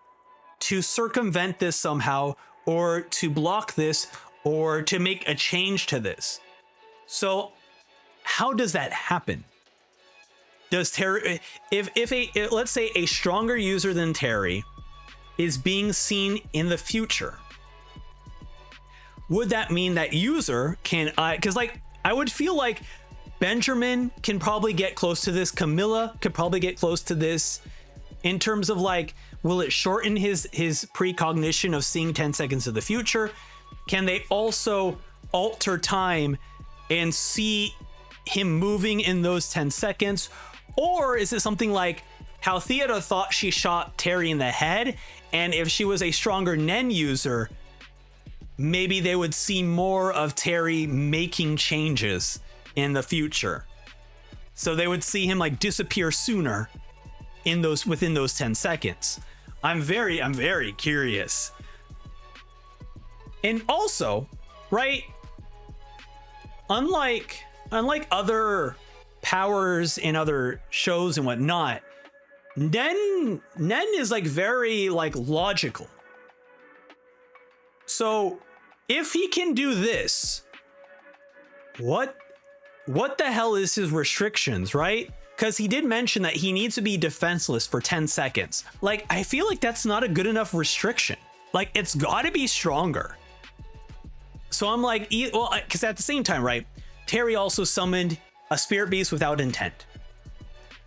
to circumvent this somehow, or to block this, or to make a change to this. So how does that happen? Does Terry, if let's say a stronger user than Terry is being seen in the future, would that mean that user can, because like I would feel like Benjamin can probably get close to this, Camilla could probably get close to this, in terms of like, will it shorten his precognition of seeing 10 seconds of the future? Can they also alter time and see him moving in those 10 seconds? Or is it something like how Theoda thought she shot Terry in the head, and if she was a stronger Nen user, maybe they would see more of Terry making changes in the future. So they would see him like disappear sooner within those 10 seconds. I'm very curious. And also, right, unlike other powers in other shows and whatnot, Nen is like very like logical. So if he can do this, what the hell is his restrictions, right? Because he did mention that he needs to be defenseless for 10 seconds. Like, I feel like that's not a good enough restriction. Like, it's got to be stronger. So I'm like, well, because at the same time, right, Terry also summoned a spirit beast without intent.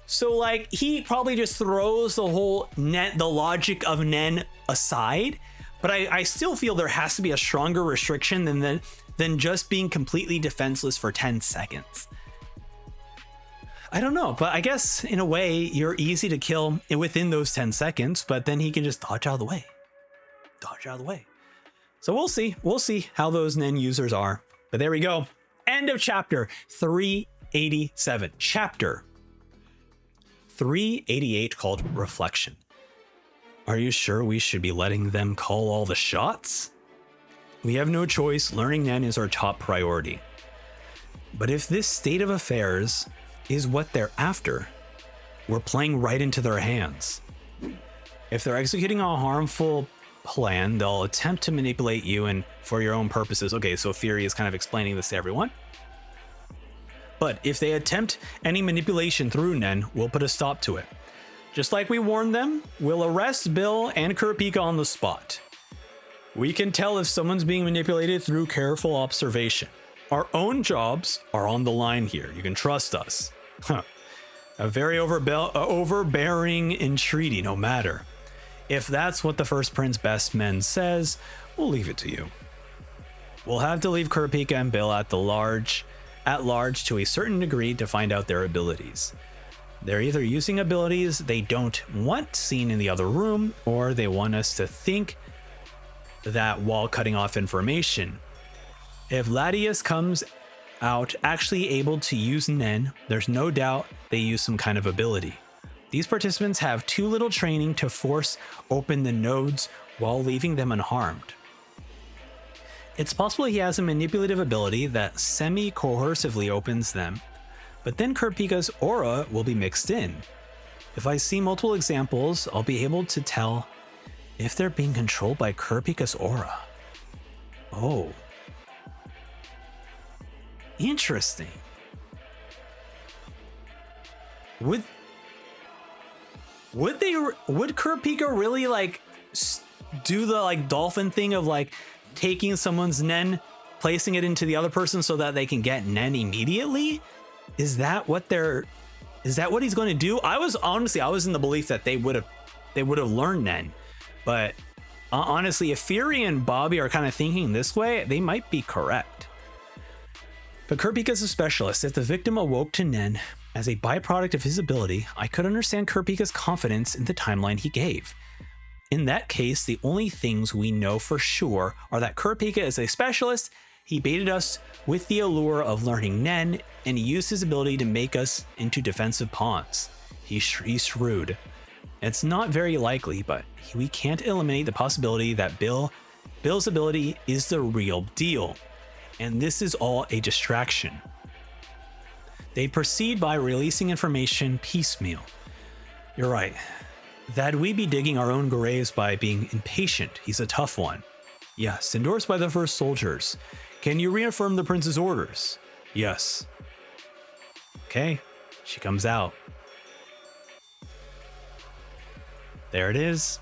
So like, he probably just throws the whole the logic of Nen aside. But I still feel there has to be a stronger restriction than just being completely defenseless for 10 seconds. I don't know, but I guess in a way you're easy to kill within those 10 seconds, but then he can just dodge out of the way. So we'll see how those Nen users are. But there we go. End of chapter 387. Chapter 388 called Reflection. Are you sure we should be letting them call all the shots? We have no choice. Learning Nen is our top priority. But if this state of affairs is what they're after, we're playing right into their hands. If they're executing a harmful plan, they'll attempt to manipulate you and for your own purposes. Okay, so Fury is kind of explaining this to everyone. But if they attempt any manipulation through Nen, we'll put a stop to it. Just like we warned them, we'll arrest Bill and Kurapika on the spot. We can tell if someone's being manipulated through careful observation. Our own jobs are on the line here. You can trust us. A very overbearing entreaty, no matter. If that's what the First Prince Best Men says, we'll leave it to you. We'll have to leave Kurapika and Bill at large to a certain degree to find out their abilities. They're either using abilities they don't want seen in the other room, or they want us to think that while cutting off information. If Latius comes out actually able to use Nen, there's no doubt they use some kind of ability. These participants have too little training to force open the nodes while leaving them unharmed. It's possible he has a manipulative ability that semi-coercively opens them, but then Kurapika's aura will be mixed in. If I see multiple examples, I'll be able to tell if they're being controlled by Kurapika's aura. Oh. Interesting. Would Kurapika really like do the like dolphin thing of like taking someone's Nen, placing it into the other person so that they can get Nen immediately? Is that what he's going to do? I was in the belief that they would have learned Nen, but honestly, if Fury and Bobby are kind of thinking this way, they might be correct. But Kurapika's a specialist. If the victim awoke to Nen as a byproduct of his ability, I could understand Kurapika's confidence in the timeline he gave. In that case, the only things we know for sure are that Kurapika is a specialist. He baited us with the allure of learning Nen, and he used his ability to make us into defensive pawns. He's shrewd. It's not very likely, but we can't eliminate the possibility that Bill's ability is the real deal. and this is all a distraction. They proceed by releasing information piecemeal. You're right. That we be digging our own graves by being impatient. He's a tough one. Yes, endorsed by the first soldiers. Can you reaffirm the prince's orders? Yes. Okay, she comes out. There it is.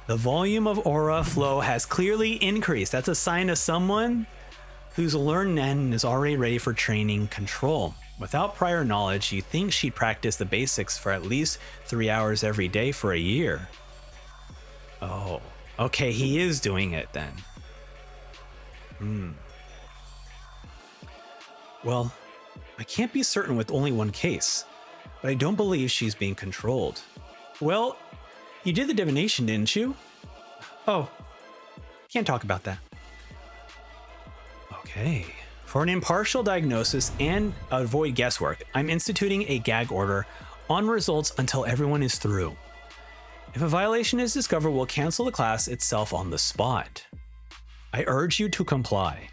The volume of aura flow has clearly increased. That's a sign of someone who's learned Nen and is already ready for training control. Without prior knowledge, you think she'd practice the basics for at least 3 hours every day for a year. Oh, okay, he is doing it then. Well, I can't be certain with only one case, but I don't believe she's being controlled. Well, you did the divination, didn't you? Oh, can't talk about that. Okay. For an impartial diagnosis and avoid guesswork, I'm instituting a gag order on results until everyone is through. If a violation is discovered, we'll cancel the class itself on the spot. I urge you to comply.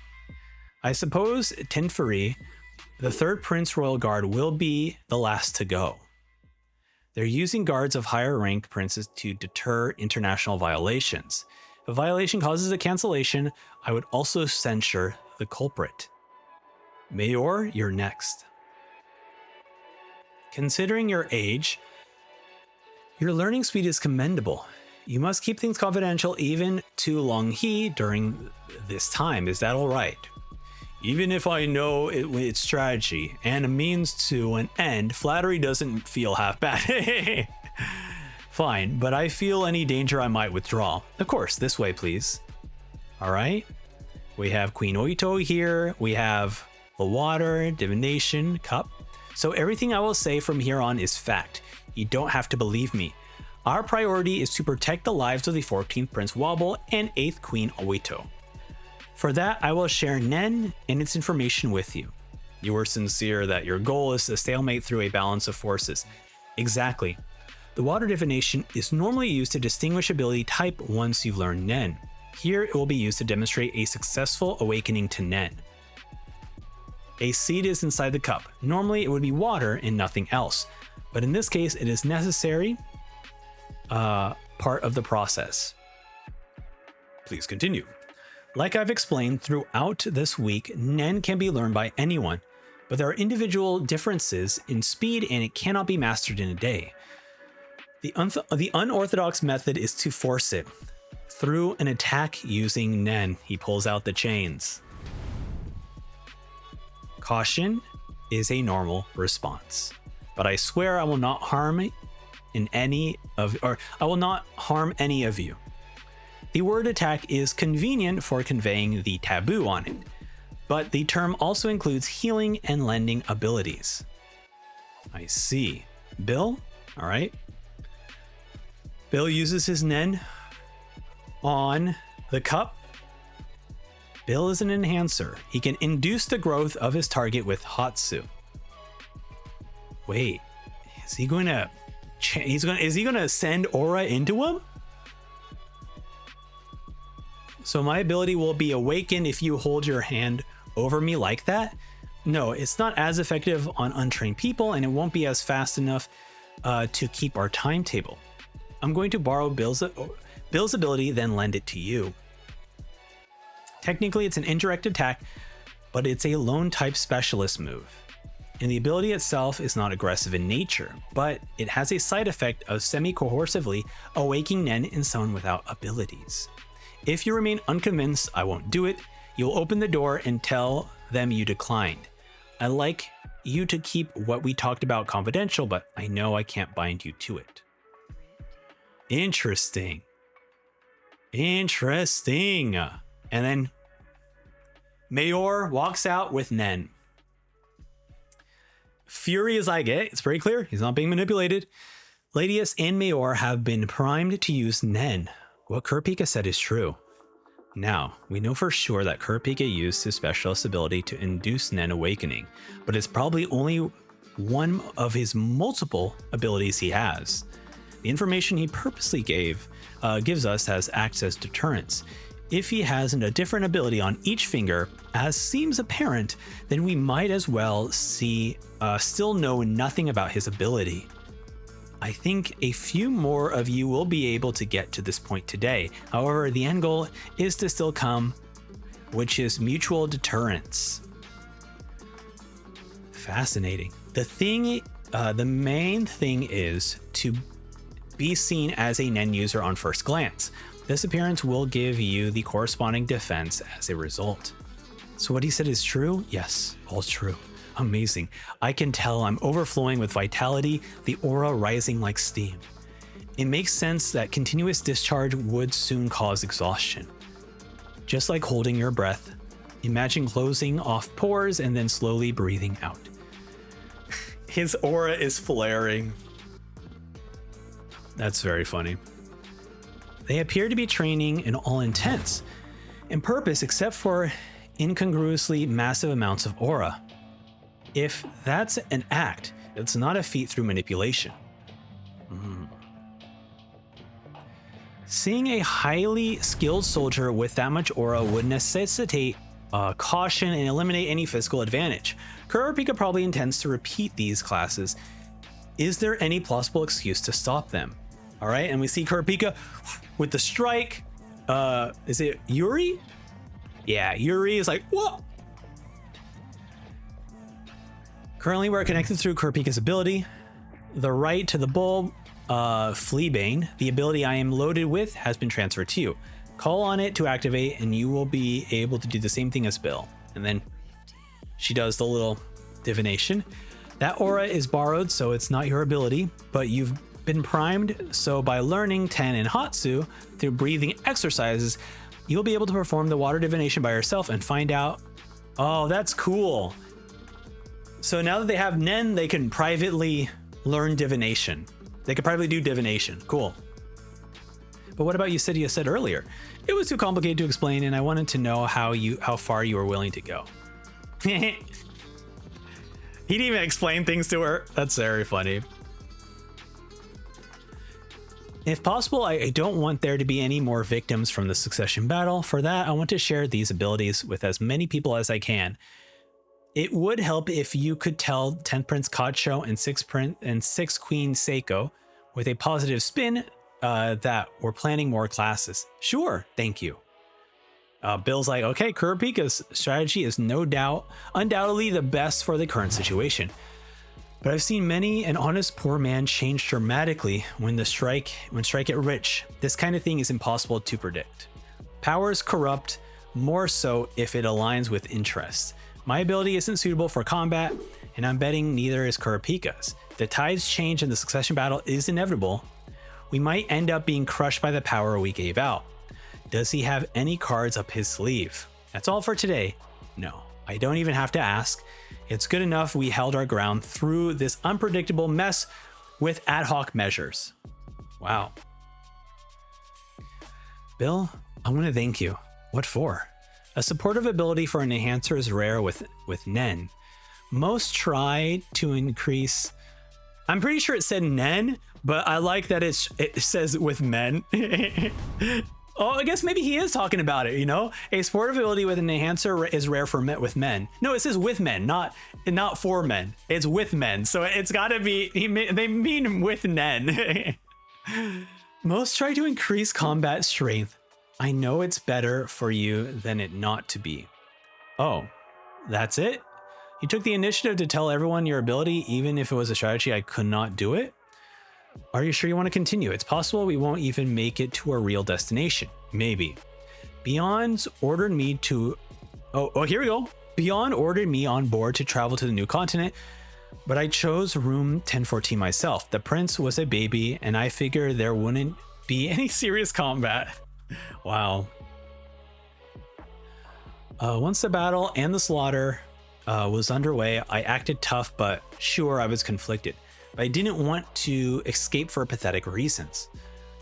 I suppose Tenferi, the third Prince Royal Guard, will be the last to go. They're using guards of higher ranked princes to deter international violations. If a violation causes a cancellation, I would also censure the culprit. Mayor, you're next. Considering your age, your learning speed is commendable. You must keep things confidential even to Long He during this time. Is that all right? Even if I know it's strategy and a means to an end, flattery doesn't feel half bad. Fine, but I feel any danger I might withdraw. Of course, this way, please. All right. We have Queen Oito here. We have the water, divination, cup. So everything I will say from here on is fact. You don't have to believe me. Our priority is to protect the lives of the 14th Prince Wobble and 8th Queen Oito. For that, I will share Nen and its information with you. You were sincere that your goal is to stalemate through a balance of forces. Exactly. The water divination is normally used to distinguish ability type once you've learned Nen. Here, it will be used to demonstrate a successful awakening to Nen. A seed is inside the cup. Normally, it would be water and nothing else. But in this case, it is necessary part of the process. Please continue. Like I've explained throughout this week, Nen can be learned by anyone, but there are individual differences in speed and it cannot be mastered in a day. The unorthodox method is to force it through an attack using Nen. He pulls out the chains. Caution is a normal response, but I swear I will not harm any of you. The word attack is convenient for conveying the taboo on it, but the term also includes healing and lending abilities. I see. Bill? All right. Bill uses his Nen on the cup. Bill is an enhancer. He can induce the growth of his target with Hatsu. Wait, is he going to is he going to send aura into him? So my ability will be awakened if you hold your hand over me like that? No, it's not as effective on untrained people, and it won't be as fast enough to keep our timetable. I'm going to borrow Bill's ability, then lend it to you. Technically, it's an indirect attack, but it's a lone type specialist move. And the ability itself is not aggressive in nature, but it has a side effect of semi-coercively awakening Nen in someone without abilities. If you remain unconvinced I won't do it, you'll open the door and tell them you declined. I like you to keep what we talked about confidential, but I know I can't bind you to it. Interesting. Interesting. And then Mayor walks out with Nen. Fury as I get, it's very clear, he's not being manipulated. Ladius and Mayor have been primed to use Nen. What Kurapika said is true. Now, we know for sure that Kurapika used his specialist ability to induce Nen awakening, but it's probably only one of his multiple abilities he has. The information he purposely gives us as acts as deterrence. If he has a different ability on each finger, as seems apparent, then we might as well still know nothing about his ability. I think a few more of you will be able to get to this point today. However, the end goal is to still come, which is mutual deterrence. Fascinating. The main thing is to be seen as a Nen user on first glance. This appearance will give you the corresponding defense as a result. So what he said is true? Yes, all true. Amazing. I can tell I'm overflowing with vitality, the aura rising like steam. It makes sense that continuous discharge would soon cause exhaustion. Just like holding your breath, imagine closing off pores and then slowly breathing out. His aura is flaring. That's very funny. They appear to be training in all intents and purpose except for incongruously massive amounts of aura. If that's an act, it's not a feat through manipulation. Seeing a highly skilled soldier with that much aura would necessitate caution and eliminate any physical advantage. Kurapika probably intends to repeat these classes. Is there any plausible excuse to stop them? All right, and we see Kurapika with the strike. Is it Yuri? Yeah, Yuri is like, whoa! Currently, we're connected through Kurapika's ability. The right to the bulb, Fleabane, the ability I am loaded with, has been transferred to you. Call on it to activate, and you will be able to do the same thing as Bill. And then she does the little divination. That aura is borrowed, so it's not your ability, but you've been primed, so by learning Ten and Hatsu through breathing exercises, you'll be able to perform the water divination by yourself and find out. Oh, that's cool. So now that they have Nen, they can privately learn divination. They could privately do divination. Cool. But what about Yusidia said earlier? It was too complicated to explain, and I wanted to know how far you were willing to go. He didn't even explain things to her. That's very funny. If possible, I don't want there to be any more victims from the succession battle. For that, I want to share these abilities with as many people as I can. It would help if you could tell 10th Prince Kacho and 6th Queen Seiko with a positive spin that we're planning more classes. Sure, thank you. Bill's like, okay, Kurapika's strategy is undoubtedly the best for the current situation. But I've seen many an honest poor man change dramatically when strike get rich. This kind of thing is impossible to predict. Powers corrupt, more so if it aligns with interests. My ability isn't suitable for combat, and I'm betting neither is Kurapika's. The tides change and the succession battle is inevitable. We might end up being crushed by the power we gave out. Does he have any cards up his sleeve? That's all for today. No, I don't even have to ask. It's good enough we held our ground through this unpredictable mess with ad hoc measures. Wow. Bill, I want to thank you. What for? A supportive ability for an enhancer is rare with Nen. Most try to increase. I'm pretty sure it said Nen, but I like that it says with men. Oh, I guess maybe he is talking about it, you know? A supportive ability with an enhancer is rare with men. No, it says with men, not for men. It's with men, so it's gotta be, they mean with Nen. Most try to increase combat strength. I know it's better for you than it not to be. Oh, that's it? You took the initiative to tell everyone your ability, even if it was a strategy I could not do it? Are you sure you want to continue? It's possible we won't even make it to our real destination. Maybe. Beyond's ordered me to... Oh, here we go. Beyond ordered me on board to travel to the new continent, but I chose room 1014 myself. The prince was a baby, and I figured there wouldn't be any serious combat. Wow. Once the battle and the slaughter was underway, I acted tough, but sure, I was conflicted. But I didn't want to escape for pathetic reasons.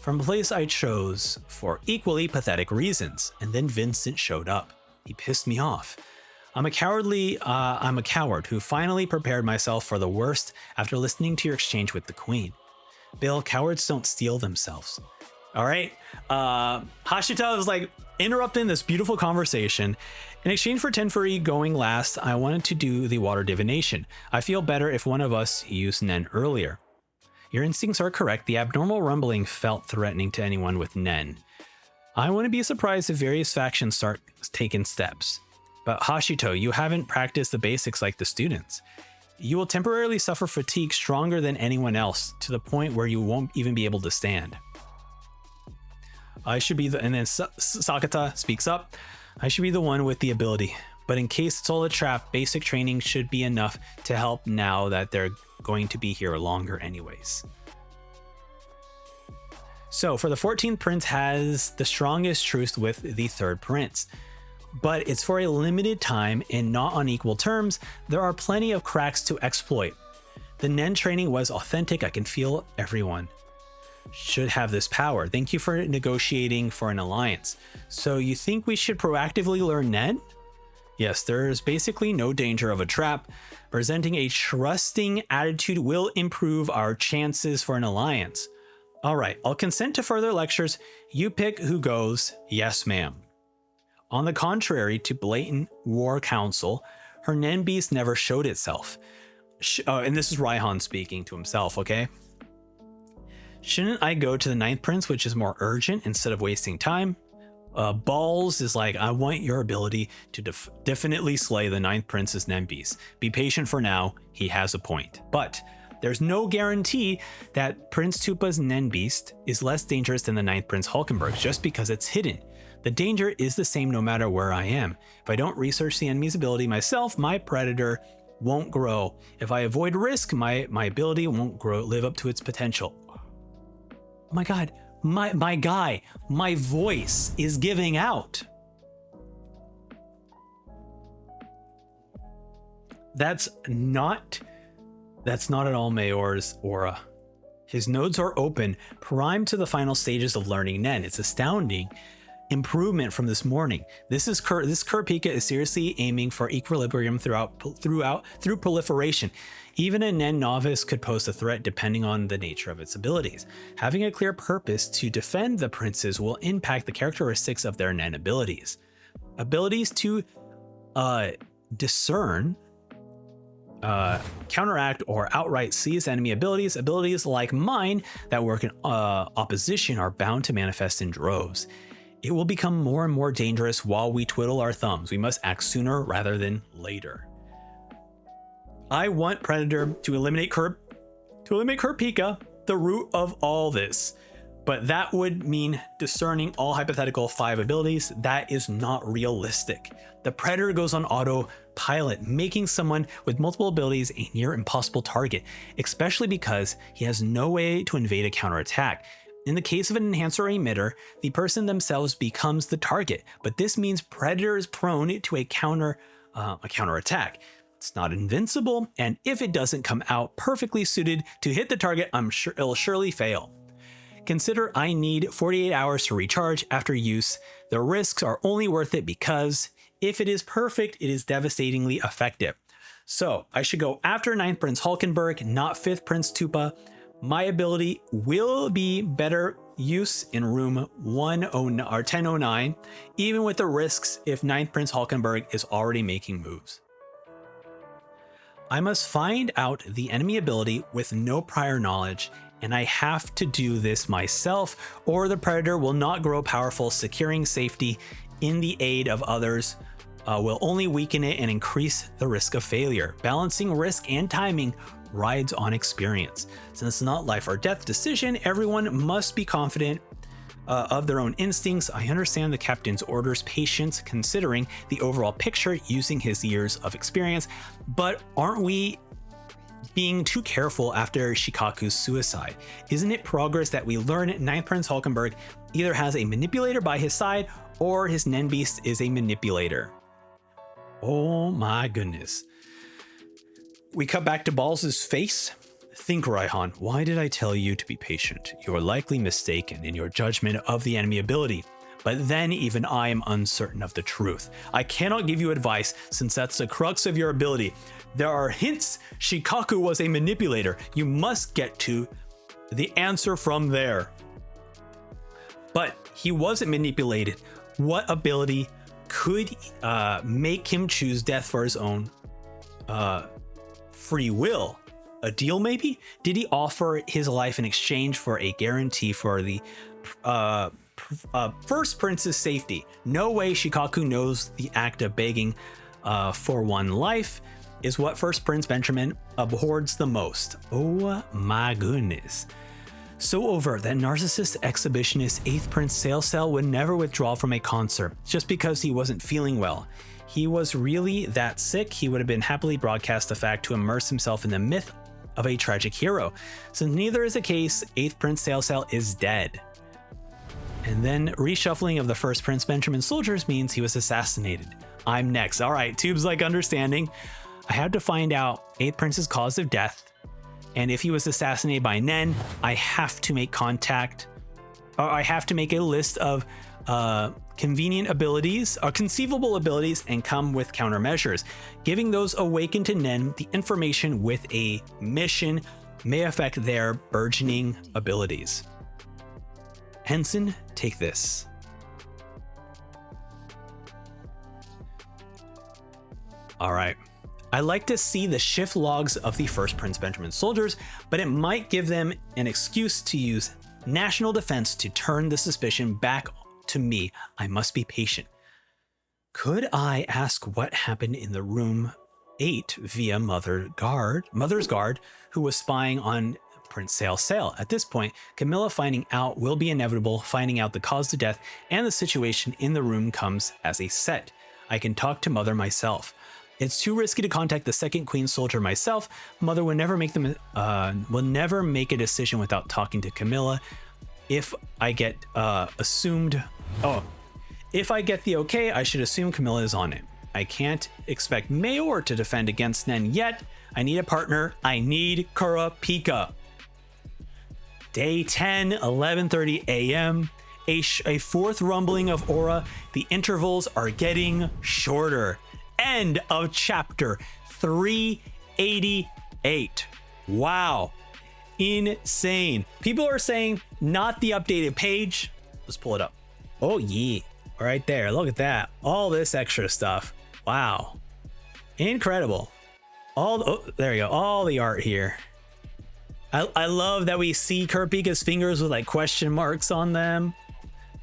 From a place I chose for equally pathetic reasons, and then Vincent showed up. He pissed me off. I'm a coward who finally prepared myself for the worst after listening to your exchange with the Queen. Bill, cowards don't steel themselves. All right. Hashito is like interrupting this beautiful conversation. In exchange for Tenfuri going last, I wanted to do the water divination. I feel better if one of us used Nen earlier. Your instincts are correct. The abnormal rumbling felt threatening to anyone with Nen. I wouldn't be surprised if various factions start taking steps. But Hashito, you haven't practiced the basics like the students. You will temporarily suffer fatigue stronger than anyone else, to the point where you won't even be able to stand. I should be the, and then Sakata speaks up. I should be the one with the ability, but in case it's all a trap, basic training should be enough to help now that they're going to be here longer anyways. So for the 14th prince has the strongest truce with the 3rd prince, but it's for a limited time and not on equal terms. There are plenty of cracks to exploit. The Nen training was authentic. I can feel everyone should have this power. Thank you for negotiating for an alliance. So you think we should proactively learn Nen? Yes, there's basically no danger of a trap. Presenting a trusting attitude will improve our chances for an alliance. All right, I'll consent to further lectures. You pick who goes. Yes, ma'am. On the contrary to blatant war council, her Nen beast never showed itself. And this is Raihan speaking to himself, okay? Shouldn't I go to the 9th prince, which is more urgent instead of wasting time? Balls is like, I want your ability to definitely slay the 9th prince's Nen beast. Be patient for now, he has a point. But there's no guarantee that Prince Tupa's Nen beast is less dangerous than the 9th prince Hulkenberg just because it's hidden. The danger is the same no matter where I am. If I don't research the enemy's ability myself, my predator won't grow. If I avoid risk, my ability won't live up to its potential. Oh my god, my guy, my voice is giving out. That's not at all Mayor's aura. His nodes are open, primed to the final stages of learning Nen. It's astounding improvement from this morning. This Kurt Pika is seriously aiming for equilibrium through proliferation. Even a Nen novice could pose a threat depending on the nature of its abilities. Having a clear purpose to defend the princes will impact the characteristics of their Nen abilities. Abilities to discern, counteract, or outright seize enemy abilities. Abilities like mine that work in opposition are bound to manifest in droves. It will become more and more dangerous while we twiddle our thumbs. We must act sooner rather than later. I want Predator to eliminate Kurt Pika, the root of all this. But that would mean discerning all hypothetical 5 abilities. That is not realistic. The Predator goes on autopilot, making someone with multiple abilities a near impossible target, especially because he has no way to invade a counterattack. In the case of an enhancer or emitter, the person themselves becomes the target, but this means Predator is prone to a counterattack. It's not invincible, and if it doesn't come out perfectly suited to hit the target, I'm sure it'll surely fail. Consider I need 48 hours to recharge after use. The risks are only worth it because if it is perfect, it is devastatingly effective. So I should go after 9th Prince Hulkenberg, not 5th Prince Tupa. My ability will be better use in room 1009, even with the risks if 9th Prince Hulkenberg is already making moves. I must find out the enemy ability with no prior knowledge, and I have to do this myself, or the Predator will not grow powerful. Securing safety in the aid of others will only weaken it and increase the risk of failure. Balancing risk and timing rides on experience. Since it's not life or death decision, everyone must be confident of their own instincts. I understand the captain's orders, patience, considering the overall picture using his years of experience, but aren't we being too careful after Shikaku's suicide? Isn't it progress that we learn 9th Prince Hulkenberg either has a manipulator by his side or his Nen beast is a manipulator? Oh my goodness. We cut back to Balls' face. Think, Raihan, why did I tell you to be patient? You are likely mistaken in your judgment of the enemy ability. But then even I am uncertain of the truth. I cannot give you advice since that's the crux of your ability. There are hints Shikaku was a manipulator. You must get to the answer from there. but he wasn't manipulated. What ability could make him choose death for his own free will? A deal, maybe? Did he offer his life in exchange for a guarantee for the first prince's safety? No way Shikaku knows the act of begging for one life is what First Prince Benjamin abhors the most. Oh my goodness. So overt that narcissist exhibitionist 8th Prince Sailsail would never withdraw from a concert just because he wasn't feeling well. He was really that sick, he would have been happily broadcast the fact to immerse himself in the myth of a tragic hero. Since neither is the case, 8th Prince Sailsail is dead. And then reshuffling of the First Prince Benjamin soldiers means he was assassinated. I'm next. All right, Tube's like understanding. I had to find out 8th Prince's cause of death. And if he was assassinated by Nen, I have to make contact, or I have to make a list of convenient abilities or conceivable abilities and come with countermeasures. Giving those awakened to Nen the information with a mission may affect their burgeoning abilities. Henson, take this. All right. I like to see the shift logs of the First Prince Benjamin soldiers, but it might give them an excuse to use national defense to turn the suspicion back to me. I must be patient. Could I ask what happened in the room 8 via Mother's Guard, who was spying on Prince Sailsail? At this point, Camilla finding out will be inevitable. Finding out the cause of death and the situation in the room comes as a set. I can talk to Mother myself. It's too risky to contact the second Queen soldier myself. Mother will never make a decision without talking to Camilla. If I get if I get the okay, I should assume Camilla is on it. I can't expect Mayor to defend against Nen yet. I need a partner. I need Kurapika. Day 10, 11:30 a.m. A fourth rumbling of aura. The intervals are getting shorter. End of chapter 388. Wow. Insane. People are saying not the updated page. Let's pull it up. Oh yeah. Right there. Look at that. All this extra stuff. Wow. Incredible. There you go. All the art here. I love that we see Kurapika's fingers with like question marks on them.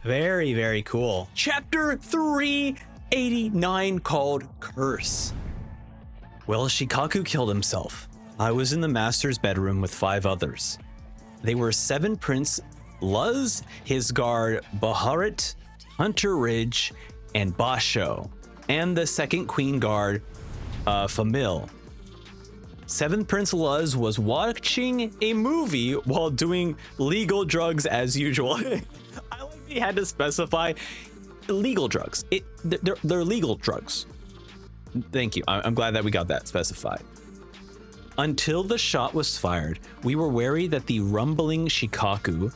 Very, very cool. Chapter 389 called Curse. Well, Shikaku killed himself. I was in the master's bedroom with 5 others. They were 7 Prince Luz, his guard Baharat, Hunter Ridge, and Basho, and the second Queen Guard, Famil. 7th Prince Luz was watching a movie while doing legal drugs as usual. I like he had to specify illegal drugs. They're legal drugs. Thank you. I'm glad that we got that specified. Until the shot was fired, we were wary that the rumbling Shikaku,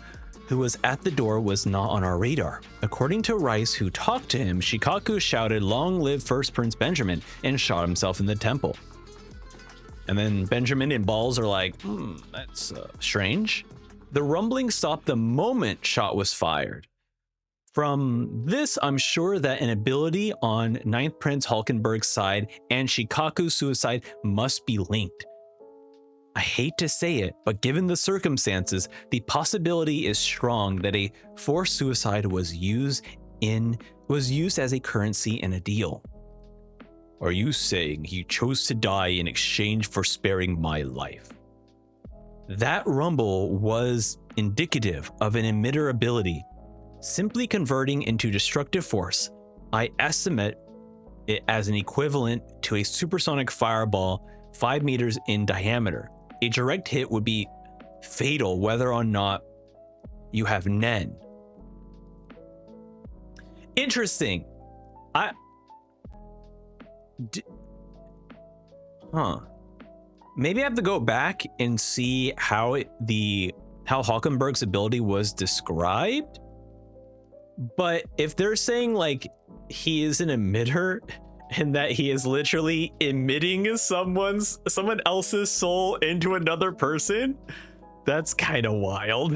who was at the door, was not on our radar. According to Rice, who talked to him, Shikaku shouted, "Long live First Prince Benjamin," and shot himself in the temple. And then Benjamin and Balls are like, that's strange. The rumbling stopped the moment shot was fired. From this, I'm sure that an ability on 9th Prince Hulkenberg's side and Shikaku's suicide must be linked. I hate to say it, but given the circumstances, the possibility is strong that a forced suicide was used as a currency in a deal. Are you saying he chose to die in exchange for sparing my life? That rumble was indicative of an emitter ability, simply converting into destructive force. I estimate it as an equivalent to a supersonic fireball 5 meters in diameter. A direct hit would be fatal whether or not you have Nen. Interesting. Maybe I have to go back and see how Hulkenberg's ability was described. But if they're saying like he is an emitter and that he is literally emitting someone else's soul into another person, that's kind of wild.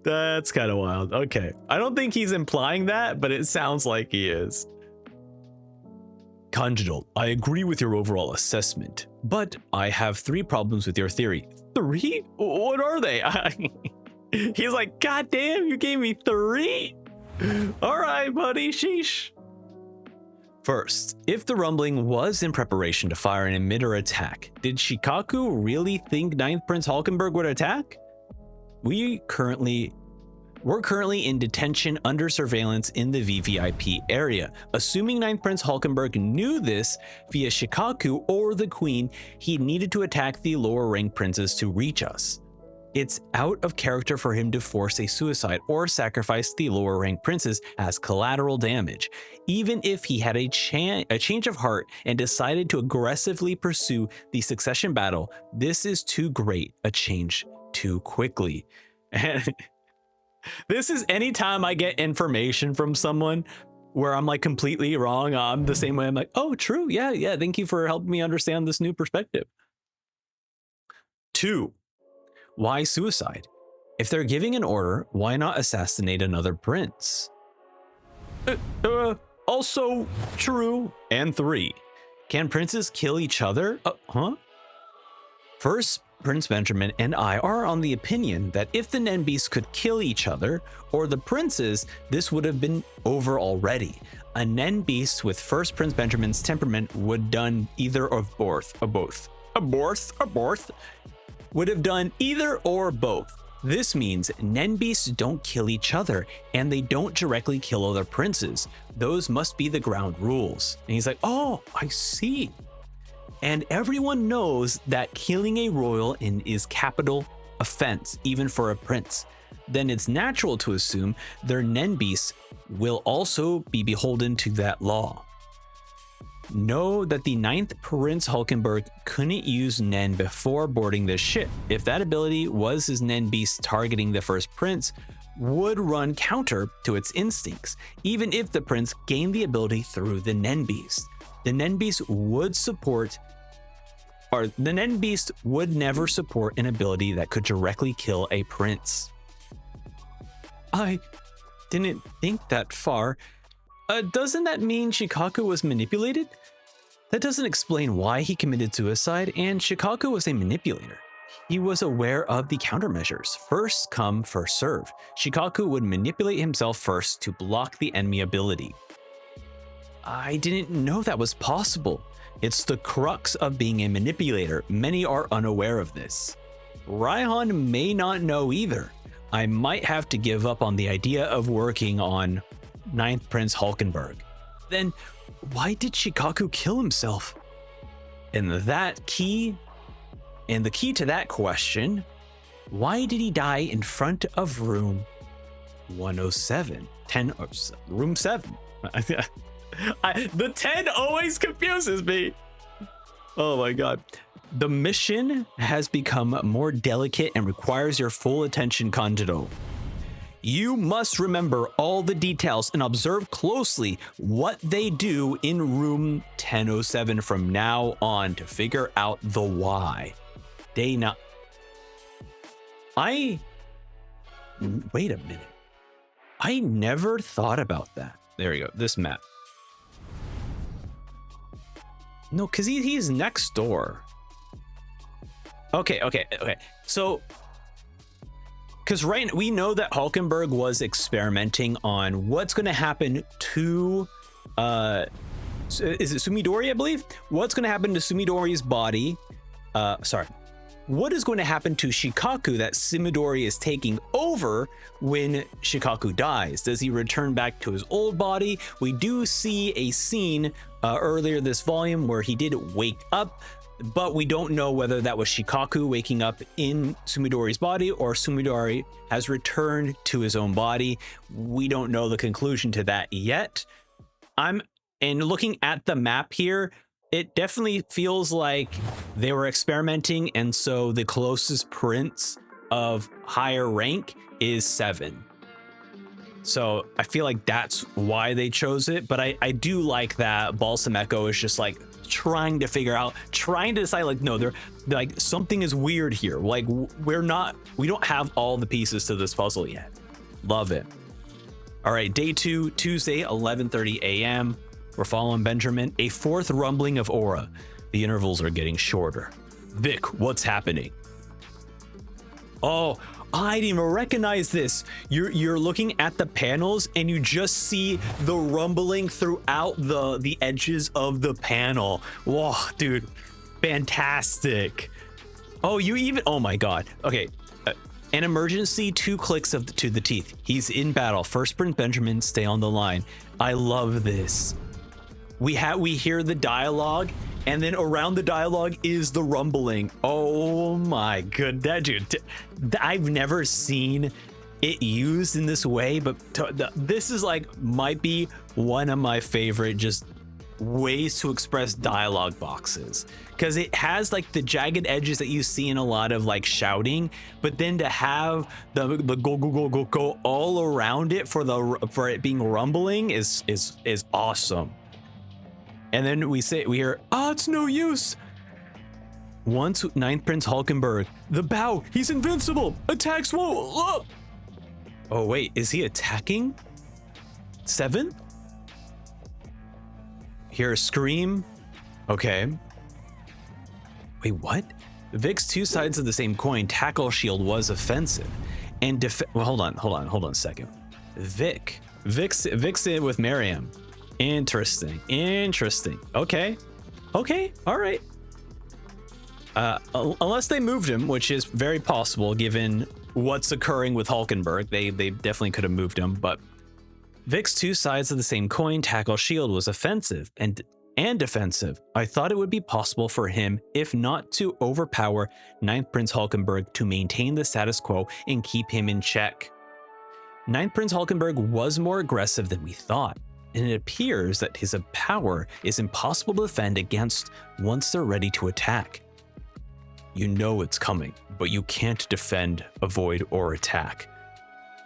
That's kind of wild. Okay. I don't think he's implying that, but it sounds like he is. Conjugal, I agree with your overall assessment, but I have 3 problems with your theory. 3? What are they? He's like, God damn, you gave me 3? All right, buddy, sheesh. First, if the rumbling was in preparation to fire an emitter attack, did Shikaku really think 9th Prince Hulkenberg would attack? We're currently in detention under surveillance in the VVIP area. Assuming 9th Prince Hulkenberg knew this via Shikaku or the Queen, he needed to attack the lower rank princes to reach us. It's out of character for him to force a suicide or sacrifice the lower rank princes as collateral damage. Even if he had a change of heart and decided to aggressively pursue the succession battle, this is too great a change too quickly. And this is anytime I get information from someone where I'm like completely wrong, I'm the same way. I'm like, oh, true. Yeah. Thank you for helping me understand this new perspective. 2. Why suicide? If they're giving an order, why not assassinate another prince? Also true. And 3. Can princes kill each other? First, Prince Benjamin and I are on the opinion that if the Nen Beasts could kill each other, or the princes, this would have been over already. A Nen Beast with first Prince Benjamin's temperament would done either of both. Would have done either or both. This means Nen Beasts don't kill each other, and they don't directly kill other princes. Those must be the ground rules. And he's like, oh, I see. And everyone knows that killing a royal is capital offense, even for a prince. Then it's natural to assume their Nen Beasts will also be beholden to that law. Know that the 9th Prince Hulkenberg couldn't use Nen before boarding this ship. If that ability was his Nen Beast targeting the first prince, would run counter to its instincts, even if the prince gained the ability through the Nen Beast. The Nen Beast would never support an ability that could directly kill a prince. I didn't think that far. Doesn't that mean Shikaku was manipulated? That doesn't explain why he committed suicide, and Shikaku was a manipulator. He was aware of the countermeasures. First come, first serve. Shikaku would manipulate himself first to block the enemy ability. I didn't know that was possible. It's the crux of being a manipulator. Many are unaware of this. Raihan may not know either. I might have to give up on the idea of working on 9th Prince Hulkenberg. Then why did Shikaku kill himself? And the key to that question, why did he die in front of room 107? Room 7. The 10 always confuses me. Oh my god. The mission has become more delicate and requires your full attention, Kanjiro. You must remember all the details and observe closely what they do in room 1007 from now on to figure out the why. Dana. Wait a minute. I never thought about that. There we go. This map. No, because he's next door. Okay. So, because we know that Hulkenberg was experimenting on what's going to happen to, is it Sumidori, I believe? What's going to happen to Sumidori's body? What is going to happen to Shikaku that Sumidori is taking over when Shikaku dies? Does he return back to his old body? We do see a scene earlier this volume where he did wake up, but we don't know whether that was Shikaku waking up in Sumidori's body or Sumidori has returned to his own body. We don't know the conclusion to that yet. And looking at the map here, it definitely feels like they were experimenting, and so the closest prince of higher rank is 7. So I feel like that's why they chose it. But I do like that Balsam Echo is just like trying to figure out, trying to decide, like, no, they're like, something is weird here. Like, we don't have all the pieces to this puzzle yet. Love it. All right, day 2, Tuesday, 11:30 a.m. We're following Benjamin. A fourth rumbling of aura. The intervals are getting shorter. Vic, what's happening? Oh, I didn't even recognize this. You're looking at the panels and you just see the rumbling throughout the edges of the panel. Whoa, dude, fantastic. Oh, oh my God. Okay. An emergency, 2 clicks to the teeth. He's in battle. First Prince Benjamin, stay on the line. I love this. We hear the dialogue, and then around the dialogue is the rumbling. Oh my good, that dude. I've never seen it used in this way, but this is like might be one of my favorite just ways to express dialogue boxes, because it has like the jagged edges that you see in a lot of like shouting, but then to have the go all around it for it being rumbling is awesome. And then we hear, oh, it's no use. Once 9th Prince Hulkenberg, the bow, he's invincible. Attacks won't. Oh wait, is he attacking? 7? Hear a scream. Okay. Wait, what? Vic's 2 sides of the same coin. Tackle shield was offensive, and well, hold on a second. Vic's in with Miriam. Interesting. Okay, all right. Unless they moved him, which is very possible given what's occurring with Hulkenberg. They definitely could have moved him, but Vic's 2 sides of the same coin. Tackle shield was offensive and defensive. I thought it would be possible for him, if not to overpower 9th Prince Hulkenberg, to maintain the status quo and keep him in check. 9th Prince Hulkenberg was more aggressive than we thought, and it appears that his power is impossible to defend against once they're ready to attack. You know it's coming, but you can't defend, avoid, or attack.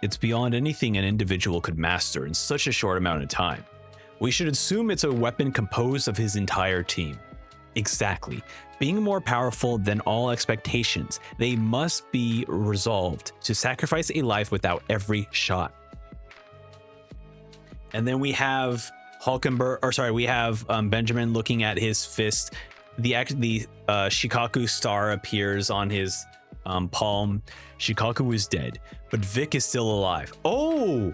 It's beyond anything an individual could master in such a short amount of time. We should assume it's a weapon composed of his entire team. Exactly. Being more powerful than all expectations, they must be resolved to sacrifice a life without every shot. And then we have Benjamin looking at his fist. The Shikaku star appears on his palm. Shikaku is dead, but Vic is still alive. Oh,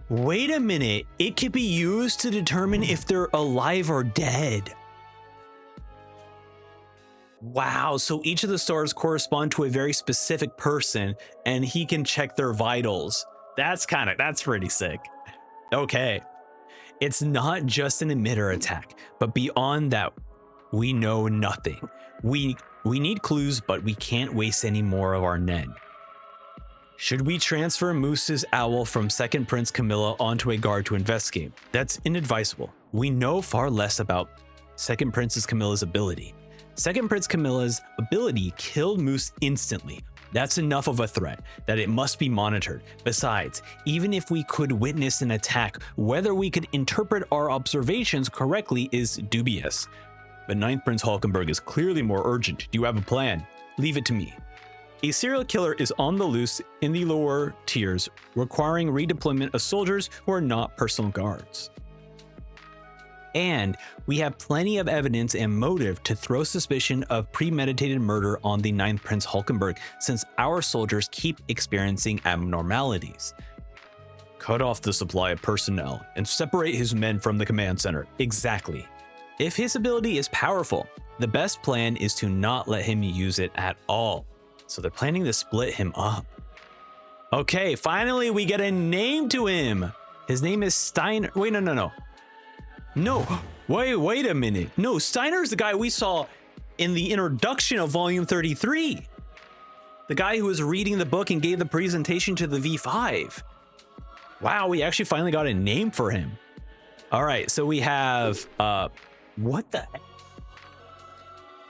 wait a minute. It could be used to determine if they're alive or dead. Wow, so each of the stars correspond to a very specific person, and he can check their vitals. That's pretty sick. Okay, it's not just an emitter attack, but beyond that, we know nothing. We need clues, but we can't waste any more of our Nen. Should we transfer Moose's owl from Second Prince Camilla onto a guard to investigate? That's inadvisable. We know far less about Second Princess Camilla's ability. Second Prince Camilla's ability killed Moose instantly. That's enough of a threat that it must be monitored. Besides, even if we could witness an attack, whether we could interpret our observations correctly is dubious. But 9th Prince Hulkenberg is clearly more urgent. Do you have a plan? Leave it to me. A serial killer is on the loose in the lower tiers, requiring redeployment of soldiers who are not personal guards. And we have plenty of evidence and motive to throw suspicion of premeditated murder on the 9th Prince Hulkenberg, since our soldiers keep experiencing abnormalities. Cut off the supply of personnel and separate his men from the command center. Exactly. If his ability is powerful, the best plan is to not let him use it at all. So they're planning to split him up. Okay, finally we get a name to him. His name is Steiner. Wait, no. No, wait a minute. No, Steiner is the guy we saw in the introduction of Volume 33. The guy who was reading the book and gave the presentation to the V5. Wow, we actually finally got a name for him. All right, so we have, what the heck?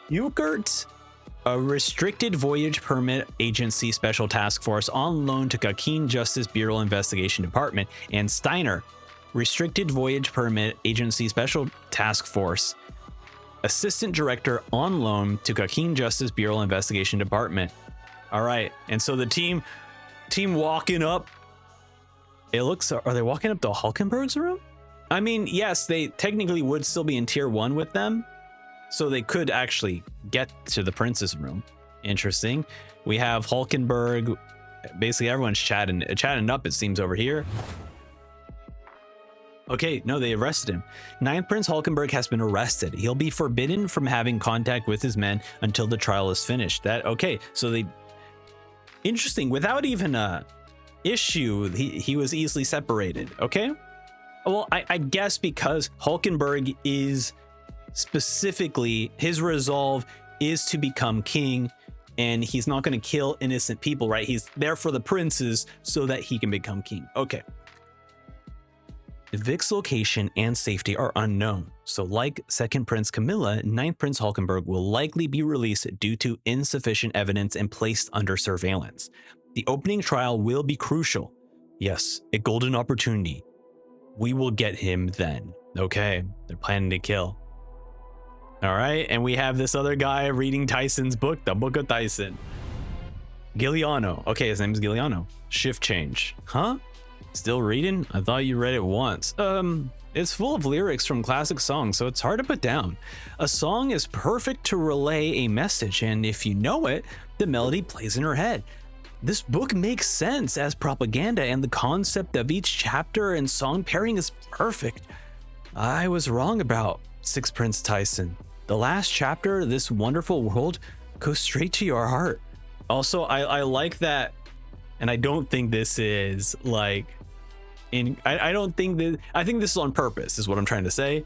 Hugert A restricted voyage permit agency special task force on loan to Gakeen Justice Bureau Investigation Department, and Steiner, restricted voyage permit agency special task force assistant director on loan to Gakeen Justice Bureau Investigation Department. All right, and so the team walking up. It looks, are they walking up to Hulkenberg's room? I mean, yes, they technically would still be in tier 1 with them, so they could actually get to the prince's room. Interesting. We have Hulkenberg. Basically, everyone's chatting up, it seems, over here. Okay, no, they arrested him. Ninth Prince Hulkenberg has been arrested. He'll be forbidden from having contact with his men until the trial is finished. Okay, so they... Interesting, without even a issue, he was easily separated, okay? Well, I guess because Hulkenberg is specifically, his resolve is to become king, and he's not going to kill innocent people, right? He's there for the princes so that he can become king. Okay. Vic's location and safety are unknown, so like Second Prince Camilla, Ninth Prince Hulkenberg will likely be released due to insufficient evidence and placed under surveillance. The opening trial will be crucial. Yes, a golden opportunity. We will get him then. Okay, they're planning to kill. All right, and we have this other guy reading Tyson's book, the Book of Tyson. Giuliano. Okay, his name is Giuliano. Shift change. Huh? Still reading? I thought you read it once. It's full of lyrics from classic songs, so it's hard to put down. A song is perfect to relay a message, and if you know it, the melody plays in your head. This book makes sense as propaganda, and the concept of each chapter and song pairing is perfect. I was wrong about Sixth Prince Tyson. The last chapter, This Wonderful World, goes straight to your heart. Also, I like that, and I don't think this is like... I don't think that, I think this is on purpose, is what I'm trying to say.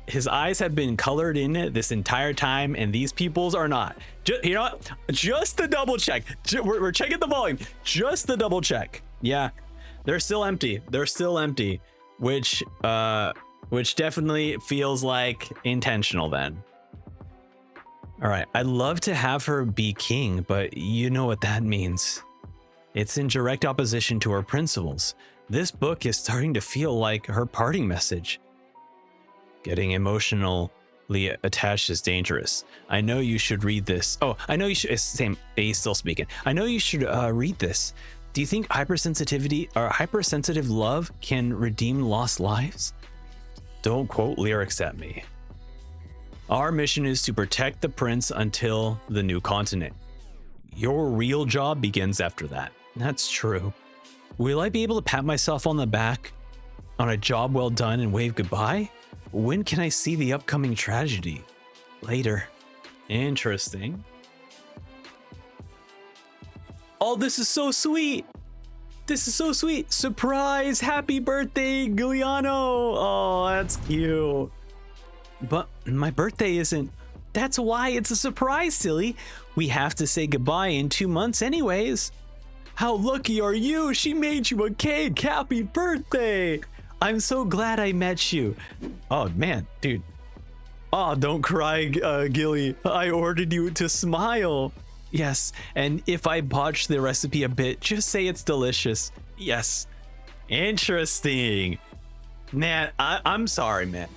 His eyes have been colored in this entire time, and these people's are not. You know what? Just to double check. We're checking the volume. Just to double check. Yeah, they're still empty. They're still empty, which definitely feels like intentional then. All right, I'd love to have her be king, but you know what that means. It's in direct opposition to her principles. This book is starting to feel like her parting message. Getting emotionally attached is dangerous. I know you should read this. Oh, I know you should. Same. He's still speaking. I know you should read this. Do you think hypersensitivity or hypersensitive love can redeem lost lives? Don't quote lyrics at me. Our mission is to protect the prince until the new continent. Your real job begins after that. That's true. Will I be able to pat myself on the back on a job well done and wave goodbye? When can I see the upcoming tragedy? Later. Interesting. Oh, this is so sweet. This is so sweet. Surprise! Happy birthday, Giuliano. Oh, that's cute. But my birthday isn't. That's why it's a surprise, silly. We have to say goodbye in 2 months anyways. How lucky are you? She made you a cake. Happy birthday. I'm so glad I met you. Oh, man, dude. Oh, don't cry, Gilly. I ordered you to smile. Yes, and if I botch the recipe a bit, just say it's delicious. Yes. Interesting. Man, I'm sorry, man.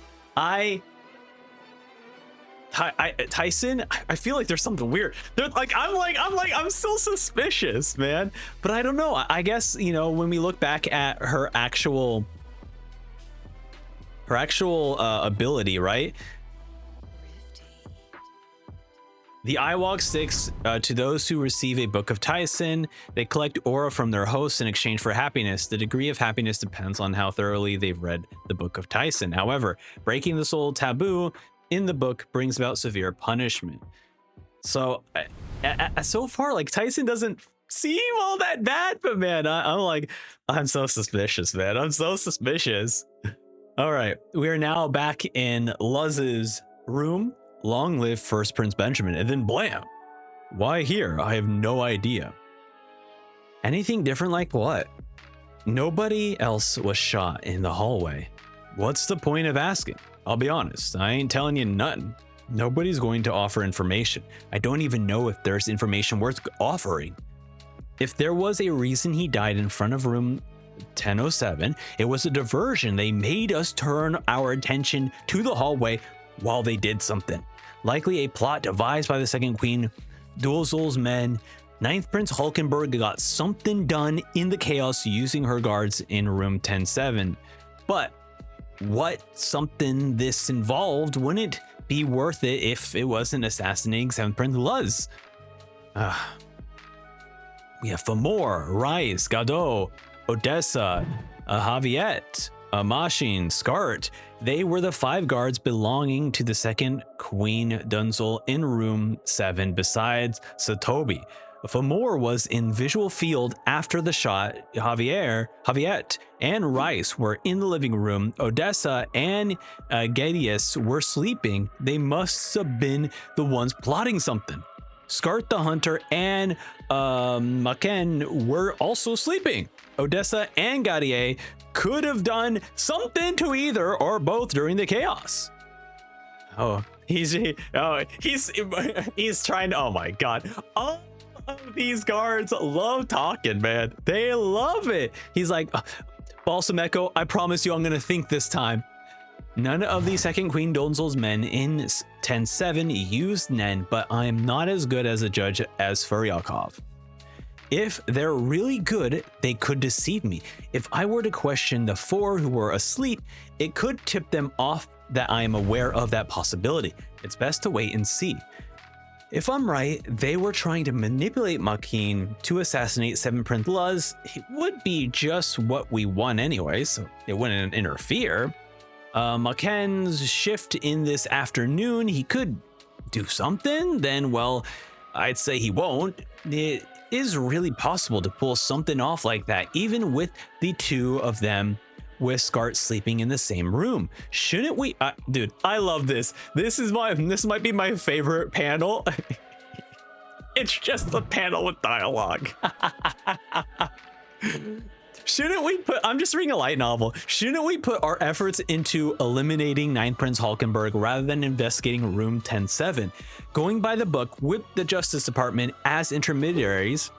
Tyson, I feel like there's something weird. I'm so suspicious, man. But I don't know. I guess, you know, when we look back at her actual ability, right? The Ewok sticks to those who receive a Book of Tyson. They collect aura from their hosts in exchange for happiness. The degree of happiness depends on how thoroughly they've read the Book of Tyson. However, breaking the soul taboo in the book brings about severe punishment. So, so far, like, Tyson doesn't seem all that bad, but man, I'm so suspicious, man. I'm so suspicious. All right, we are now back in Luz's room. Long live first Prince Benjamin, and then blam. Why here? I have no idea. Anything different like what? Nobody else was shot in the hallway. What's the point of asking? I'll be honest, I ain't telling you nothing. Nobody's going to offer information. I don't even know if there's information worth offering. If there was a reason he died in front of room 1007, it was a diversion. They made us turn our attention to the hallway while they did something. Likely a plot devised by the Second Queen, Dulzul's men. Ninth Prince Hulkenberg got something done in the chaos using her guards in room 107. But what something this involved wouldn't be worth it if it wasn't assassinating 7th Prince Luz. We have Famor, Rice, Gadot, Odessa, Javiet, Mashin, Skart. They were the 5 guards belonging to the Second Queen Dulzul in room 7 besides Satobi. Famor was in visual field after the shot. Javiet and Rice were in the living room. Odessa and Gedius were sleeping. They must have been the ones plotting something. Skart the Hunter and Maken were also sleeping. Odessa and Gadier could have done something to either or both during the chaos. He's trying to, oh my god. All of these guards love talking, man. They love it. He's like, Balsam Echo, I promise you I'm gonna think this time. None of the Second Queen Dulzul's men in 10-7 used Nen, but I am not as good as a judge as Furyakov. If they're really good, they could deceive me. If I were to question the 4 who were asleep, it could tip them off that I am aware of that possibility. It's best to wait and see. If I'm right, they were trying to manipulate Makin to assassinate 7th Prince Luz. It would be just what we want anyway, so it wouldn't interfere. Maken's shift in this afternoon, he could do something, then, well, I'd say he won't. It is really possible to pull something off like that, even with the 2 of them with Skart sleeping in the same room. Shouldn't we? Dude, I love this. This might be my favorite panel. It's just the panel with dialogue. Shouldn't we put, I'm just reading a light novel. Shouldn't we put our efforts into eliminating 9th Prince Hulkenberg rather than investigating room 107? Going by the book with the Justice Department as intermediaries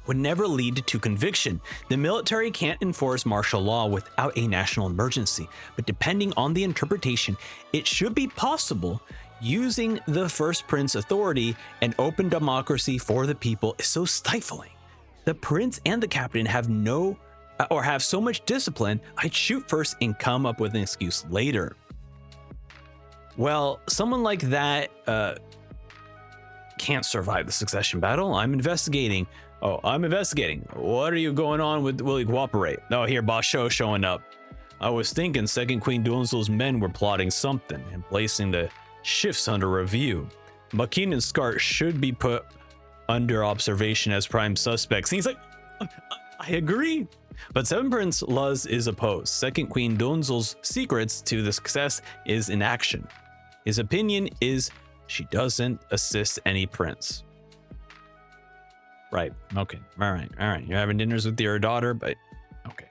would never lead to conviction. The military can't enforce martial law without a national emergency, but depending on the interpretation, it should be possible. Using the First Prince authority and open democracy for the people is so stifling. The prince and the captain have so much discipline, I'd shoot first and come up with an excuse later. Well, someone like that can't survive the succession battle. I'm investigating. What are you going on with? Will you cooperate? Oh, here, Basho showing up. I was thinking Second Queen Dulzul's men were plotting something and placing the shifts under review. Makin and Skart should be put under observation as prime suspects. And he's like, I agree. But 7th Prince Luz is opposed. Second Queen Dulzul's secrets to the success is in action. His opinion is she doesn't assist any prince. Right. Okay. All right. You're having dinners with your daughter, but okay.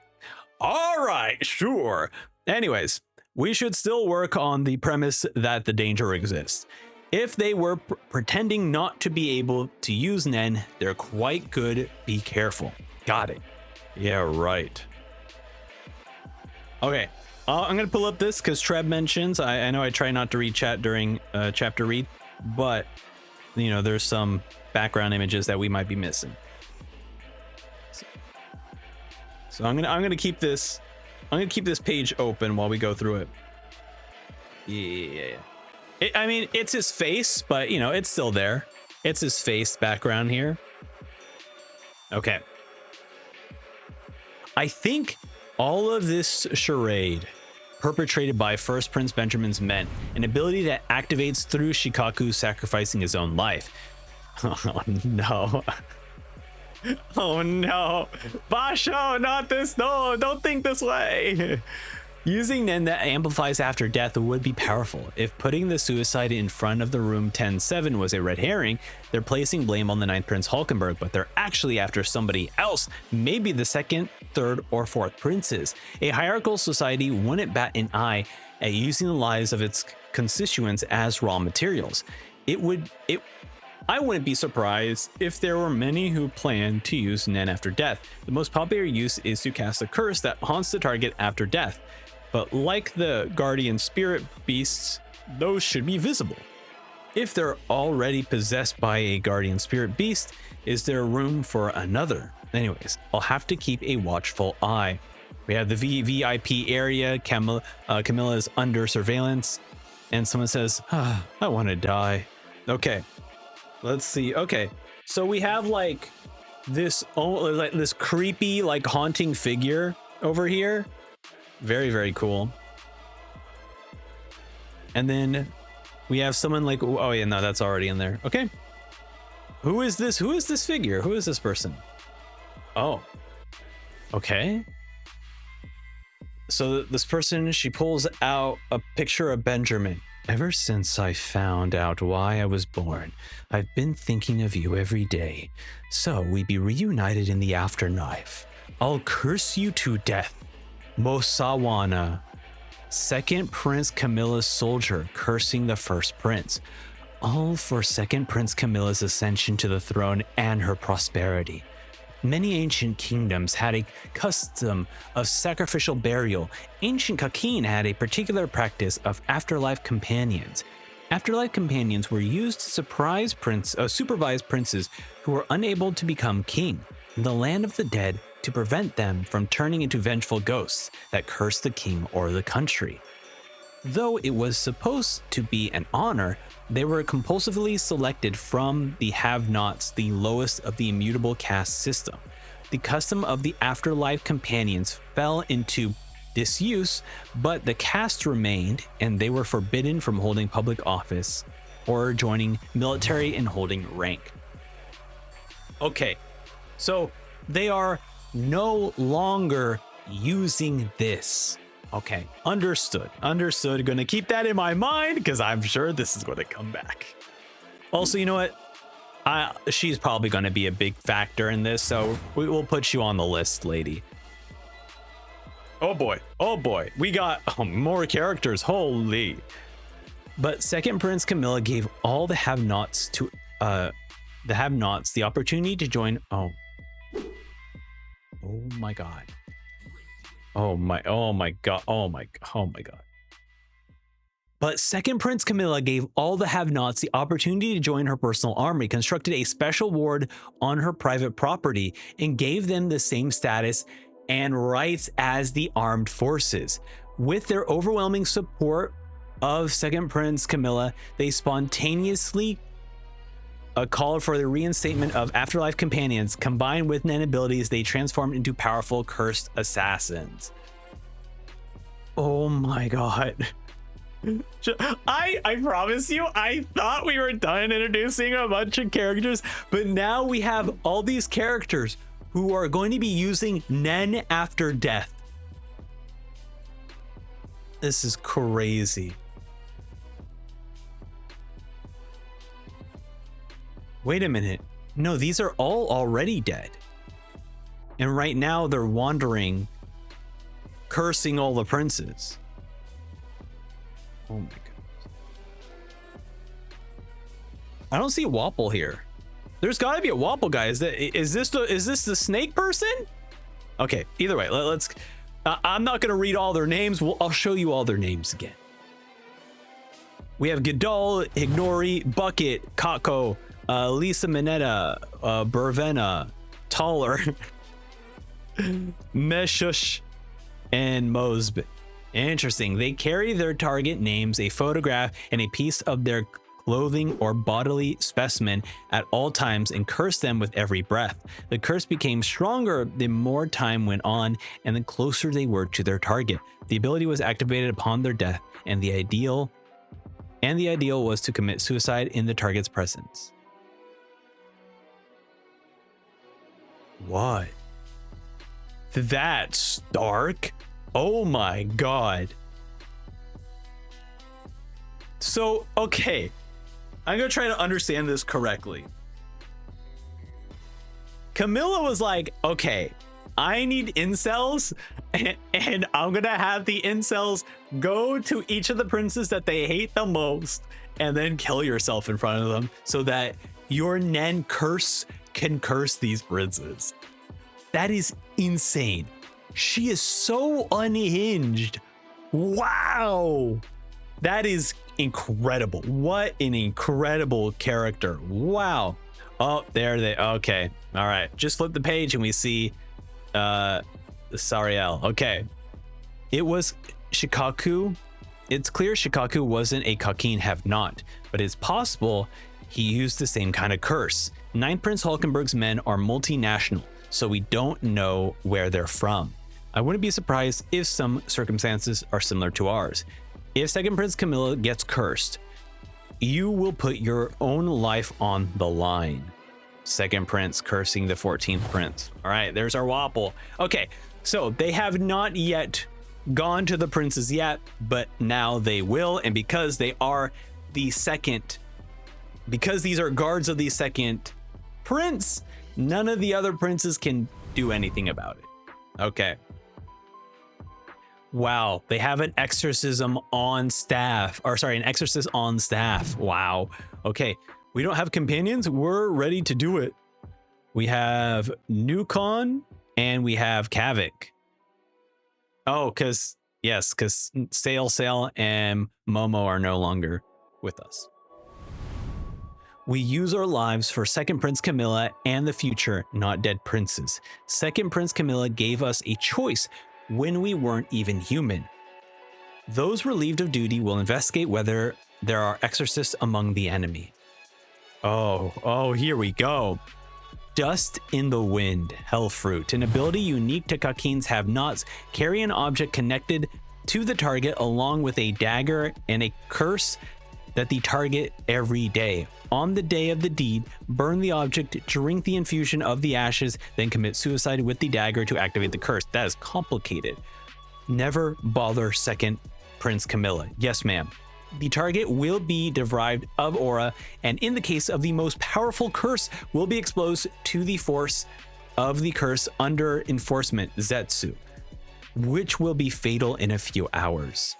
All right. Sure. Anyways, we should still work on the premise that the danger exists. If they were pretending not to be able to use Nen, they're quite good. Be careful. Got it. Yeah, right. Okay. I'm going to pull up this because Treb mentions, I know I try not to read chat during chapter read, but, you know, there's some background images that we might be missing. So I'm gonna keep this page open while we go through it. Yeah. I mean, it's his face, but you know, it's still there. It's his face background here. Okay. I think all of this charade perpetrated by First Prince Benjamin's men, an ability that activates through Shikaku sacrificing his own life. Oh no. Oh no. Basho, not this. No, don't think this way. Using Nen that amplifies after death would be powerful. If putting the suicide in front of the room 10-7 was a red herring, they're placing blame on the 9th Prince Hulkenberg, but they're actually after somebody else, maybe the 2nd, 3rd, or 4th princes. A hierarchical society wouldn't bat an eye at using the lives of its constituents as raw materials. I wouldn't be surprised if there were many who plan to use Nen after death. The most popular use is to cast a curse that haunts the target after death. But like the guardian spirit beasts, those should be visible. If they're already possessed by a guardian spirit beast, is there room for another? Anyways, I'll have to keep a watchful eye. We have the VIP area. Camilla is under surveillance, and someone says, I want to die. Okay, let's see. Okay, so we have like this creepy, like haunting figure over here. Very, very cool. And then we have someone like, oh yeah, no, that's already in there. Okay. Who is this? Who is this figure? Who is this person? Oh, okay. So this person, she pulls out a picture of Benjamin. Ever since I found out why I was born, I've been thinking of you every day. So we be reunited in the afterlife. I'll curse you to death. Mosawana. Second Prince Camilla's soldier cursing the first prince. All for Second Prince Camilla's ascension to the throne and her prosperity. Many ancient kingdoms had a custom of sacrificial burial. Ancient Kakin had a particular practice of afterlife companions. Afterlife companions were used to supervise princes who were unable to become king in the land of the dead to prevent them from turning into vengeful ghosts that cursed the king or the country. Though it was supposed to be an honor, they were compulsively selected from the have-nots, the lowest of the immutable caste system. The custom of the afterlife companions fell into disuse, but the caste remained, and they were forbidden from holding public office or joining military and holding rank. Okay, so they are no longer using this. Okay, understood. Gonna keep that in my mind because I'm sure this is going to come back. Also, you know what? She's probably going to be a big factor in this, so we will put you on the list, lady. Oh boy, we got more characters, holy. But Second Prince Camilla gave all the have-nots the opportunity to join. Oh my god. Oh my god. But Second Prince Camilla gave all the have-nots the opportunity to join her personal army, constructed a special ward on her private property, and gave them the same status and rights as the armed forces. With their overwhelming support of Second Prince Camilla, they spontaneously called for the reinstatement of afterlife companions. Combined with Nen abilities, they transformed into powerful cursed assassins. Oh my god. I promise you, I thought we were done introducing a bunch of characters, but now we have all these characters who are going to be using Nen after death. This is crazy. Wait a minute. No, these are all already dead. And right now they're wandering, cursing all the princes. Oh my god. I don't see a Wapol here. There's got to be a Wapol guy. Is this the snake person? Okay, either way, let's I'm not going to read all their names. I'll show you all their names again. We have Godal, Ignori, Bucket, Kako, Lisa Mineta, Bervena, Taller, Meshush, and Mosby. Interesting. They carry their target names, a photograph, and a piece of their clothing or bodily specimen at all times and curse them with every breath. The curse became stronger the more time went on and the closer they were to their target. The ability was activated upon their death, and the ideal was to commit suicide in the target's presence. What? That's dark. Oh my god. So, okay. I'm gonna try to understand this correctly. Camilla was like, okay, I need incels. And I'm gonna have the incels go to each of the princes that they hate the most and then kill yourself in front of them so that your Nen curse can curse these princes. That is insane. She is so unhinged. Wow. That is incredible. What an incredible character. Wow. Oh, there they, okay. All right. Just flip the page and we see Sariel. Okay. It was Shikaku. It's clear Shikaku wasn't a Kakin have not, but it's possible he used the same kind of curse. Ninth Prince Hulkenberg's men are multinational, so we don't know where they're from. I wouldn't be surprised if some circumstances are similar to ours. If Second Prince Camilla gets cursed, you will put your own life on the line. Second Prince cursing the 14th Prince. All right, there's our Wapol. Okay, so they have not yet gone to the princes yet, but now they will. And because they are the second, because these are guards of the second prince, none of the other princes can do anything about it. Okay. Wow, they have an exorcism on staff, or sorry, an exorcist on staff. Wow. Okay, we don't have companions. We're ready to do it. We have Nukon and we have Kavik. Oh, because Sail and Momo are no longer with us. We use our lives for Second Prince Camilla and the future, not dead princes. Second Prince Camilla gave us a choice when we weren't even human. Those relieved of duty will investigate whether there are exorcists among the enemy. Oh, here we go. Dust in the Wind, Hellfruit, an ability unique to Kakins have-nots. Carry an object connected to the target along with a dagger and a curse that the target every day. On the day of the deed, burn the object, drink the infusion of the ashes, then commit suicide with the dagger to activate the curse. That is complicated. Never bother Second Prince Camilla. Yes, ma'am. The target will be deprived of aura, and in the case of the most powerful curse, will be exposed to the force of the curse under enforcement, Zetsu, which will be fatal in a few hours.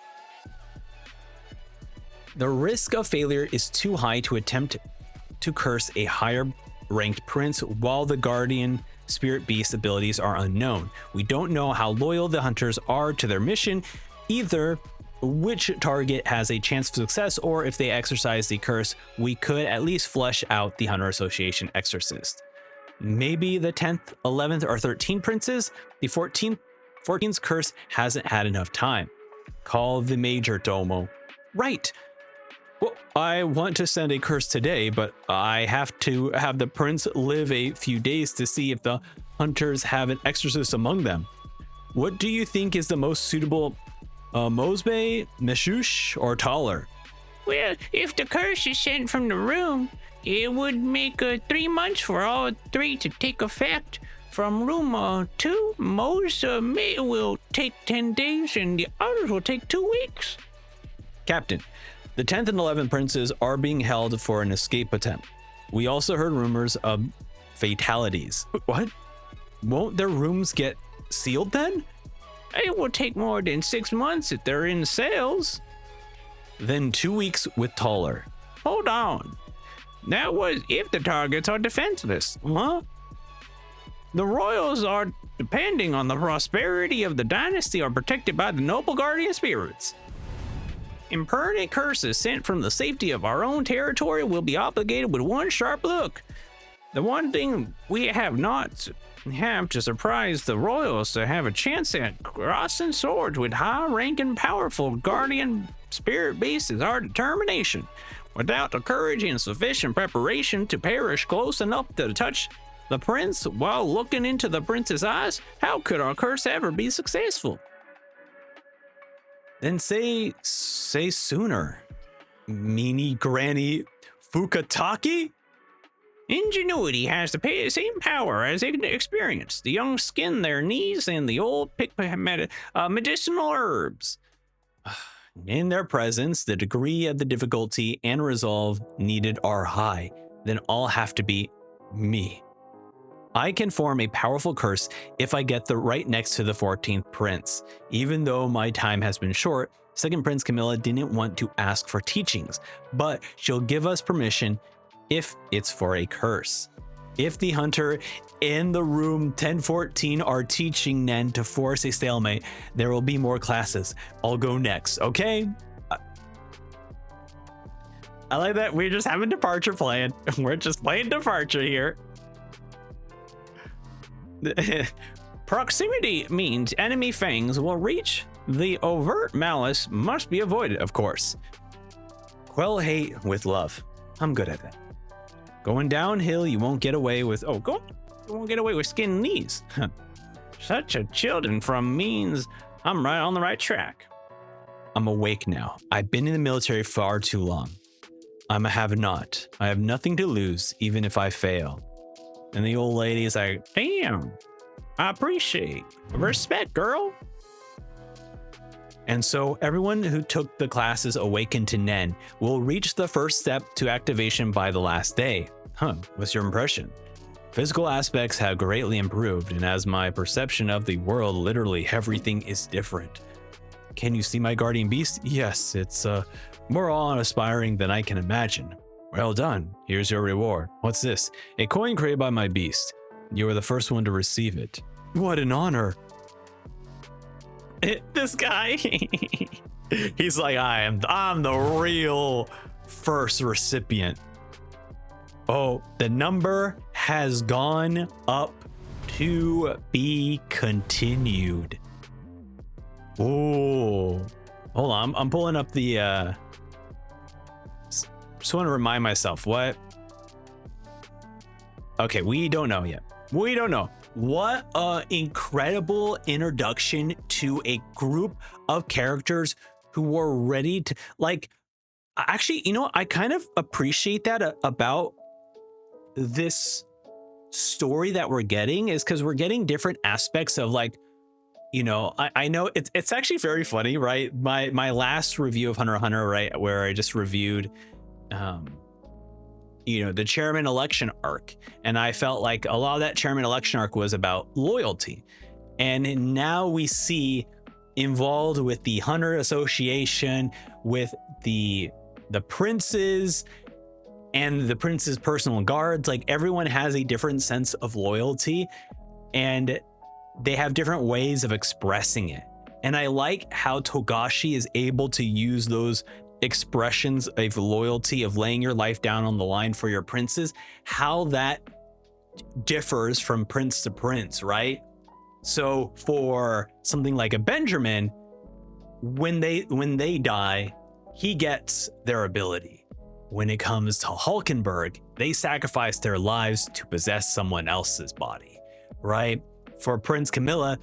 The risk of failure is too high to attempt to curse a higher ranked prince while the guardian spirit beast abilities are unknown. We don't know how loyal the hunters are to their mission, either which target has a chance of success, or if they exercise the curse, we could at least flesh out the Hunter Association exorcist. Maybe the 10th, 11th, or 13th princes? The 14th's curse hasn't had enough time. Call the major domo. Right. Well, I want to send a curse today, but I have to have the prince live a few days to see if the hunters have an exorcist among them. What do you think is the most suitable, Mosbe, Meshush, or Taller? Well, if the curse is sent from the room, it would make 3 months for all 3 to take effect. From room 2, Mose will take 10 days and the others will take 2 weeks. Captain, the 10th and 11th princes are being held for an escape attempt. We also heard rumors of fatalities. What? Won't their rooms get sealed then? It will take more than 6 months if they're in sales. Then 2 weeks with Taller. Hold on. That was if the targets are defenseless. Huh? The royals are depending on the prosperity of the dynasty are protected by the noble guardian spirits. Impertinent curses sent from the safety of our own territory will be obligated with one sharp look. The one thing we have not have to surprise the royals to have a chance at crossing swords with high-ranking, powerful guardian spirit beasts is our determination. Without the courage and sufficient preparation to perish close enough to touch the prince while looking into the prince's eyes, how could our curse ever be successful? Then say sooner. Meanie Granny Fukataki? Ingenuity has the same power as experience. The young skin their knees and the old pick medicinal herbs. In their presence, the degree of the difficulty and resolve needed are high. Then all have to be me. I can form a powerful curse if I get the right next to the 14th prince. Even though my time has been short, second Prince Camilla didn't want to ask for teachings, but she'll give us permission if it's for a curse. If the hunter in the room 1014 are teaching Nen to force a stalemate, there will be more classes. I'll go next, okay? I like that we just have a departure plan. We're just playing departure here. Proximity means enemy fangs will reach. The overt malice must be avoided, of course. Quell hate with love. I'm good at that. Going downhill, you won't get away with. You won't get away with skin knees. Such a children from means I'm right on the right track. I'm awake now. I've been in the military far too long. I'm a have-not. I have nothing to lose, even if I fail. And the old lady is like, damn, I appreciate. Respect, girl. And so everyone who took the classes Awakened to Nen will reach the first step to activation by the last day. What's your impression? Physical aspects have greatly improved, and as my perception of the world, literally everything is different. Can you see my guardian beast? Yes, it's more awe-inspiring than I can imagine. Well done. Here's your reward. What's this? A coin created by my beast. You were the first one to receive it. What an honor. This guy. He's like, I'm the real first recipient. Oh, the number has gone up to be continued. Oh, hold on. I'm pulling up the, just want to remind myself what. Okay, we don't know yet. We don't know. What an incredible introduction to a group of characters who were ready to, like, actually, you know, I kind of appreciate that about this story that we're getting, is because we're getting different aspects of, like, you know, I know it's actually very funny, right? My last review of Hunter x Hunter, right, where I just reviewed you know, the chairman election arc, and I felt like a lot of that chairman election arc was about loyalty, and now we see involved with the Hunter Association, with the princes and the prince's personal guards, like everyone has a different sense of loyalty and they have different ways of expressing it. And I like how Togashi is able to use those expressions of loyalty, of laying your life down on the line for your princes, how that differs from prince to prince, right? So for something like a Benjamin, when they die, he gets their ability. When it comes to Hulkenberg, they sacrifice their lives to possess someone else's body, right? For Prince Camilla,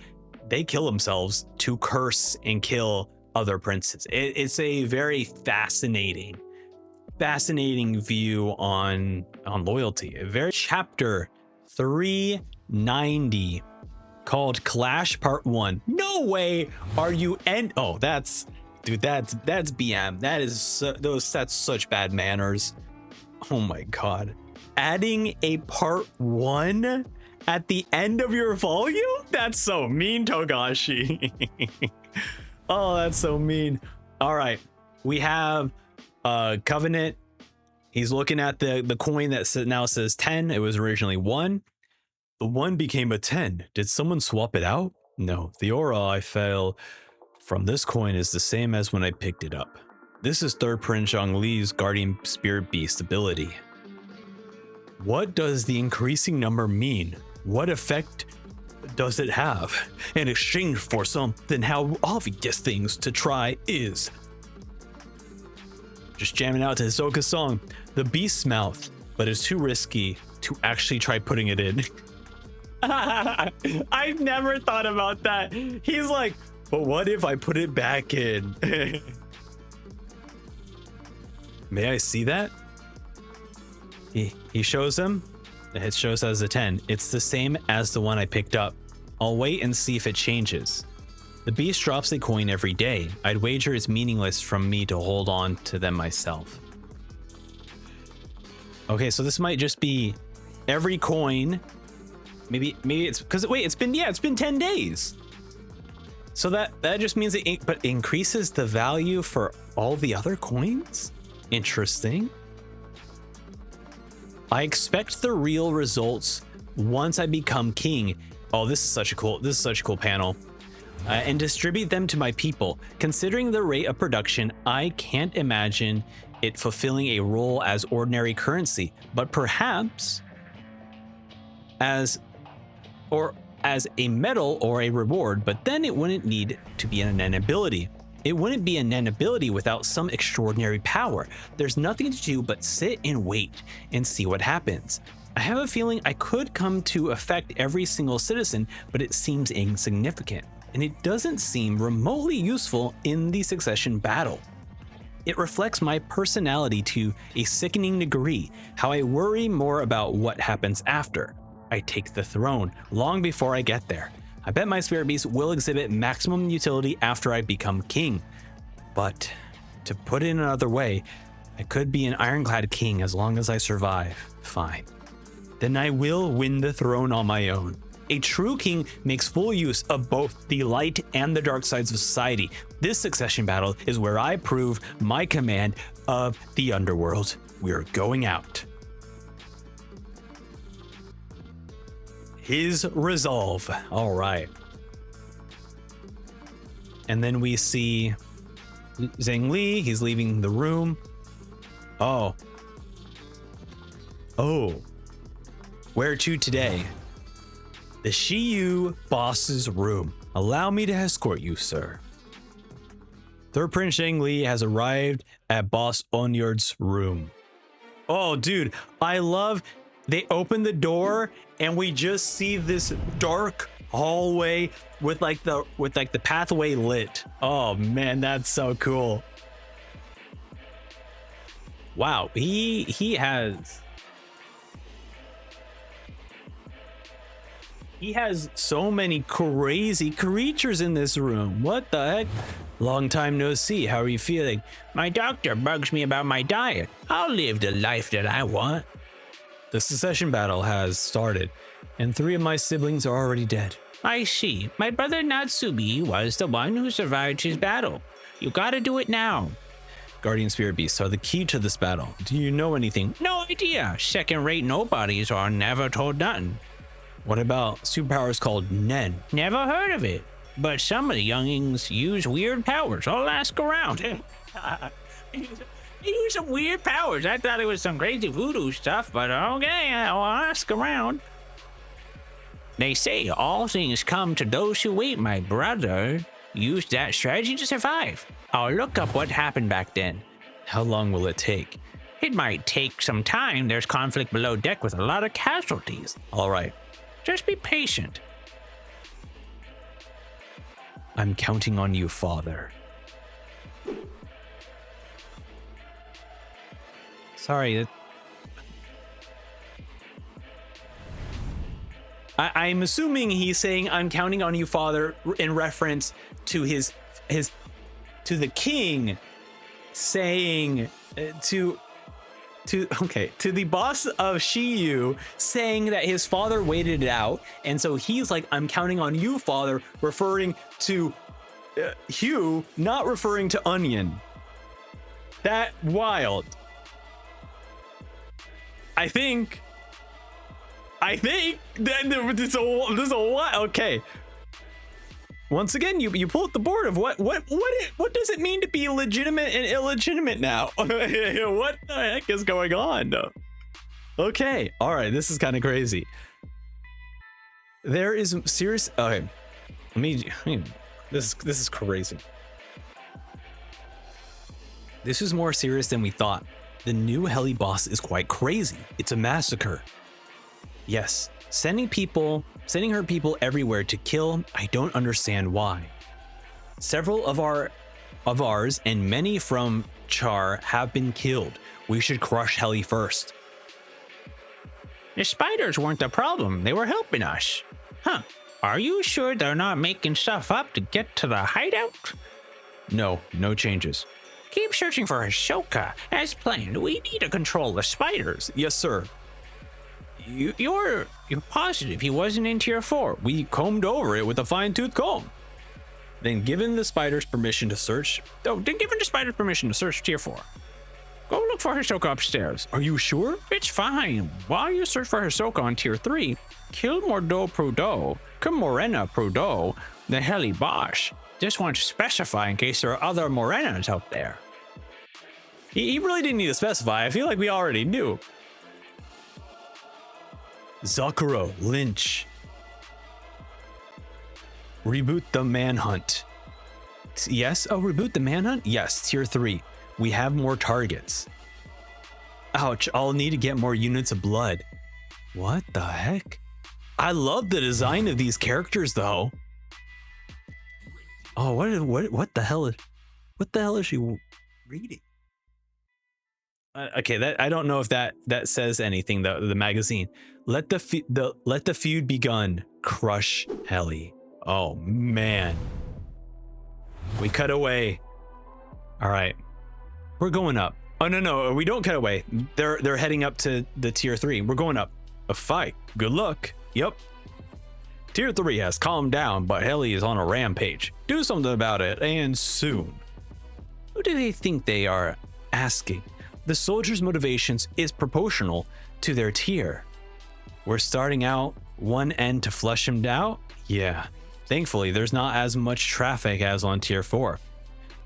they kill themselves to curse and kill other princes. It's a very fascinating view on loyalty. A very chapter 390 called Clash Part 1. No way are you oh, that's BM. That is that's such bad manners. Oh my god. Adding a part 1 at the end of your volume? That's so mean, Togashi. Oh, that's so mean. All right, we have Covenant. He's looking at the coin that now says 10. It was originally 1. The 1 became a 10. Did someone swap it out? No, the aura I fell from this coin is the same as when I picked it up. This is 3rd Prince Zhongli's Guardian Spirit Beast ability. What does the increasing number mean? What effect does it have? In exchange for something, how obvious things to try is. Just jamming out to Hisoka's song, The Beast's Mouth, but it's too risky to actually try putting it in. I've never thought about that. He's like, but what if I put it back in? May I see that? He shows him. It shows as a 10. It's the same as the one I picked up. I'll wait and see if it changes. The beast drops a coin every day. I'd wager it's meaningless from me to hold on to them myself. Okay, so this might just be every coin Maybe it's because wait, it's been 10 days. So that just means but increases the value for all the other coins? Interesting. I expect the real results once I become king. Oh, this is such a cool panel. And distribute them to my people. Considering the rate of production, I can't imagine it fulfilling a role as ordinary currency, but perhaps as a medal or a reward, but then it wouldn't need to be an ability. It wouldn't be an ability without some extraordinary power. There's nothing to do but sit and wait and see what happens. I have a feeling I could come to affect every single citizen, but it seems insignificant, and it doesn't seem remotely useful in the succession battle. It reflects my personality to a sickening degree, how I worry more about what happens after I take the throne, long before I get there. I bet my spirit beast will exhibit maximum utility after I become king. But to put it another way, I could be an ironclad king as long as I survive. Fine. Then I will win the throne on my own. A true king makes full use of both the light and the dark sides of society. This succession battle is where I prove my command of the underworld. We're going out. His resolve. All right. And then we see Zheng Li. He's leaving the room. Oh. Where to today? The Shiyu boss's room. Allow me to escort you, sir. Third Prince Zheng Li has arrived at Boss Onyard's room. Oh, dude, I love they open the door and we just see this dark hallway with the pathway lit. Oh man, that's so cool. Wow, he has so many crazy creatures in this room. What the heck? Long time no see. How are you feeling? My doctor bugs me about my diet. I'll live the life that I want. The succession battle has started, and 3 of my siblings are already dead. I see. My brother Natsubi was the one who survived his battle. You gotta do it now. Guardian Spirit Beasts are the key to this battle. Do you know anything? No idea. Second-rate nobodies are never told nothing. What about superpowers called Nen? Never heard of it. But some of the youngings use weird powers. I'll ask around. He used some weird powers. I thought it was some crazy voodoo stuff, but okay, I'll ask around. They say all things come to those who wait. My brother used that strategy to survive. I'll look up what happened back then. How long will it take? It might take some time. There's conflict below deck with a lot of casualties. All right. Just be patient. I'm counting on you, Father. Sorry. I'm assuming he's saying I'm counting on you, Father, in reference to to the king saying to the boss of Shiyu saying that his father waited it out, and so he's like, I'm counting on you, Father, referring to Hugh, not referring to Onion. That wild. I think that there's a lot. Okay. Once again, you pull up the board of what does it mean to be legitimate and illegitimate now? What the heck is going on? Okay, all right, this is kind of crazy. There is serious. Okay, this is crazy. This is more serious than we thought. The new heli boss is quite crazy. It's a massacre. Yes, sending her people everywhere to kill. I don't understand why. Several of ours and many from Char have been killed. We should crush Heli first. The spiders weren't the problem. They were helping us. Huh. Are you sure they're not making stuff up to get to the hideout? No changes. Keep searching for Ashoka. As planned, we need to control the spiders. Yes, sir. You're positive he wasn't in tier 4? We combed over it with a fine-tooth comb. Then given the spiders permission to search. Oh, then given the spiders permission to search tier 4. Go look for Hisoka upstairs. Are you sure? It's fine. While you search for Hisoka on tier 3, kill Mordo Prudo, kill Morena Prudo, the Heli Bosch. Just want to specify in case there are other Morenas out there. He really didn't need to specify. I feel like we already knew. Zakuro, Lynch. Reboot the manhunt. Yes? Oh, reboot the manhunt? Yes, tier 3. We have more targets. Ouch, I'll need to get more units of blood. What the heck? I love the design of these characters though. Oh, what the hell is she reading? Okay, that I don't know if that says anything. The magazine. Let the feud begun. Crush Heli. Oh man. We cut away. All right, we're going up. Oh no, we don't cut away. They're heading up to the tier 3. We're going up. A fight. Good luck. Yep. Tier 3 has calmed down, but Heli is on a rampage. Do something about it, and soon. Who do they think they are asking? The soldiers' motivations is proportional to their tier. We're starting out one end to flush them out? Yeah. Thankfully, there's not as much traffic as on tier 4.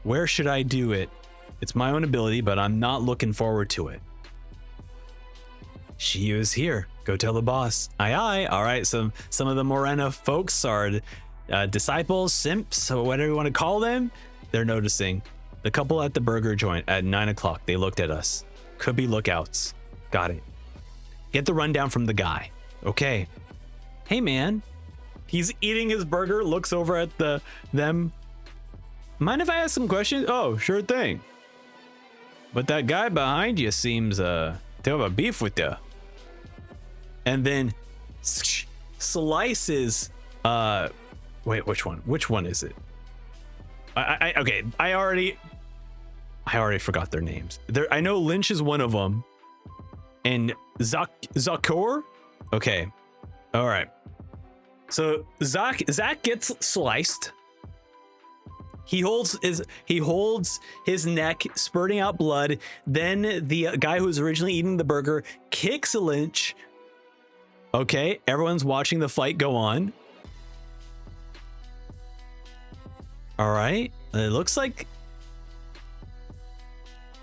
Where should I do it? It's my own ability, but I'm not looking forward to it. Shiyu is here. Go tell the boss. Aye aye. All right, some of the Morena folks are disciples, simps, or whatever you want to call them. They're noticing. The couple at the burger joint at 9 o'clock, they looked at us. Could be lookouts. Got it. Get the rundown from the guy. Okay. Hey man. He's eating his burger, looks over at them. Mind if I ask some questions? Oh, sure thing. But that guy behind you seems to have a beef with you. And then slices wait, which one is it? Okay, I already forgot their names. I know Lynch is one of them, and Zakor. Okay, all right. So Zach gets sliced. He holds his neck, spurting out blood. Then the guy who was originally eating the burger kicks Lynch. Okay, everyone's watching the fight go on. All right, it looks like...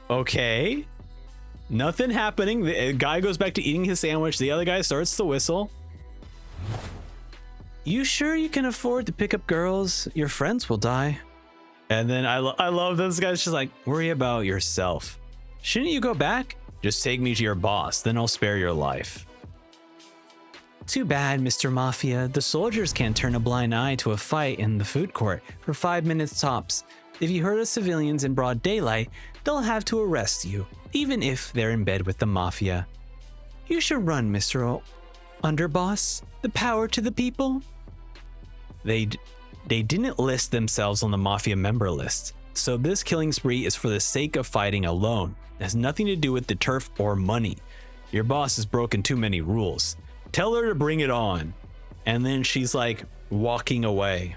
Okay. Nothing happening. The guy goes back to eating his sandwich. The other guy starts to whistle. You sure you can afford to pick up girls? Your friends will die. And then I love this guy's just like, worry about yourself. Shouldn't you go back? Just take me to your boss, then I'll spare your life. Too bad, Mr. Mafia. The soldiers can't turn a blind eye to a fight in the food court for 5 minutes tops. If you hurt a civilians in broad daylight, they'll have to arrest you, even if they're in bed with the Mafia. You should run, Mr. Underboss. The power to the people. They didn't list themselves on the Mafia member list, so this killing spree is for the sake of fighting alone. It has nothing to do with the turf or money. Your boss has broken too many rules. Tell her to bring it on. And then she's like walking away.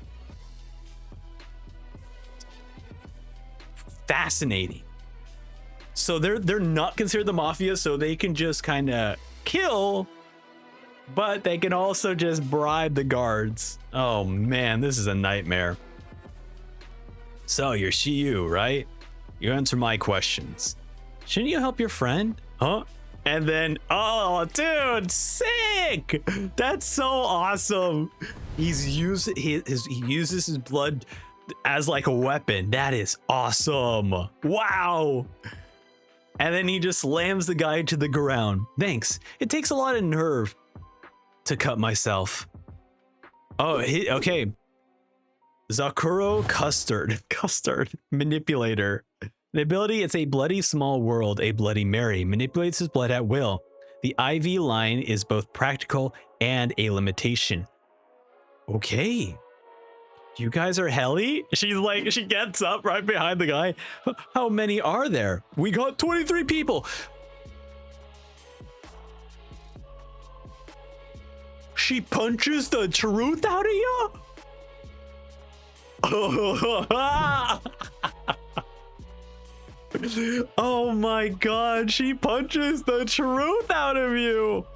Fascinating. So they're not considered the Mafia, so they can just kind of kill, but they can also just bribe the guards. Oh man, this is a nightmare. So you're Shiyu, right? You answer my questions. Shouldn't you help your friend? Huh? And then, oh dude, sick! That's so awesome. He uses his blood as like a weapon. That is awesome. Wow. And then he just slams the guy to the ground. Thanks. It takes a lot of nerve to cut myself. Oh, okay. Zakuro Custard Manipulator. The ability, it's a bloody small world, a bloody Mary. Manipulates his blood at will. The IV line is both practical and a limitation. Okay. You guys are Heli? She's like, she gets up right behind the guy. How many are there? We got 23 people. She punches the truth out of you? Oh my god, she punches the truth out of you.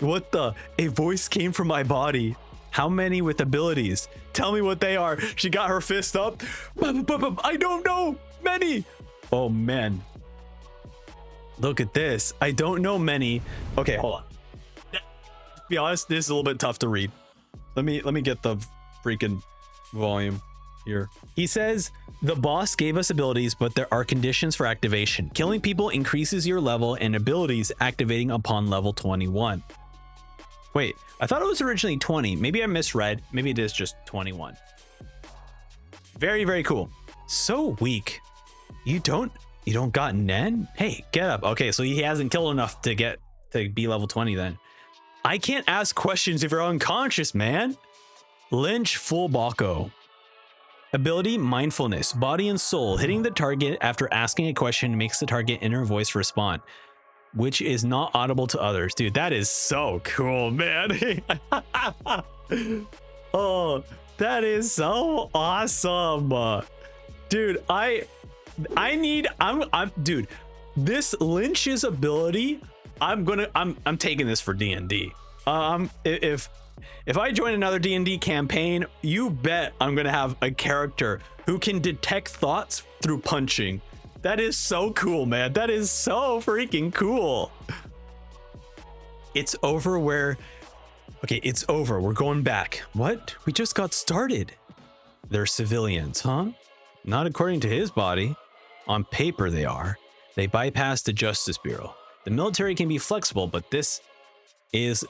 What the? A voice came from my body. How many with abilities? Tell me what they are. She got her fist up. I don't know. Many. Oh man. Look at this. I don't know many. Okay, hold on. To be honest, this is a little bit tough to read. Let me get the freaking volume here. He says, the boss gave us abilities, but there are conditions for activation. Killing people increases your level and abilities activating upon level 21. Wait, I thought it was originally 20. Maybe I misread. Maybe it is just 21. Very, very cool. So weak. You don't got Nen? Hey, get up. Okay, so he hasn't killed enough to be level 20 then. I can't ask questions if you're unconscious, man. Lynch full Bako. Ability, mindfulness, body and soul. Hitting the target after asking a question makes the target inner voice respond, which is not audible to others. Dude, that is so cool, man. Oh, that is so awesome. Dude, dude, this Lynch's ability, I'm taking this for D&D. If I join another D&D campaign, you bet I'm gonna have a character who can detect thoughts through punching. That is so cool, man. That is so freaking cool. It's over where... Okay, it's over. We're going back. What? We just got started. They're civilians, huh? Not according to his body. On paper they are. They bypassed the Justice Bureau. The military can be flexible, but this is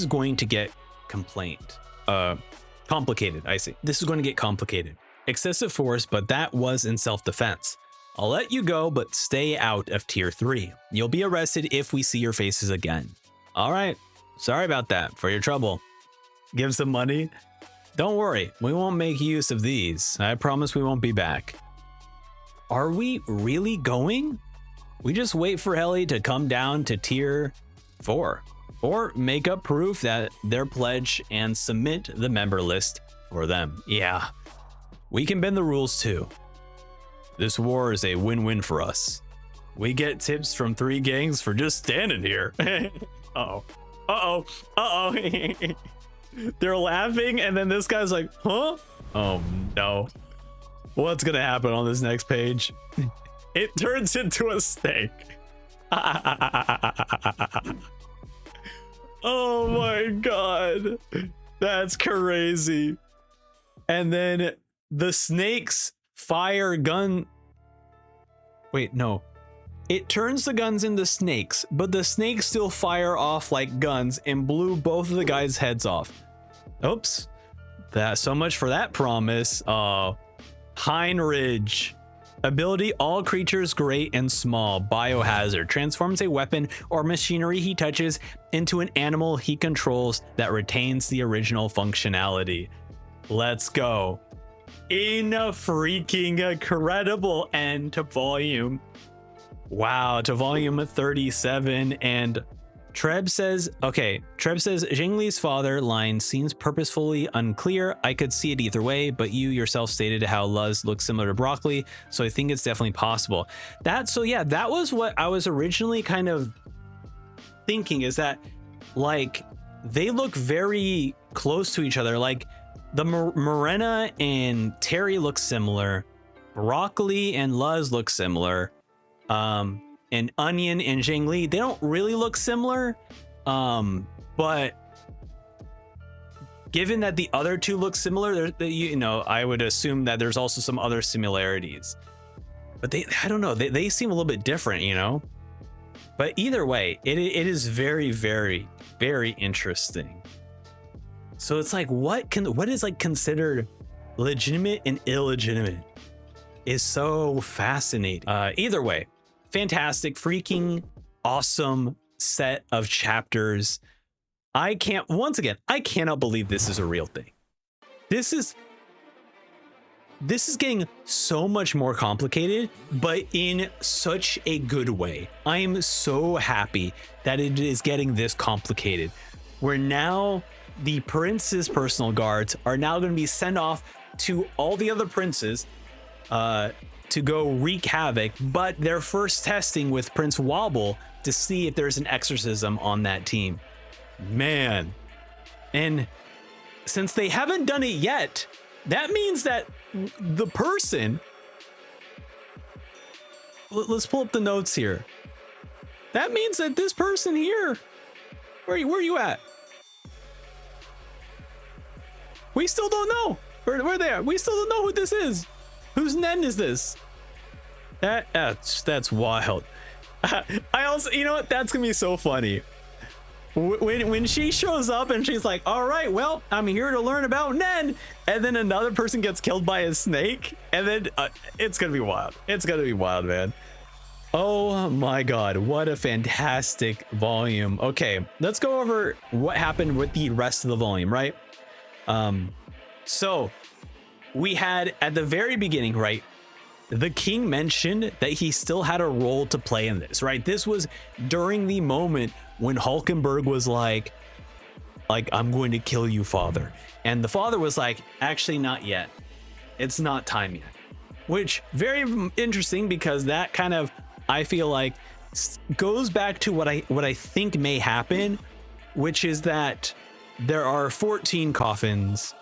going to get complicated. I see. This is going to get complicated. Excessive force, but that was in self-defense. I'll let you go, but stay out of tier 3. You'll be arrested if we see your faces again. All right. Sorry about that. For your trouble. Give some money. Don't worry. We won't make use of these. I promise we won't be back. Are we really going? We just wait for Ellie to come down to tier 4. Or make up proof that their pledge and submit the member list for them. Yeah. We can bend the rules too. This war is a win-win for us. We get tips from 3 gangs for just standing here. Uh-oh. Uh-oh. Uh-oh. They're laughing and then this guy's like, huh? Oh no. What's gonna happen on this next page? It turns into a snake. Oh my god. That's crazy. And then the snakes fire gun. Wait, no. It turns the guns into snakes, but the snakes still fire off like guns and blew both of the guys' heads off. Oops. That's so much for that promise. Heinrich. Ability, all creatures great and small. Biohazard. Transforms a weapon or machinery he touches into an animal he controls that retains the original functionality. Let's go. In a freaking incredible end to volume. Wow, to volume 37. And Treb says, Zhengli's father line seems purposefully unclear. I could see it either way, but you yourself stated how Luz looks similar to broccoli, so I think it's definitely possible. That was what I was originally kind of thinking, is that like they look very close to each other. Like the Morena and Terry look similar. Broccoli and Luz look similar. And Onion and Zhengli, they don't really look similar, but given that the other two look similar, I would assume that there's also some other similarities. But I don't know, they seem a little bit different, But either way, it is very, very, very interesting. So it's like, what is like considered legitimate and illegitimate is so fascinating. Either way. Fantastic, freaking awesome set of chapters. I cannot believe this is a real thing. This is getting so much more complicated, but in such a good way. I am so happy that it is getting this complicated. where now the prince's personal guards are now going to be sent off to all the other princes to go wreak havoc, but they're first testing with Prince Wobble to see if there's an exorcism on that team. Man. And since they haven't done it yet, that means that the person, let's pull up the notes here. That means that this person here, where are you at? We still don't know. We're there. We still don't know who this is. Whose Nen is this? That's wild. I also, you know what? That's gonna be so funny. When she shows up and she's like, all right, well, I'm here to learn about Nen, and then another person gets killed by a snake, and then it's gonna be wild. It's gonna be wild, man. Oh my god, what a fantastic volume. Okay, let's go over what happened with the rest of the volume, right? So we had at the very beginning, right, the king mentioned that he still had a role to play in this, right? This was during the moment when Hulkenberg was like, I'm going to kill you, father. And the father was like, actually not yet. It's not time yet. Which very interesting, because that kind of, I feel like, goes back to what I think may happen, which is that there are 14 coffins.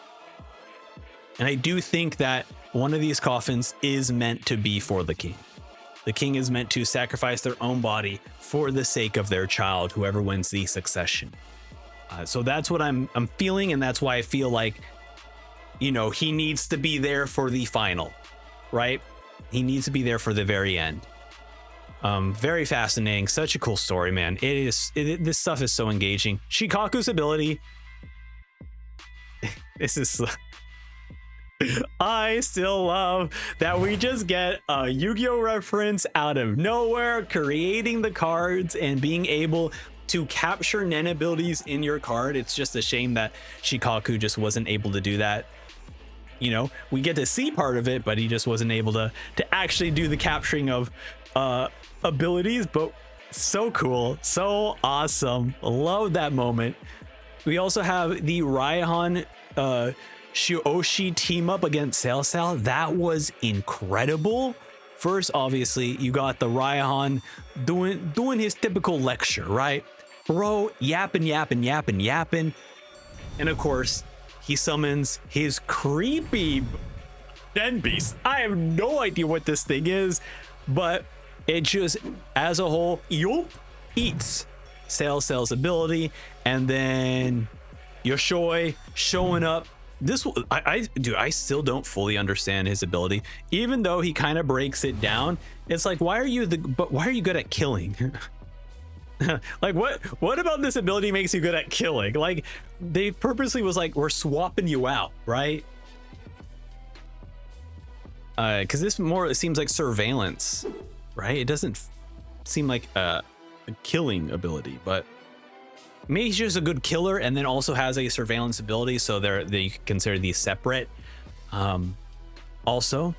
And I do think that one of these coffins is meant to be for the king. The king is meant to sacrifice their own body for the sake of their child, whoever wins the succession. So that's what I'm feeling, and that's why I feel like, you know, he needs to be there for the final, right? He needs to be there for the very end. Very fascinating. Such a cool story, man. This stuff is so engaging. Shikaku's ability. This is... I still love that we just get a Yu-Gi-Oh reference out of nowhere, creating the cards and being able to capture Nen abilities in your card. It's just a shame that Shikaku just wasn't able to do that. You know, we get to see part of it, but he just wasn't able to actually do the capturing of abilities. But so cool, so awesome. Love that moment. We also have the Raihan Shioshi team up against Salsal. That was incredible. First, obviously, you got the Raihan doing his typical lecture, right? Bro, yapping. And of course, he summons his creepy Den Beast. I have no idea what this thing is, but it just, as a whole, eats Salsal's ability. And then Yoshoi showing up. I still don't fully understand his ability, even though he kind of breaks it down. It's like, why are you good at killing? Like, what about this ability makes you good at killing? Like, they purposely was like, we're swapping you out, right? Because this more, it seems like surveillance, right? It doesn't seem like a killing ability, but maybe he's just a good killer and then also has a surveillance ability, so they consider these separate. Also,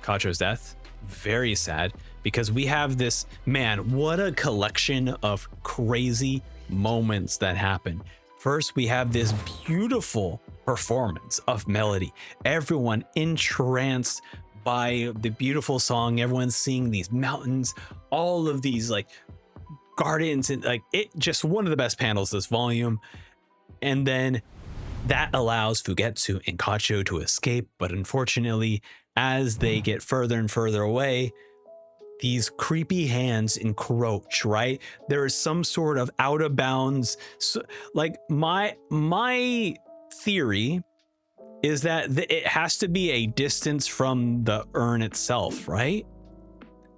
Kacho's death, very sad, because we have this, man, what a collection of crazy moments that happen. First, we have this beautiful performance of Melody. Everyone entranced by the beautiful song. Everyone's seeing these mountains, all of these like guardians, and like, it just one of the best panels this volume. And then that allows Fugetsu and Kacho to escape, but unfortunately, as they get further and further away, these creepy hands encroach, right? There is some sort of out of bounds. So, like, my theory is that it has to be a distance from the urn itself, right?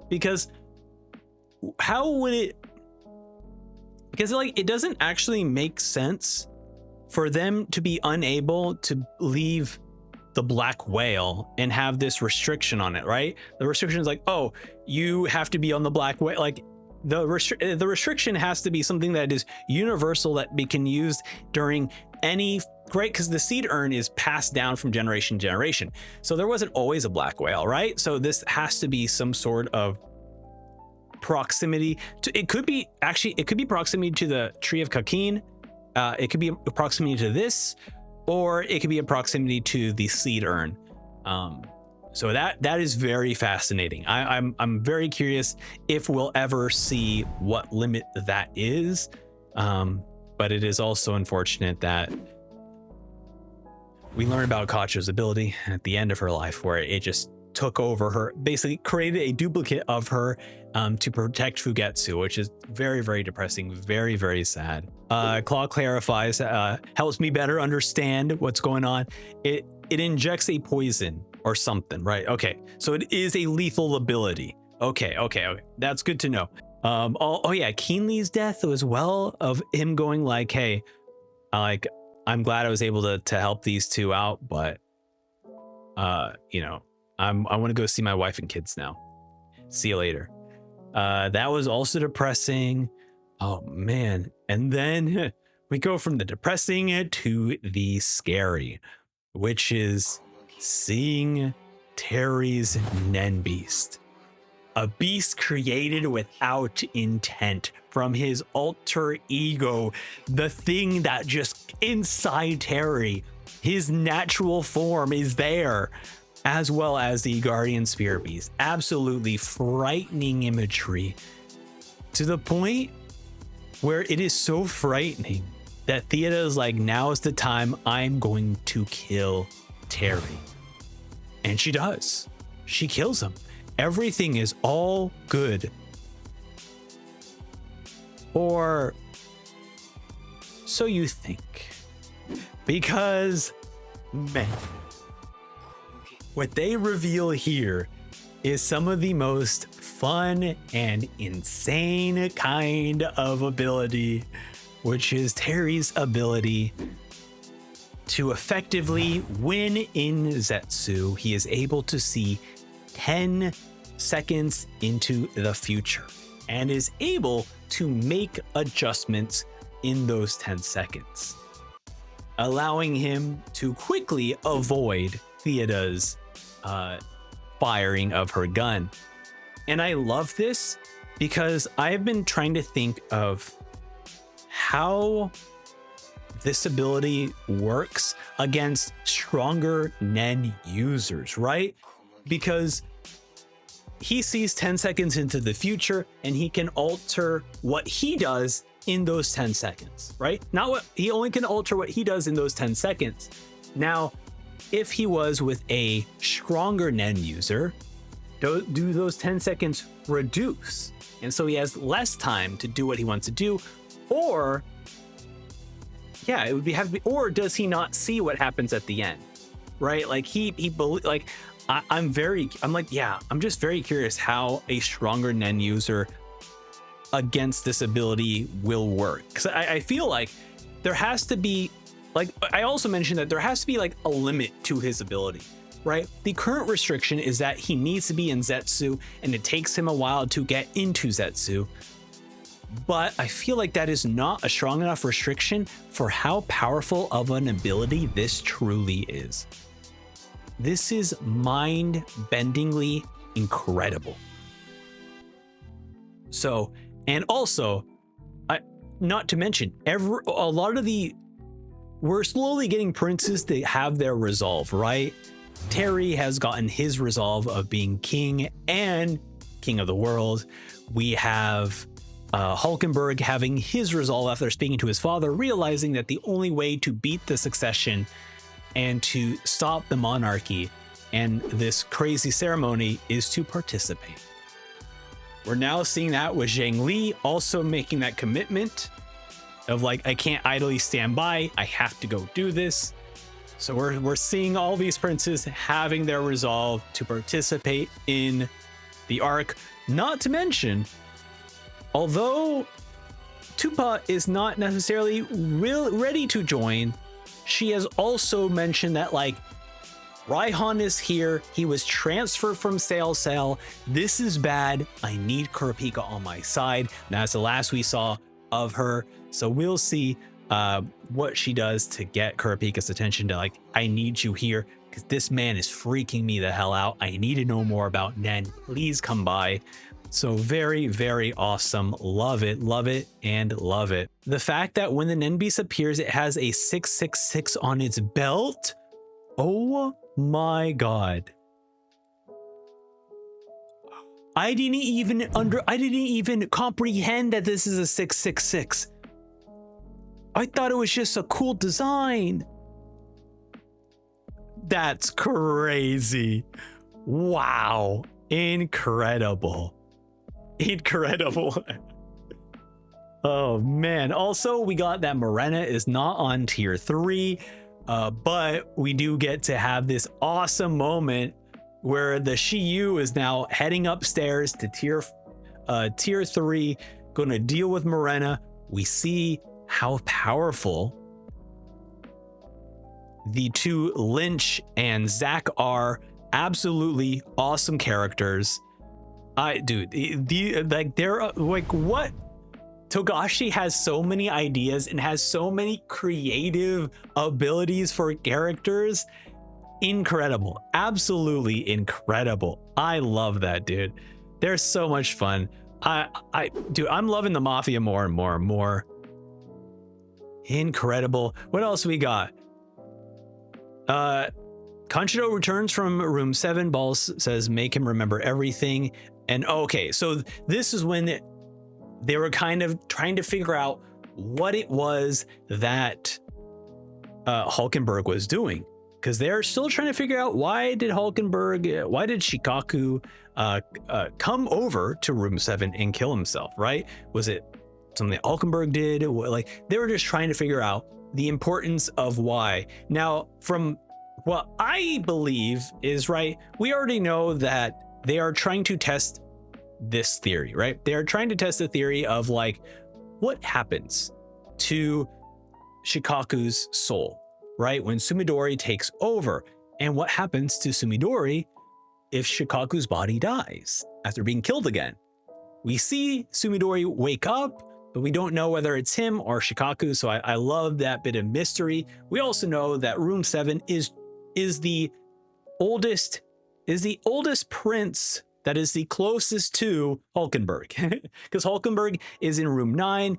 Because how would it, because like, it doesn't actually make sense for them to be unable to leave the black whale and have this restriction on it, right? The restriction is like, oh, you have to be on the black whale. Like, the restriction has to be something that is universal, that we can use during any, right? Because the seed urn is passed down from generation to generation, so there wasn't always a black whale, right? So this has to be some sort of proximity to, it could be proximity to the tree of Kakin, It could be a proximity to this, or it could be a proximity to the seed urn. So that is very fascinating. I'm very curious if we'll ever see what limit that is. But it is also unfortunate that we learn about Kacha's ability at the end of her life, where it just took over her, basically created a duplicate of her to protect Fugetsu, which is very, very depressing, very, very sad. Claw clarifies, helps me better understand what's going on. It injects a poison or something, right? Okay, so it is a lethal ability. Okay, that's good to know. Oh yeah, Keenly's death as well, of him going like, hey, I'm glad I was able to help these two out, but you know, I want to go see my wife and kids now. See you later. That was also depressing. Oh man. And then we go from the depressing to the scary, which is seeing Terry's Nen Beast. A beast created without intent from his alter ego, the thing that just inside Terry, his natural form is there, as well as the Guardian Spirit Beast. Absolutely frightening imagery, to the point where it is so frightening that Theoda is like, now is the time I'm going to kill Terry. And she does. She kills him. Everything is all good. Or so you think. Because, man, what they reveal here is some of the most fun and insane kind of ability, which is Terry's ability to effectively win in Zetsu. He is able to see 10 seconds into the future and is able to make adjustments in those 10 seconds, allowing him to quickly avoid Theoda's firing of her gun. And I love this because I've been trying to think of how this ability works against stronger Nen users, right? Because he sees 10 seconds into the future and he can alter what he does in those 10 seconds, right? Not what he only can alter what he does in those 10 seconds. Now, if he was with a stronger Nen user, do those 10 seconds reduce? And so he has less time to do what he wants to do, or yeah, it would be have to be, or does he not see what happens at the end, right? Like I'm just very curious how a stronger Nen user against this ability will work. Because I feel like there has to be, like, I also mentioned that there has to be like a limit to his ability, right? The current restriction is that he needs to be in Zetsu and it takes him a while to get into Zetsu. But I feel like that is not a strong enough restriction for how powerful of an ability this truly is. This is mind-bendingly incredible. So, and also, not to mention, we're slowly getting princes to have their resolve, right? Terry has gotten his resolve of being king and king of the world. We have Hulkenberg having his resolve after speaking to his father, realizing that the only way to beat the succession and to stop the monarchy and this crazy ceremony is to participate. We're now seeing that with Zhang Li also making that commitment of like, I can't idly stand by, I have to go do this. So we're seeing all these princes having their resolve to participate in the arc. Not to mention, although Tupa is not necessarily ready to join, she has also mentioned that like Raihan is here. He was transferred from Sail Sail. This is bad. I need Kurapika on my side. That's the last we saw of her. So we'll see what she does to get Kurapika's attention to like, I need you here because this man is freaking me the hell out. I need to know more about Nen. Please come by. So very, very awesome. Love it, and love it. The fact that when the Nen Beast appears, it has a 666 on its belt. Oh my god. I didn't even comprehend that this is a 666. I thought it was just a cool design. That's crazy. Wow. Incredible. Oh man. Also, we got that Morena is not on tier 3, but we do get to have this awesome moment where the Shiyu is now heading upstairs to tier 3, going to deal with Morena. We see how powerful the two Lynch and Zack are. Absolutely awesome characters. They're like, what? Togashi has so many ideas and has so many creative abilities for characters. Incredible. Absolutely incredible. I love that, dude. They're so much fun. Dude, I'm loving the Mafia more and more and more. Incredible. What else we got? Kanshiro returns from room 7. Balls says, make him remember everything. And okay, so this is when they were kind of trying to figure out what it was that Hulkenberg was doing. Because they're still trying to figure out why did Shikaku come over to room 7 and kill himself, right? Was it something that Hulkenberg did? Like, they were just trying to figure out the importance of why. Now, from what I believe is, right, we already know that they are trying to test this theory, right? They are trying to test the theory of like, what happens to Shikaku's soul, right? When Sumidori takes over, and what happens to Sumidori if Shikaku's body dies after being killed again? We see Sumidori wake up, but we don't know whether it's him or Shikaku. So I love that bit of mystery. We also know that room 7 is the oldest prince that is the closest to Hulkenberg, because Hulkenberg is in room 9.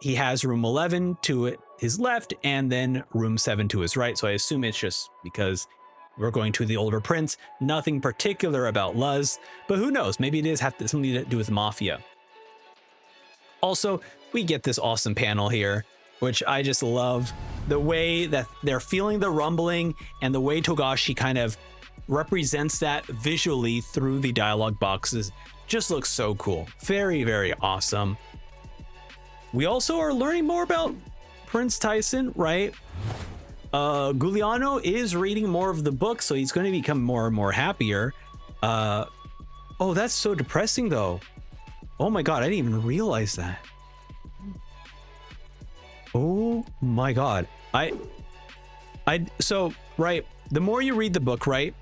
He has room 11 to his left and then room 7 to his right. So I assume it's just because we're going to the older prince. Nothing particular about Luz, but who knows? Maybe it is something to do with Mafia. Also, we get this awesome panel here, which I just love. The way that they're feeling the rumbling and the way Togashi kind of represents that visually through the dialogue boxes just looks so cool. Very, very awesome. We also are learning more about Prince Tyson, right? Giuliano is reading more of the book, so he's going to become more and more happier. Oh, that's so depressing though. Oh my god, I didn't even realize that. Oh my god. So, right, the more you read the book, right?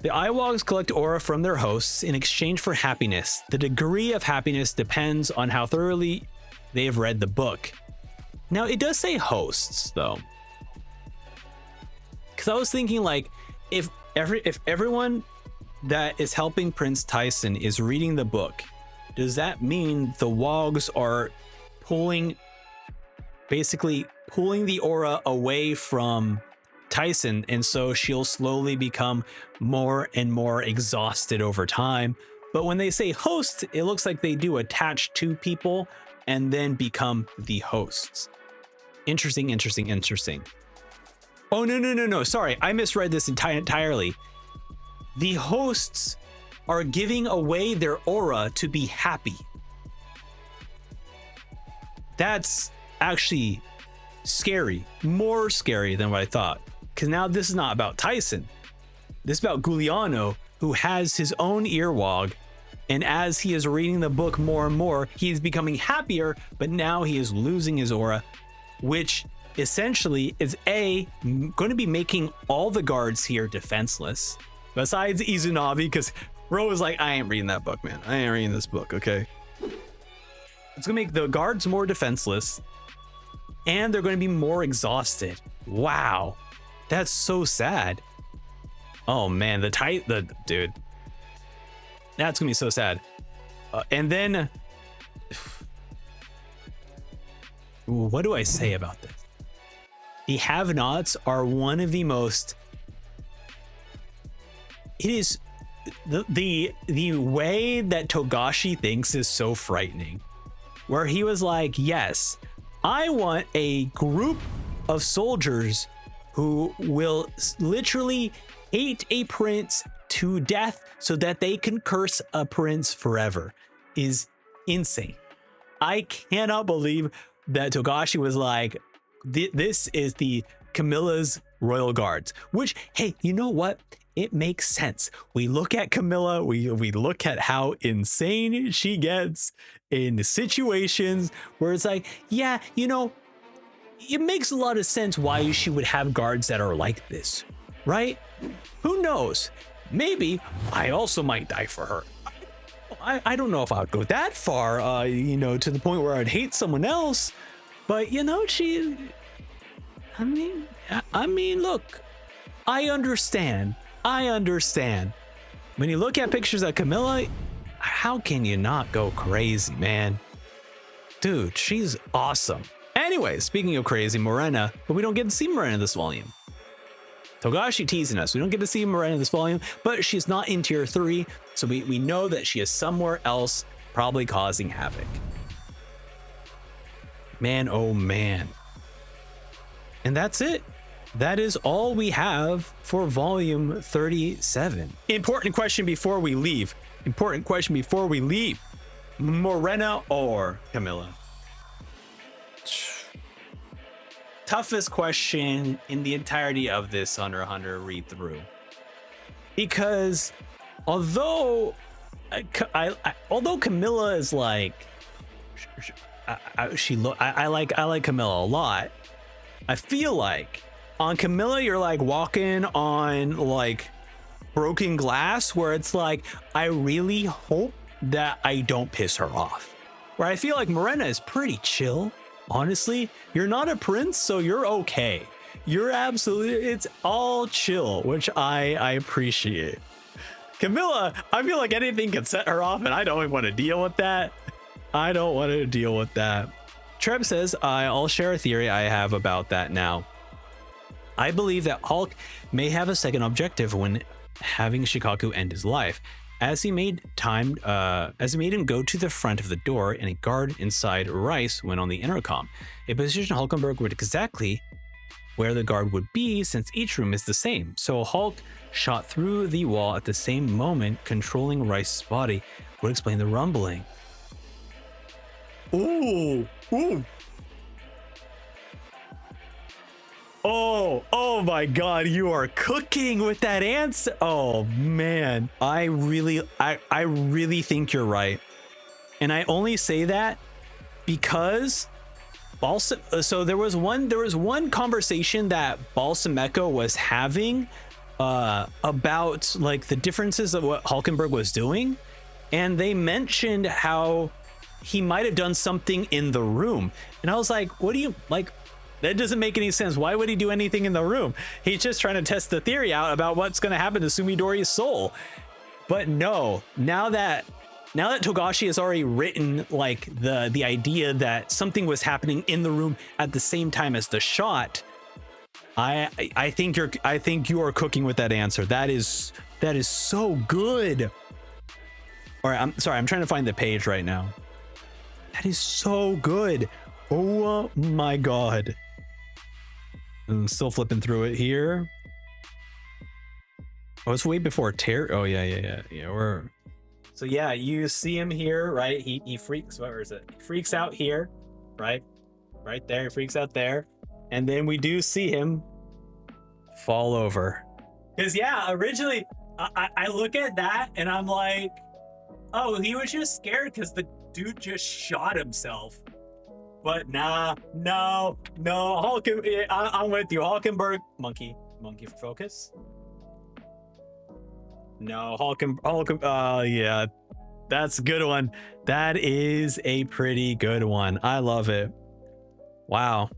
The Eyewogs collect aura from their hosts in exchange for happiness. The degree of happiness depends on how thoroughly they have read the book. Now, it does say hosts, though. Because I was thinking, like, if everyone that is helping Prince Tyson is reading the book, does that mean the Wogs are basically pulling the aura away from Tyson, and so she'll slowly become more and more exhausted over time? But when they say host, it looks like they do attach to people and then become the hosts. Interesting. Oh, no. Sorry, I misread this entirely. The hosts are giving away their aura to be happy. That's actually scary, more scary than what I thought. Because now this is not about Tyson. This is about Giuliano, who has his own earwog. And as he is reading the book more and more, he is becoming happier, but now he is losing his aura, which essentially is going to be making all the guards here defenseless, besides Izanami, because Ro is like, I ain't reading that book, man. I ain't reading this book, okay? It's gonna make the guards more defenseless, and they're gonna be more exhausted. Wow, that's so sad. Oh man, dude, that's gonna be so sad. And then, what do I say about this? The have-nots are one of the most. It is the way that Togashi thinks is so frightening. Where he was like, yes, I want a group of soldiers who will literally hate a prince to death so that they can curse a prince forever, is insane. I cannot believe that Togashi was like, this is the Camilla's Royal Guards, which, hey, you know what? It makes sense. We look at Camilla, we look at how insane she gets in situations where it's like, yeah, you know, it makes a lot of sense why she would have guards that are like this, right? Who knows? Maybe I also might die for her. I don't know if I would go that far, you know, to the point where I'd hate someone else, but you know, I mean, look, I understand. When you look at pictures of Camilla, how can you not go crazy, man? Dude, she's awesome. Anyway, speaking of crazy, Morena, but we don't get to see Morena this volume. Togashi teasing us. We don't get to see Morena this volume, but she's not in tier 3, so we know that she is somewhere else, probably causing havoc. Man, oh man. And that's it. That is all we have for volume 37. Important question before we leave. Morena or Camilla? Toughest question in the entirety of this Hunter x Hunter read through. Because although Camilla is like, I like Camilla a lot. I feel like on Camilla, you're like walking on like broken glass where it's like, I really hope that I don't piss her off. Where I feel like Morena is pretty chill. Honestly, you're not a prince, so you're okay. You're absolutely, it's all chill, which I appreciate. Camilla, I feel like anything can set her off and I don't even want to deal with that. Treb says, I'll share a theory I have about that now. I believe that Hulk may have a second objective when having Shikaku end his life, as he made him go to the front of the door and a guard inside Rice went on the intercom. A position Hulkenberg would exactly where the guard would be since each room is the same. So Hulk shot through the wall at the same moment, controlling Rice's body would explain the rumbling. Ooh. Oh my God, you are cooking with that answer. Oh man, I really think you're right. And I only say that because so there was one conversation that Balsamecco was having about like the differences of what Hulkenberg was doing, and they mentioned how he might have done something in the room. And I was like, what do you like? That doesn't make any sense. Why would he do anything in the room? He's just trying to test the theory out about what's going to happen to Sumidori's soul. But no, now that Togashi has already written like the idea that something was happening in the room at the same time as the shot, I think you are cooking with that answer. That is so good. All right, I'm sorry. I'm trying to find the page right now. That is so good. Oh my God. I'm still flipping through it here. Oh, it's way before Terry. Oh yeah. So yeah, you see him here, right? He freaks. Where is it? He freaks out here, right? Right there. He freaks out there, and then we do see him fall over. Because yeah, originally I look at that and I'm like, oh, he was just scared because the dude just shot himself. But nah, no, I'm with you. Hulkenberg, monkey for focus. No, yeah, that's a good one. That is a pretty good one. I love it. Wow.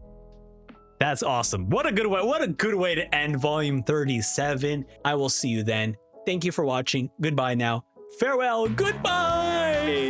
That's awesome. What a good way to end volume 37. I will see you then. Thank you for watching. Goodbye now. Farewell. Goodbye.